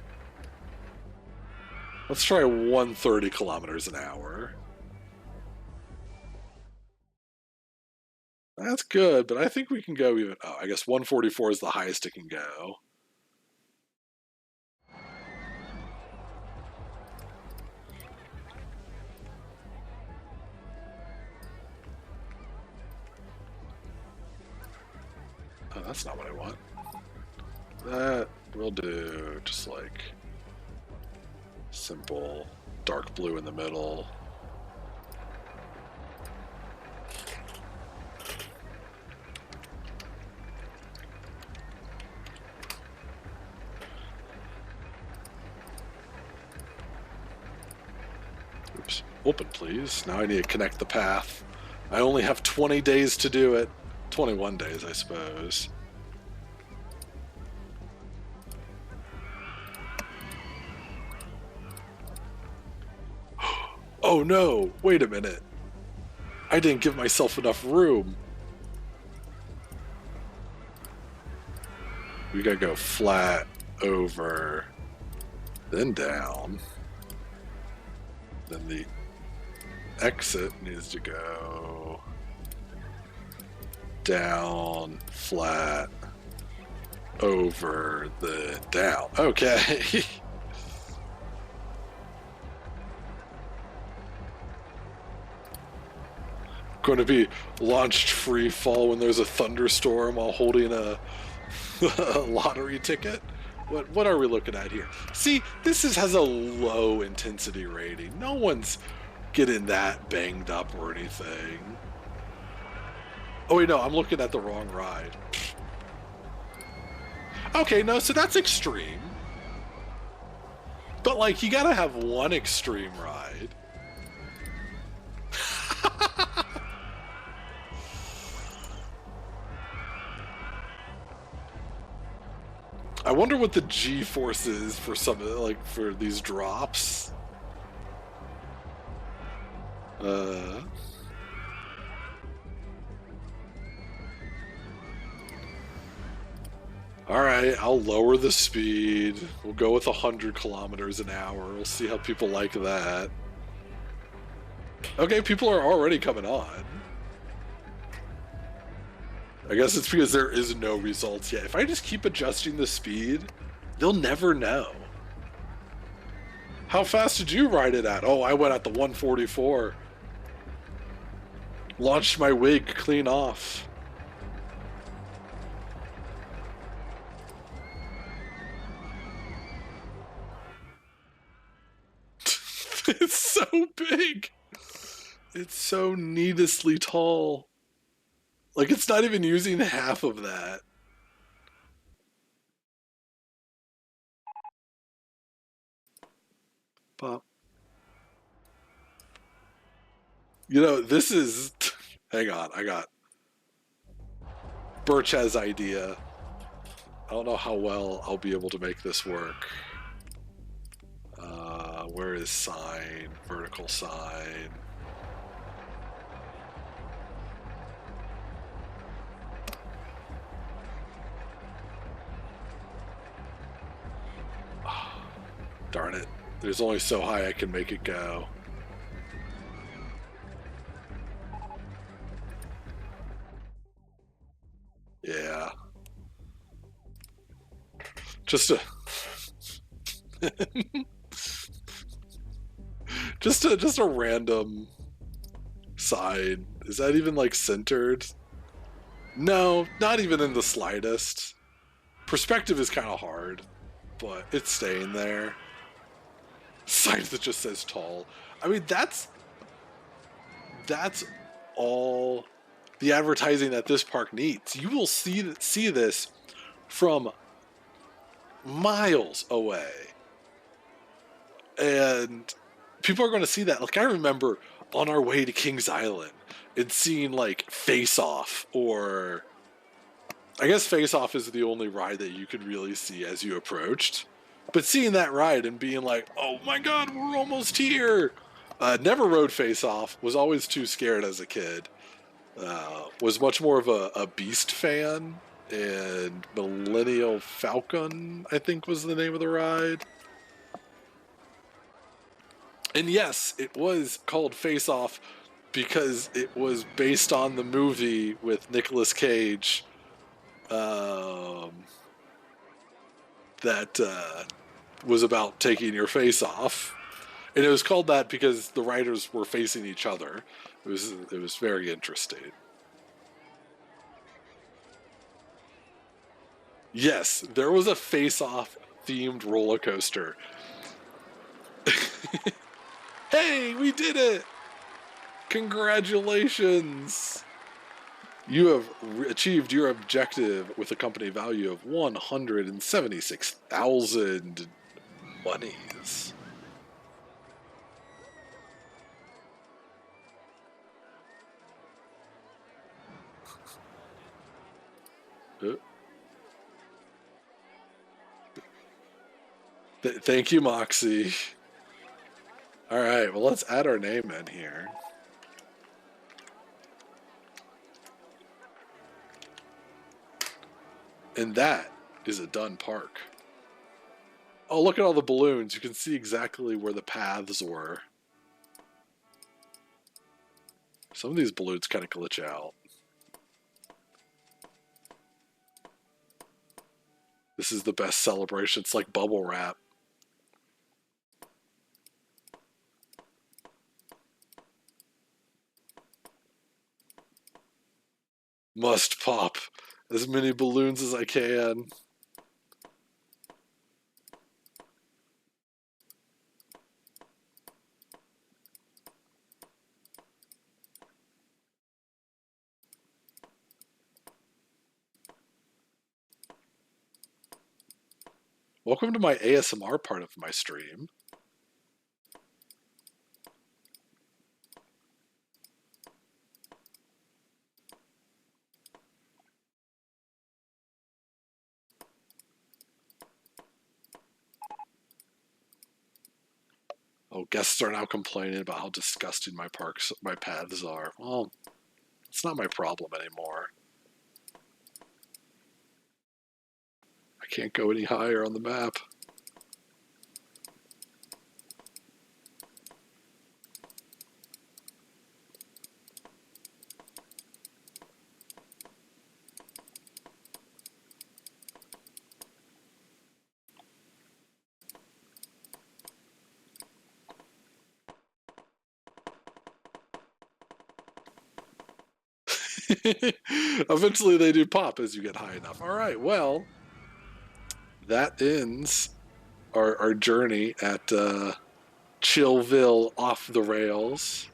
Let's try 130 kilometers an hour. That's good, but I think we can go even... Oh, I guess 144 is the highest it can go. Oh, that's not what I want. That will do just like Simple dark blue in the middle. Oops. Open, please. Now I need to connect the path. I only have 20 days to do it. 21 days, I suppose. Oh no! Wait a minute. I didn't give myself enough room. We gotta go flat, over, then down. Then the exit needs to go down, flat, over, then down. Okay. Going to be launched free fall when there's a thunderstorm while holding a lottery ticket. What are we looking at here? See, this has a low intensity rating. No one's getting that banged up or anything. Oh wait, no, I'm looking at the wrong ride. Okay, no, so that's extreme. But like, you gotta have one extreme ride. I wonder what the G-force is for some, like, for these drops. Alright, I'll lower the speed. We'll go with 100 kilometers an hour. We'll see how people like that. Okay, people are already coming on. I guess it's because there is no results yet. If I just keep adjusting the speed, they'll never know. How fast did you ride it at? Oh, I went at the 144. Launched my wig clean off. It's so big. It's so needlessly tall. Like, it's not even using half of that. Pop. You know, this is... Hang on, I got... Birch has idea. I don't know how well I'll be able to make this work. Where is sign? Vertical sign. Oh, darn it. There's only so high I can make it go. Yeah. Just a... just a random side. Is that even like centered? No, not even in the slightest. Perspective is kind of hard, but it's staying there. Sign that just says tall. I mean, that's all the advertising that this park needs. You will see this from miles away. And people are going to see that. Like, I remember on our way to Kings Island and seeing, like, Face Off, or... I guess Face Off is the only ride that you could really see as you approached. But seeing that ride and being like, oh my god, we're almost here! Never rode Face Off, was always too scared as a kid. Was much more of a Beast fan, and Millennial Falcon, I think was the name of the ride. And yes, it was called Face Off because it was based on the movie with Nicolas Cage that was about taking your face off. And it was called that because the riders were facing each other. It was very interesting. Yes, there was a Face Off themed roller coaster. Hey, we did it! Congratulations! You have achieved your objective with a company value of 176,000 monies. Thank you, Moxie. All right, well, let's add our name in here. And that is a done park. Oh, look at all the balloons. You can see exactly where the paths were. Some of these balloons kind of glitch out. This is the best celebration. It's like bubble wrap. Must pop as many balloons as I can. Welcome to my ASMR part of my stream. Oh, guests are now complaining about how disgusting my paths are. Well, it's not my problem anymore. I can't go any higher on the map. Eventually they do pop as you get high enough. All right, well, that ends our journey at Chillville off the rails.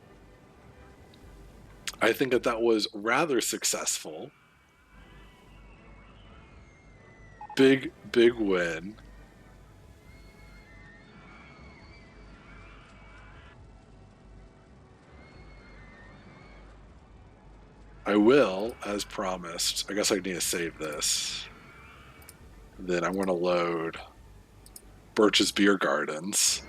I think that was rather successful. Big win. I will, as promised. I guess I need to save this. Then I'm going to load Birch's Beer Gardens.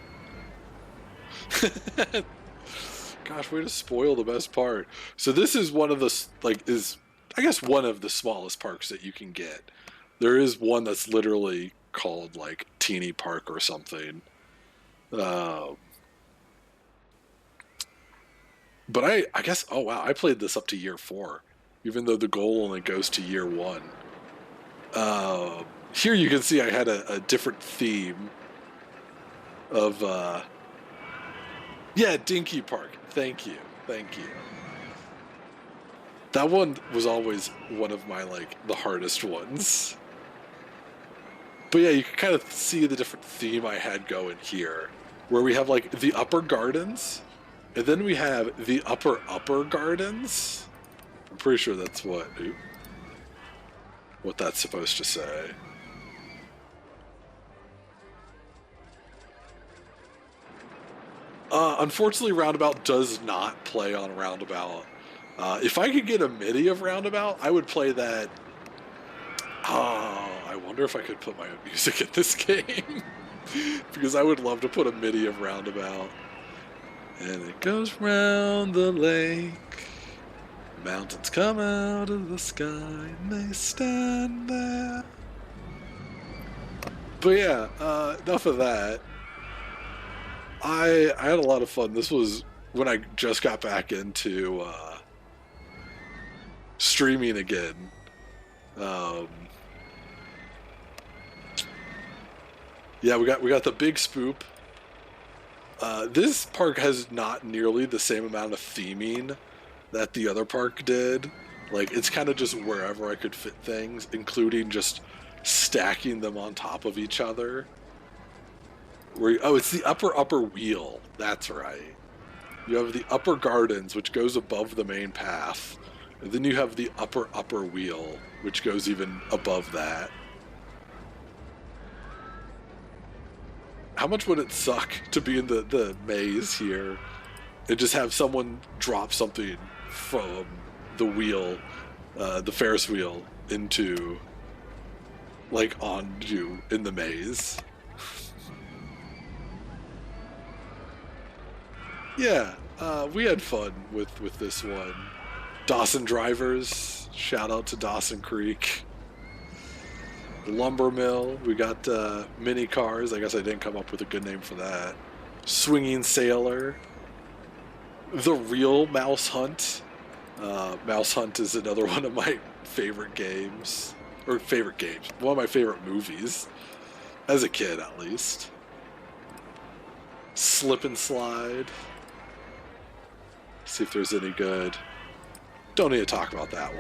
Gosh, way to spoil the best part. So this is one of the, I guess one of the smallest parks that you can get. There is one that's literally called like Teeny Park or something. But I guess, oh wow, I played this up to year 4, even though the goal only goes to year 1. Here you can see I had a different theme of, yeah, Dinky Park. Thank you. That one was always one of my, the hardest ones. But yeah, you can kind of see the different theme I had going here, where we have, the upper gardens, and then we have the upper gardens. I'm pretty sure that's what that's supposed to say. Unfortunately, Roundabout does not play on Roundabout. If I could get a MIDI of Roundabout, I would play that. I wonder if I could put my own music in this game. Because I would love to put a MIDI of Roundabout. And it goes round the lake. Mountains come out of the sky and they stand there. But yeah, enough of that. I had a lot of fun. This was when I just got back into streaming again. Yeah, we got the big spoop. This park has not nearly the same amount of theming that the other park did. It's kind of just wherever I could fit things, including just stacking them on top of each other. Oh, it's the upper wheel. That's right. You have the upper gardens, which goes above the main path. And then you have the upper wheel, which goes even above that. How much would it suck to be in the maze here and just have someone drop something from the wheel, the Ferris wheel, into, like, on you in the maze? Yeah, we had fun with this one. Dawson Drivers, shout out to Dawson Creek. The Lumber Mill, we got mini cars. I guess I didn't come up with a good name for that. Swinging Sailor. The Real Mouse Hunt. Mouse Hunt is another one of my favorite games. Or favorite games. One of my favorite movies. As a kid, at least. Slip and Slide. See if there's any good. Don't need to talk about that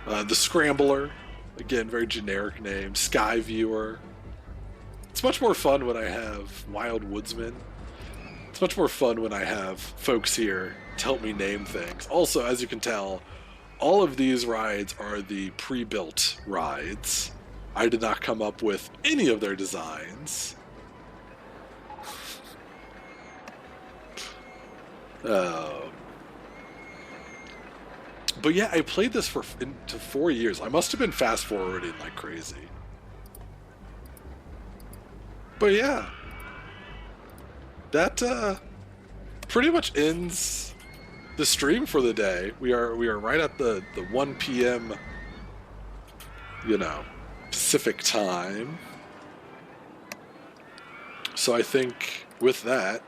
one. The Scrambler. Again, very generic name. Sky Viewer. It's much more fun when I have Wild Woodsman. It's much more fun when I have folks here to help me name things. Also, as you can tell, all of these rides are the pre-built rides. I did not come up with any of their designs. But yeah, I played this into 4 years. I must have been fast forwarding like crazy. But yeah, that pretty much ends the stream for the day. We are right at the 1 p.m. Pacific time. So I think with that,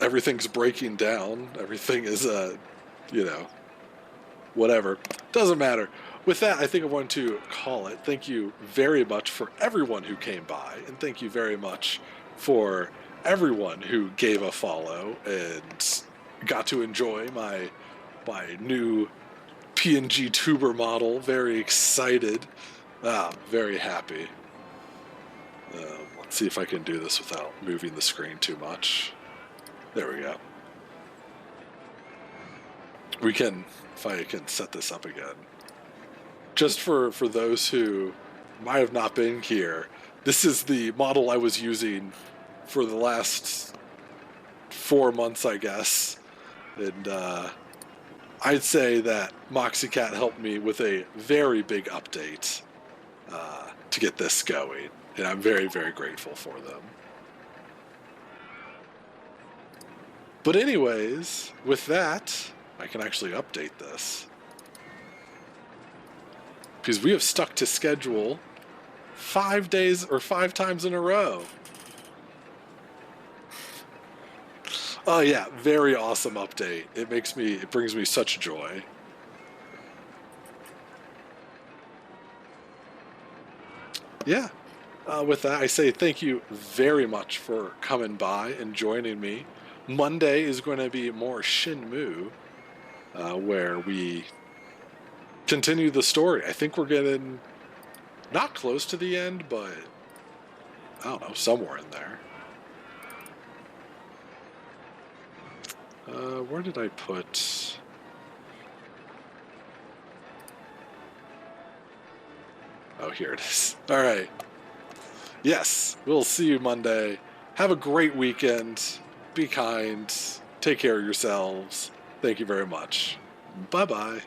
everything's breaking down. Everything is, whatever. Doesn't matter. With that, I think I want to call it. Thank you very much for everyone who came by, and thank you very much for everyone who gave a follow and got to enjoy my new PNG tuber model. Very excited. Very happy. Let's see if I can do this without moving the screen too much. There we go. We can, if I can set this up again. Just for those who might have not been here, this is the model I was using for the last 4 months, I guess. And I'd say that MoxieCat helped me with a very big update to get this going. And I'm very, very grateful for them. But anyways, with that, I can actually update this. Because we have stuck to schedule 5 days or 5 times in a row. Oh yeah, very awesome update. It brings me such joy. Yeah. With that, I say thank you very much for coming by and joining me. Monday is going to be more Shenmue, where we continue the story. I think we're getting not close to the end, but I don't know, somewhere in there. Where did I put... Oh, here it is. All right. Yes, we'll see you Monday. Have a great weekend. Be kind. Take care of yourselves. Thank you very much. Bye-bye.